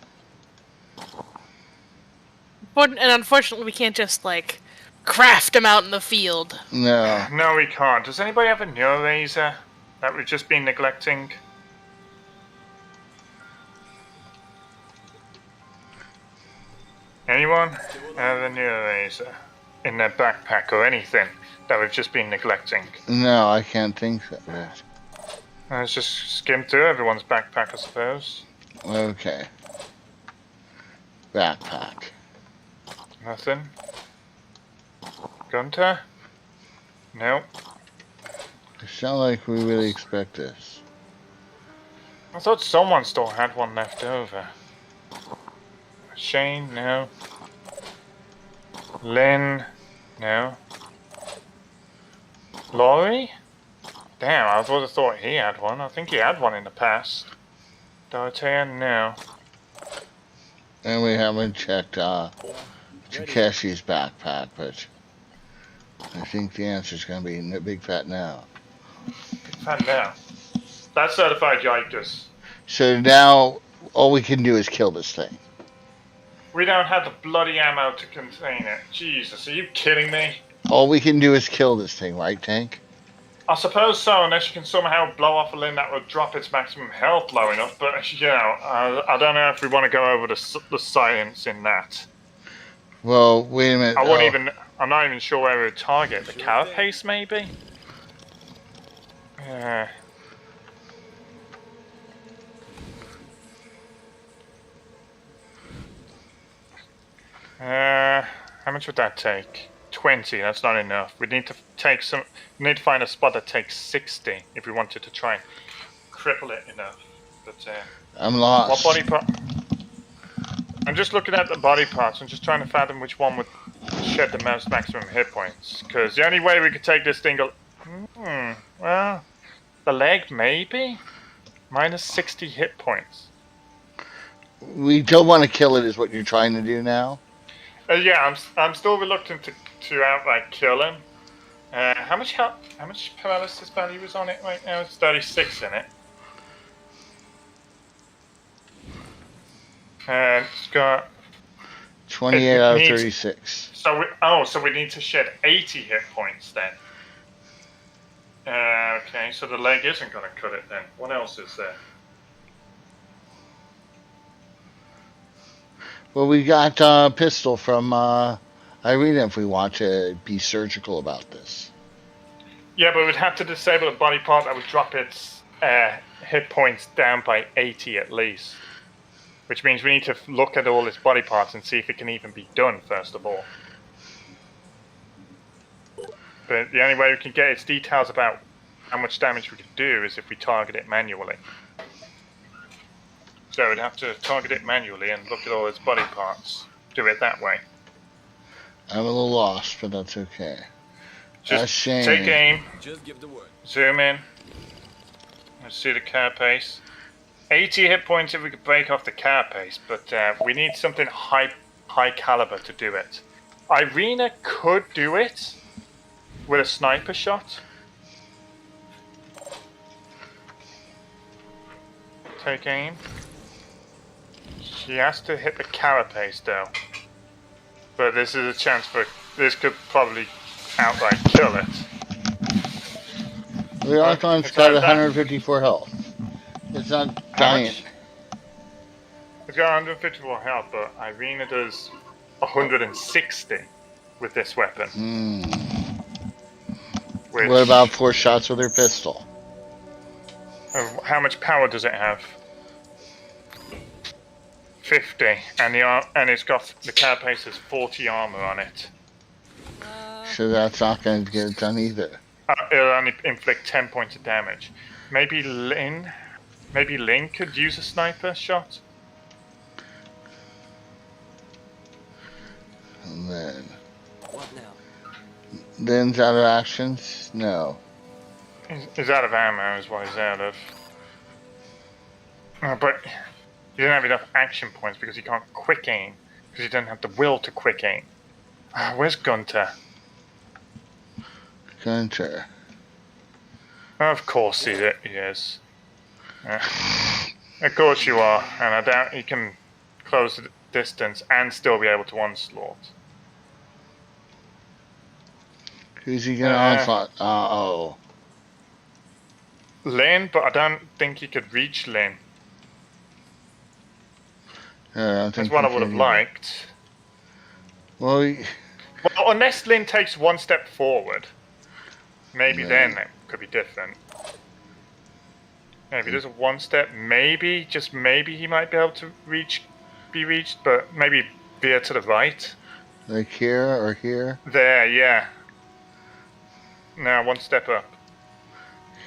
And unfortunately, we can't just, like, craft them out in the field. No. No, we can't. Does anybody have a Neurorazor that we've just been neglecting? Anyone have a Neurorazor in their backpack or anything that we've just been neglecting? No, I can't think of it. Let's just skim through everyone's backpack, I suppose. Okay. Backpack. Nothing. Gunter? No. It sounds like we really expect this. I thought someone still had one left over. Shane? No. Lynn? No. Laurie? Damn, I would have thought he had one. I think he had one in the past. Berate, no. And we haven't checked Takeshi's backpack, but I think the answer is going to be no, Big Fat No. Big fat now. That's certified yikers. So now all we can do is kill this thing. We don't have the bloody ammo to contain it. Jesus, are you kidding me? All we can do is kill this thing, right, Tank? I suppose so, unless you can somehow blow off a limb that would drop its maximum health low enough. But, you know, I don't know if we want to go over the science in that. Well, wait a minute. I'm not even sure where we would target. The carapace, maybe? How much would that take? 20, that's not enough. We need to find a spot that takes 60 if we wanted to try and cripple it enough. But I'm lost. what body part? I'm just looking at the body parts. I'm just trying to fathom which one would shed the most maximum hit points. Because the only way we could take this thing, well, the leg maybe, minus 60 hit points. We don't want to kill it, is what you're trying to do now. Yeah, I'm still reluctant to outright kill him. How much paralysis value is on it right now? It's 36 in it. And it's got 28 out of 36. So we need to shed 80 hit points then. Okay, so the leg isn't going to cut it then. What else is there? Well, we got a pistol from Irina if we want to be surgical about this. Yeah, but we'd have to disable a body part that would drop its hit points down by 80 at least. Which means we need to look at all its body parts and see if it can even be done, first of all. But the only way we can get its details about how much damage we could do is if we target it manually. So we'd have to target it manually and look at all its body parts. Do it that way. I'm a little lost, but that's okay. Just shame. take aim. Just give the word. Zoom in. Let's see the carapace. 80 hit points if we could break off the carapace, but we need something high caliber to do it. Irina could do it with a sniper shot. Take aim. She has to hit the carapace though. But this is a chance for this could probably outright kill it. The Archon's got 154 health. It's not dying. It's got 154 health, but Irina does 160 with this weapon. What about 4 shots with her pistol? How much power does it have? 50, and it's got the carapace has 40 armor on it. So that's not going to get it done either. It'll only inflict 10 points of damage. Maybe Lin could use a sniper shot. And then What now? Lin's out of actions? No. He's out of ammo is what he's out of. But he didn't have enough action points because he can't quick aim. Because he doesn't have the will to quick aim. Where's Gunter? Gunter. Of course he is. Of course you are. And I doubt he can close the distance and still be able to onslaught. Who's he going to onslaught? Oh. Lin, but I don't think he could reach Lin. That's what I would have liked. Well, unless Lin takes one step forward, maybe then it could be different. Yeah, if he does a one step, maybe, just maybe he might be able to be reached, but maybe veer to the right. Like here or here? There, yeah. Now one step up.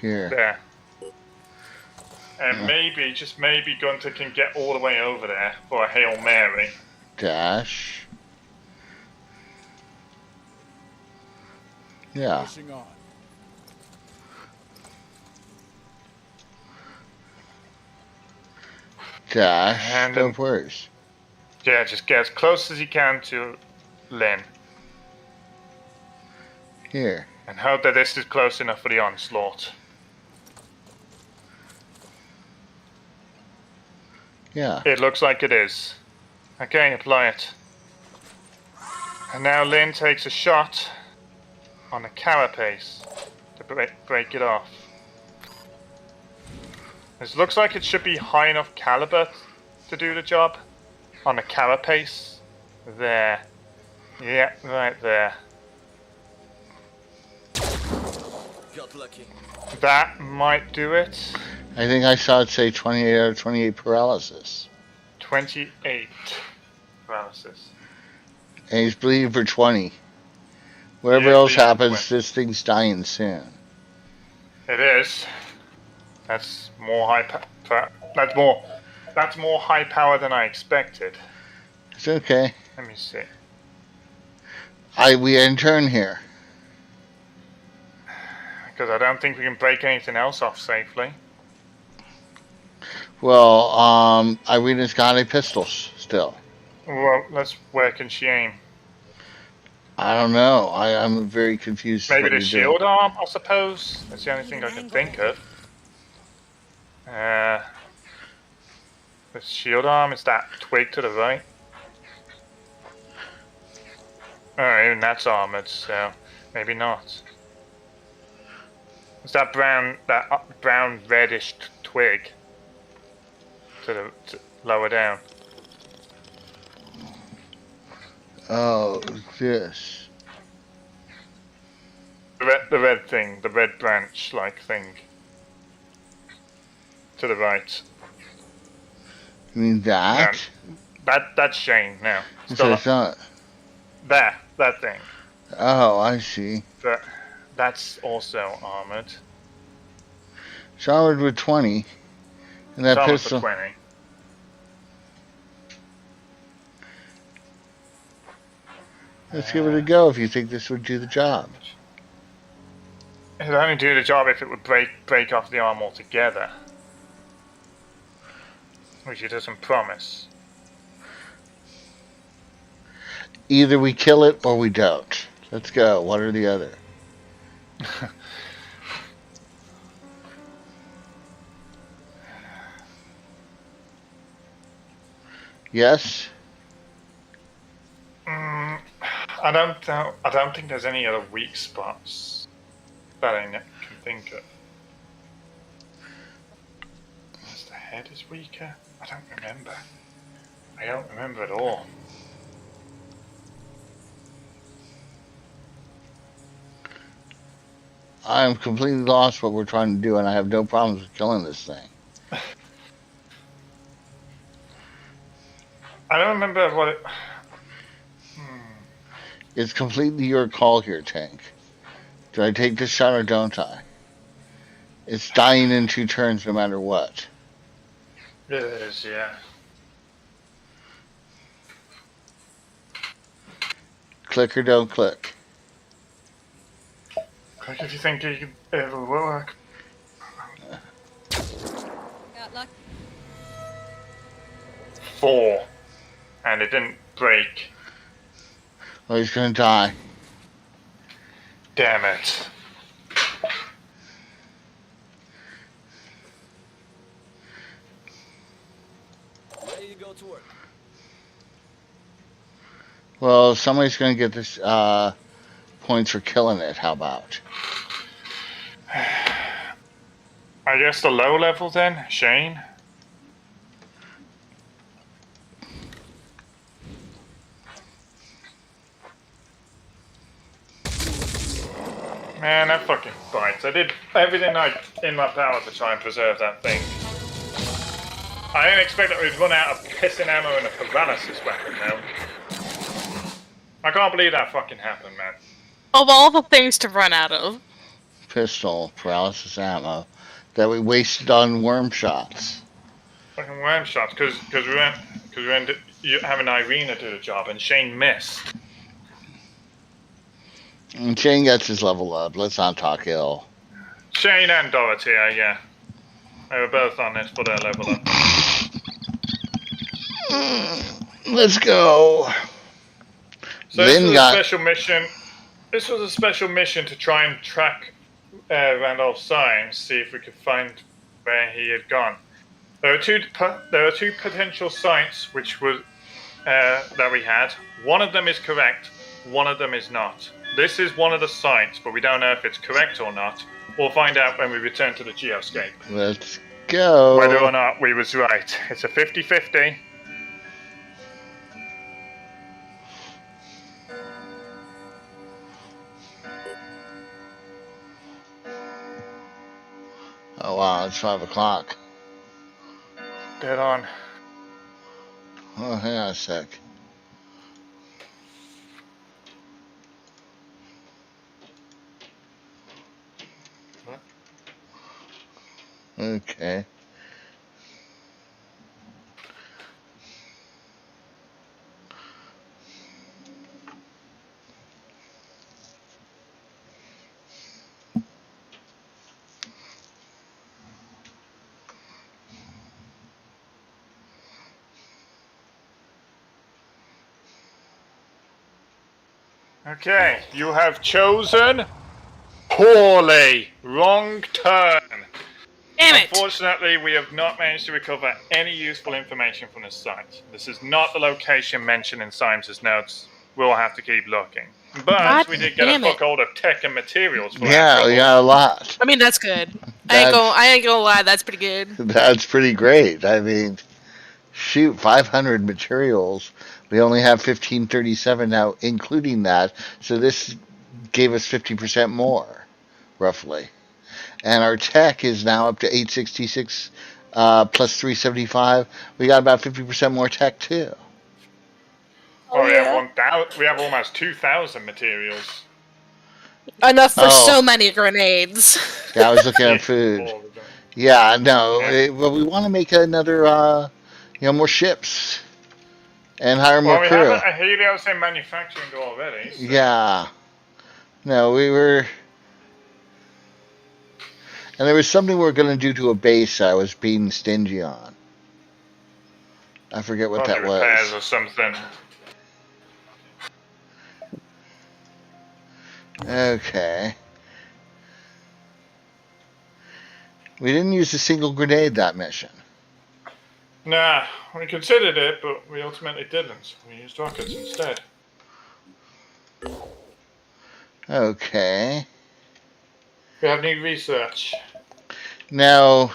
Here. There. And maybe, just maybe, Gunter can get all the way over there for a Hail Mary. Dash. Yeah. Pushing on. Dash. And Don't worries. Yeah, just get as close as you can to Lynn. Here. And hope that this is close enough for the onslaught. Yeah. It looks like it is. Okay, apply it. And now Lynn takes a shot on the carapace to break it off. This looks like it should be high enough caliber to do the job. On the carapace. There. Yeah, right there. Got lucky. That might do it. I think I saw it say 28 out of 28 paralysis. 28 paralysis. And he's bleeding for 20. Whatever Yeah, else bleeding happens, 20. this thing's dying soon. It is. That's more high. That's more high power than I expected. It's okay. Let me see. We in turn here. Because I don't think we can break anything else off safely. Well, Irina's got a pistol still. Well, where can she aim? I don't know. I'm very confused. Maybe what the you're shield doing. arm, I suppose. That's the only thing I can think of. The shield arm is that twig to the right. Oh, even that's armored, so maybe not. It's that brown reddish twig to lower down. Oh, this. The red thing, the red branch-like thing. To the right. You mean that? That's Shane now. So it's not. There, that thing. Oh, I see. That's also armored. It's armored with 20. And that It's armored pistol. for 20. Let's give it a go if you think this would do the job. It would only do the job if it would break off the arm altogether. Which it doesn't promise. Either we kill it or we don't. Let's go. One or the other. Yes? I don't think there's any other weak spots that I can think of. Unless the head is weaker? I don't remember. I don't remember at all. I'm completely lost what we're trying to do, and I have no problems with killing this thing. I don't remember what it... It's completely your call here, Tank. Do I take this shot or don't I? It's dying in 2 turns no matter what. It is, yeah. Click or don't click. Click if you think it will work. Got luck. 4. And it didn't break. Oh, he's gonna die. Damn it. Ready to go to work. Well, somebody's gonna get this points for killing it. How about? I guess the low level then, Shane? Man, that fucking bites. I did everything in my power to try and preserve that thing. I didn't expect that we'd run out of pissing ammo and a paralysis weapon now. I can't believe that fucking happened, man. Of all the things to run out of. Pistol, paralysis ammo that we wasted on worm shots. Fucking worm shots, because we went having Irina do the job and Shane missed. And Shane gets his level up. Let's not talk ill. Shane and Dorothy, yeah. They were both on this for their level up. Let's go. So this Lynn was a got. special mission. This was a special mission to try and track Randolph Symes, see if we could find where he had gone. There are two potential sites which were that we had. One of them is correct. One of them is not. This is one of the sites, but we don't know if it's correct or not. We'll find out when we return to the geoscape. Let's go. Whether or not we was right. It's a 50-50. Oh wow, it's 5 o'clock. Dead on. Oh, hang on a sec. What? Okay. Okay, you have chosen poorly. Wrong turn. Damn it! Unfortunately, we have not managed to recover any useful information from this site. This is not the location mentioned in Symes' notes. We'll have to keep looking. But God we did get a damn it. fuckload of tech and materials for our Yeah, troubles. we got a lot. I mean, that's good. That's- I ain't gonna lie, that's pretty good. That's pretty great. I mean, shoot, 500 materials. We only have 1537 now, including that. So this gave us 50% more, roughly. And our tech is now up to 866 plus 375. We got about 50% more tech, too. Oh, we have almost 2,000 materials. Enough for Oh. so many grenades. Yeah, I was looking at food. Yeah, no, but we want to make another, more ships and hire more Well, we crew. have a Helios in manufacturing already. So. Yeah. No, we were. And there was something we were going to do to a base I was being stingy on. I forget what Probably that repairs was. or something. Okay. We didn't use a single grenade that mission. Nah, we considered it, but we ultimately didn't. We used rockets instead. Okay. We have new research. Now,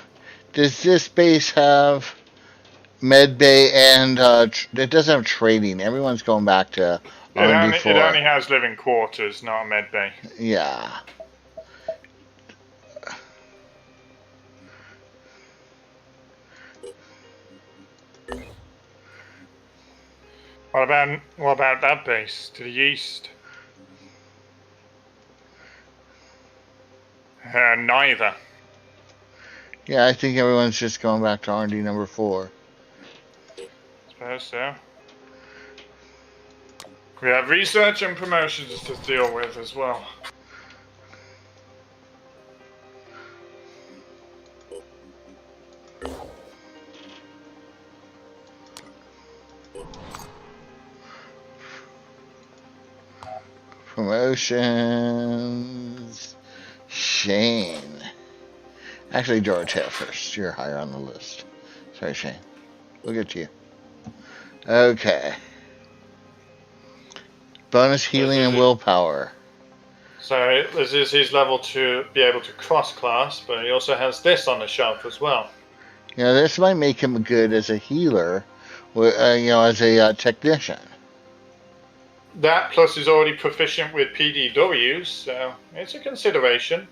does this base have med bay and it doesn't have trading? Everyone's going back to It R&D4. only has living quarters, not a med bay. Yeah. What about that base to the east? Neither. Yeah, I think everyone's just going back to R&D number 4. Suppose so. We have research and promotions to deal with as well. Promotions. Shane. Actually, Dorothea first. You're higher on the list. Sorry, Shane. We'll get to you. Okay. Bonus healing and willpower. So this is his level to be able to cross-class, but he also has this on the shelf as well. Yeah, this might make him good as a healer, as a technician. That plus he's already proficient with PDWs, so it's a consideration.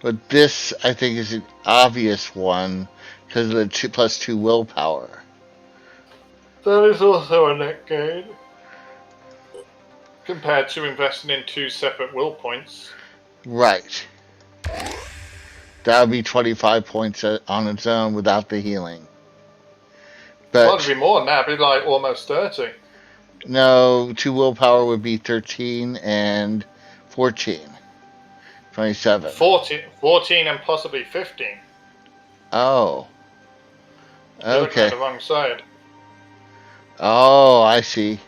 But this, I think, is an obvious one because of the 2+2 willpower. That is also a net gain. Compared to investing in 2 separate will points. Right. That would be 25 points on its own without the healing. Well, it'd be more than that. It'd be like almost 30. No, 2 willpower would be 13 and 14. 27. 14 and possibly 15. Oh. You're looking at Okay. the wrong side. Oh, I see.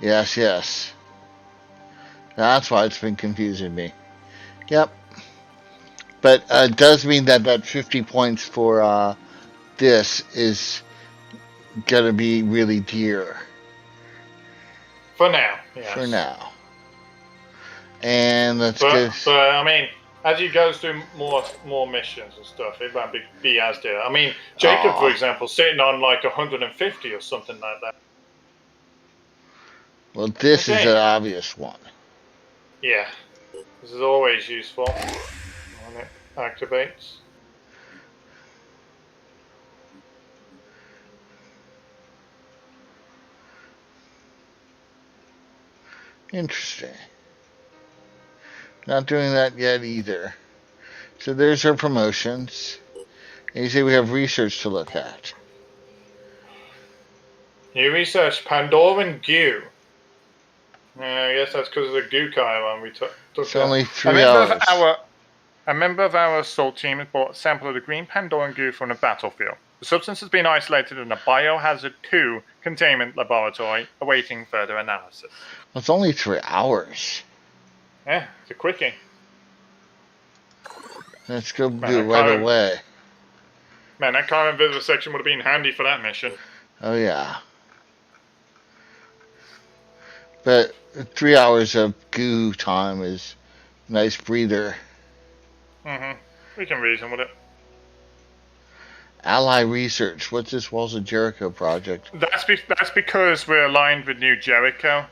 Yes, yes. That's why it's been confusing me. Yep. But it does mean that that 50 points for this is going to be really dear. For now, For yes. now. And let's But get... I mean, as you go through more missions and stuff, it won't be as dear. I mean, Jacob, for example, sitting on like 150 or something like that. Well, this is Okay. an obvious one. Yeah. This is always useful when it activates. Interesting. Not doing that yet either. So there's our promotions. And you say we have research to look at. You research Pandoran goo. I guess that's because of the goo chiron we took. It's only 3 hours. A member of our assault team has brought a sample of the green Pandoran goo from the battlefield. The substance has been isolated in a Biohazard 2 containment laboratory, awaiting further analysis. It's only 3 hours. Yeah, it's a quickie. Let's go do it right away. Man, that chiron vivisection would have been handy for that mission. Oh, yeah. But 3 hours of goo time is a nice breather. We can reason with it. Ally Research. What's this Walls of Jericho project? That's because we're aligned with New Jericho,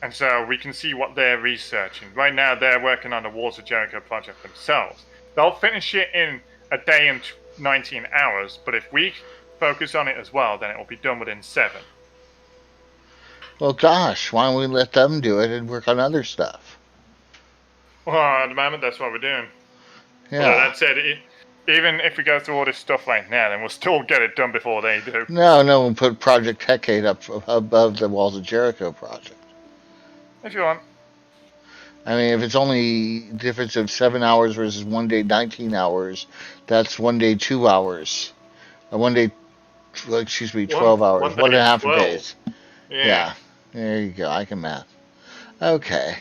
and so we can see what they're researching. Right now, they're working on the Walls of Jericho project themselves. They'll finish it in a day and 19 hours, but if we focus on it as well, then it will be done within 7. Well, gosh, why don't we let them do it and work on other stuff? Well, at the moment, that's what we're doing. Yeah. Well, that said, even if we go through all this stuff right now, then we'll still get it done before they do. No, we'll put Project Hecate up above the Walls of Jericho project. If you want. I mean, if it's only difference of 7 hours versus 1 day 19 hours, that's 1 day 2 hours. 1 day, 12 hours. 1.5 days. Yeah. There you go. I can math. Okay.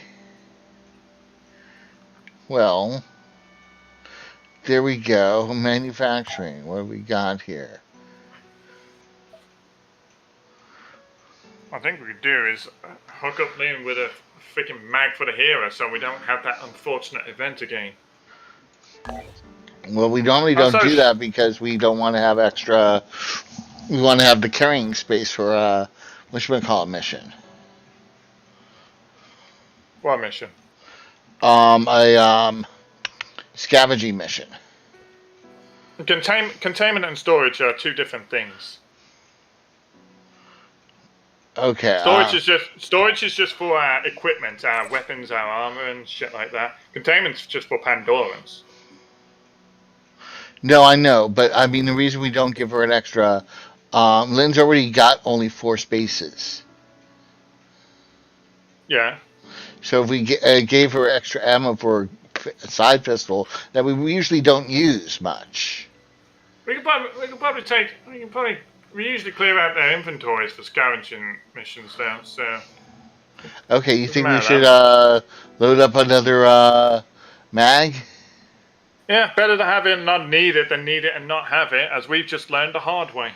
Well, there we go. Manufacturing. What do we got here? I think what we could do is hook up Liam with a freaking mag for the hero so we don't have that unfortunate event again. Well, we normally don't do that because we don't want to have extra... We want to have the carrying space for a whatchamacallit mission. What mission? A scavenging mission. Containment and storage are 2 different things. Okay. Storage is just for our equipment, our weapons, our armor, and shit like that. Containment's just for Pandorans. No, I know, but I mean the reason we don't give her an extra. Lynn's already got only 4 spaces. Yeah. So if we gave her extra ammo for a side pistol that we usually don't use much. We usually clear out their inventories for scavenging missions now, so... Okay, you think we should load up another mag? Yeah, better to have it and not need it than need it and not have it, as we've just learned the hard way.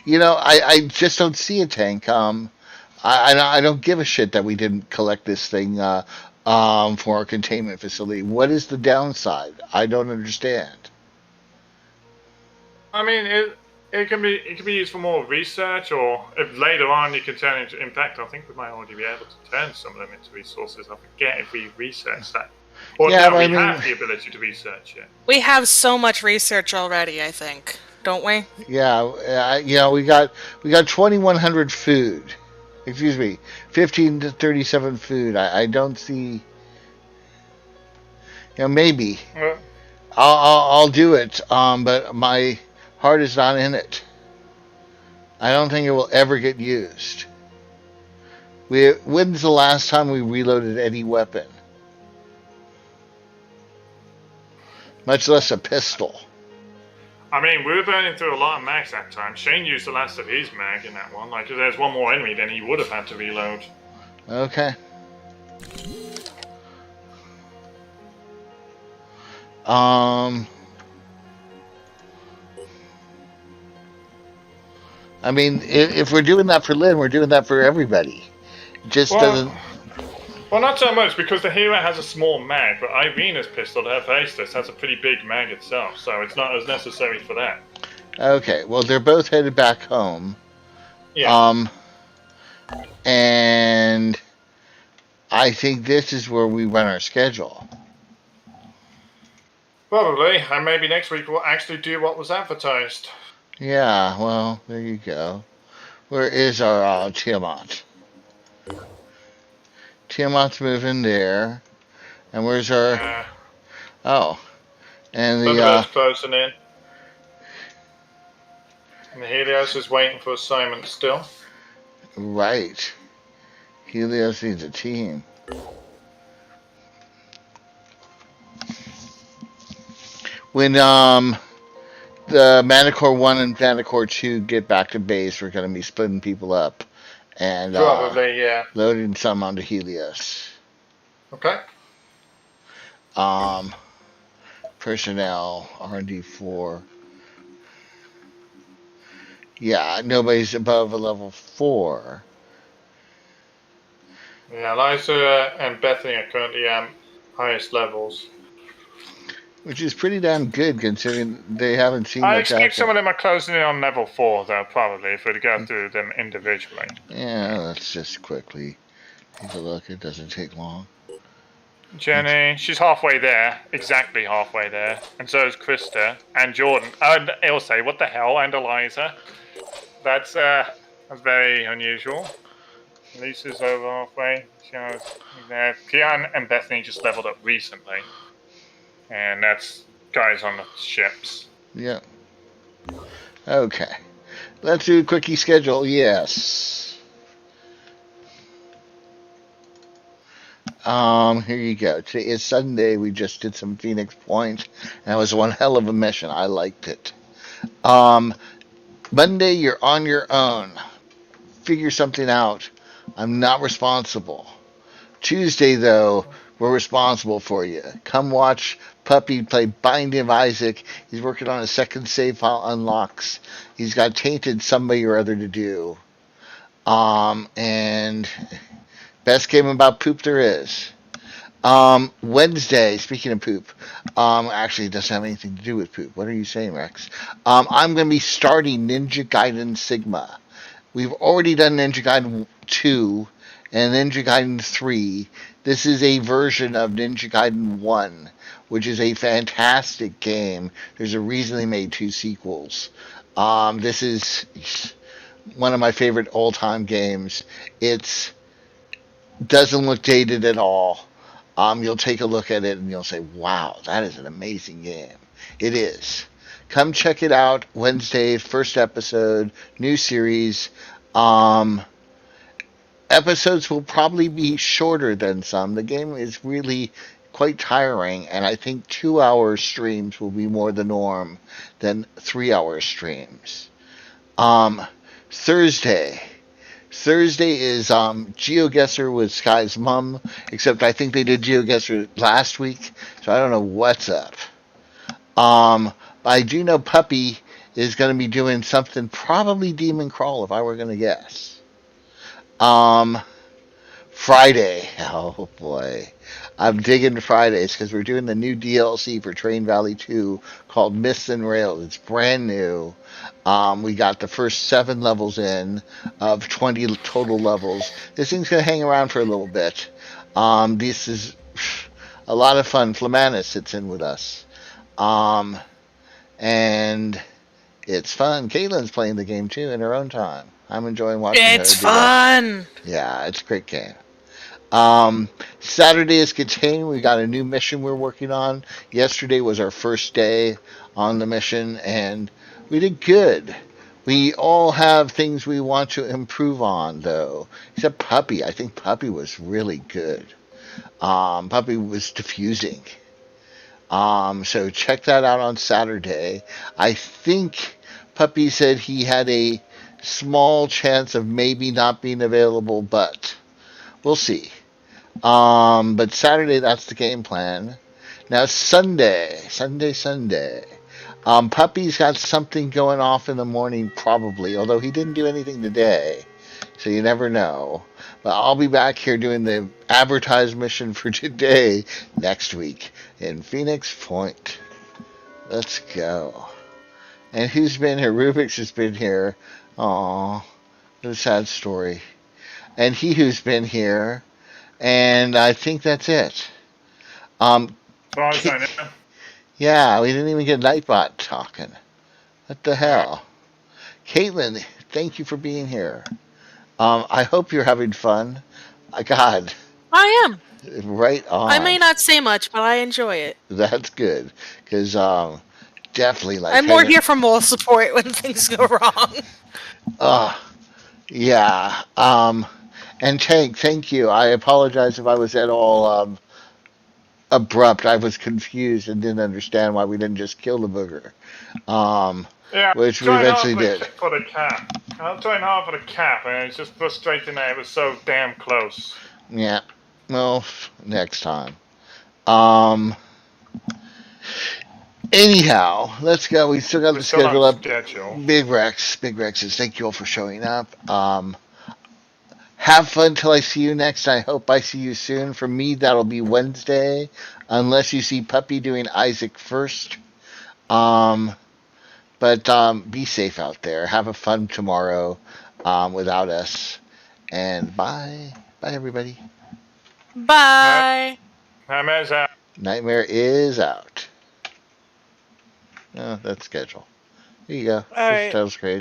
You know, I just don't see a tank. I don't give a shit that we didn't collect this thing for our containment facility. What is the downside? I don't understand. I mean, it can be used for more research, or if later on you can turn it into... In fact, I think we might already be able to turn some of them into resources. I forget if we research that. Or yeah, no, we have the ability to research it. We have so much research already, I think. Don't we? Yeah, we got 2,100 food. Excuse me, 15 to 37 food. I don't see. Maybe I'll do it. But my heart is not in it. I don't think it will ever get used. When's the last time we reloaded any weapon? Much less a pistol. I mean, we were burning through a lot of mags that time. Shane used the last of his mag in that one. Like, if there's one more enemy, then he would have had to reload. Okay. I mean, if we're doing that for Lynn, we're doing that for everybody. Just doesn't. Well, not so much because the hero has a small mag, but Irina's pistol, her Hephaestus, has a pretty big mag itself, so it's not as necessary for that. Okay, well, they're both headed back home. Yeah. And I think this is where we run our schedule. Probably, and maybe next week we'll actually do what was advertised. Yeah, well, there you go. Where is our Tiamat? Tiamat's moving there. And where's our... Oh. And the... closing in. And the Helios is waiting for assignment still. Right. Helios needs a team. When the Manicore 1 and Manicore 2 get back to base, we're going to be splitting people up. And probably, yeah. Loading some onto Helios. Okay. Personnel, R&D 4. Yeah, nobody's above a level 4. Yeah, Liza and Bethany are currently at highest levels. Which is pretty damn good considering they haven't seen much action. I expect some of them are closing in on level 4, though, probably, if we go through them individually. Yeah, let's just quickly take a look. It doesn't take long. Jenny, she's halfway there, exactly halfway there, and so is Krista and Jordan. And Ilse, what the hell, and Eliza. That's very unusual. Lisa's over halfway. Kian and Bethany just leveled up recently. And that's guys on the ships. Yeah. Okay. Let's do a quickie schedule. Yes. Here you go. Today is Sunday. We just did some Phoenix Point. And it was one hell of a mission. I liked it. Monday, you're on your own. Figure something out. I'm not responsible. Tuesday, though, we're responsible for you. Come watch Puppy play Binding of Isaac. He's working on a second save file unlocks. He's got Tainted somebody or other to do. And best game about poop there is. Wednesday, speaking of poop, actually it doesn't have anything to do with poop. What are you saying, Rex? I'm going to be starting Ninja Gaiden Sigma. We've already done Ninja Gaiden 2 and Ninja Gaiden 3. This is a version of Ninja Gaiden 1, which is a fantastic game. There's a reason they made 2 sequels. This is one of my favorite all-time games. It doesn't look dated at all. You'll take a look at it and you'll say, wow, that is an amazing game. It is. Come check it out. Wednesday, first episode, new series. Episodes will probably be shorter than some. The game is really quite tiring, and I think 2-hour streams will be more the norm than 3-hour streams. Thursday. Thursday is GeoGuessr with Sky's mom, except I think they did GeoGuessr last week, so I don't know what's up. I do know Puppy is going to be doing something, probably Demon Crawl, if I were going to guess. Friday. Oh, boy. I'm digging Fridays because we're doing the new DLC for Train Valley 2 called Myths and Rails. It's brand new. We got the first 7 levels in of 20 total levels. This thing's going to hang around for a little bit. This is a lot of fun. Flamanis sits in with us. And it's fun. Caitlin's playing the game too in her own time. I'm enjoying watching her do It's fun. Yeah, it's a great game. Saturday is Contain. We got a new mission we're working on. Yesterday was our first day on the mission, and we did good. We all have things we want to improve on, though. Except Puppy. I think Puppy was really good. Puppy was diffusing. So check that out on Saturday. I think Puppy said he had a small chance of maybe not being available, but we'll see. But Saturday, that's the game plan. Now Sunday. Puppy's got something going off in the morning, probably, although he didn't do anything today, so you never know. But I'll be back here doing the advertised mission for today next week in Phoenix Point. Let's go. And who's been here? Rubik's has been here. Aw, what a sad story. And he who's been here. And I think that's it. Um, yeah, we didn't even get Nightbot talking. What the hell? Caitlin, thank you for being here. I hope you're having fun. God. I am. Right on. I may not say much, but I enjoy it. That's good. Because definitely like... I'm more here for moral support when things go wrong. Yeah. And Tank, thank you. I apologize if I was at all abrupt. I was confused and didn't understand why we didn't just kill the booger. Yeah, which we eventually did. For the cap. I'm trying hard for the cap, and it's just frustrating that it was so damn close. Yeah. Well, next time. Anyhow, let's go. We still got the schedule up. Big Rex says, thank you all for showing up. Have fun till I see you next. I hope I see you soon. For me, that'll be Wednesday, unless you see Puppy doing Isaac first. But be safe out there. Have a fun tomorrow without us. And bye. Bye, everybody. Bye. Nightmare's out. Nightmare is out. Oh, that's schedule. Here you go. All right. That was great.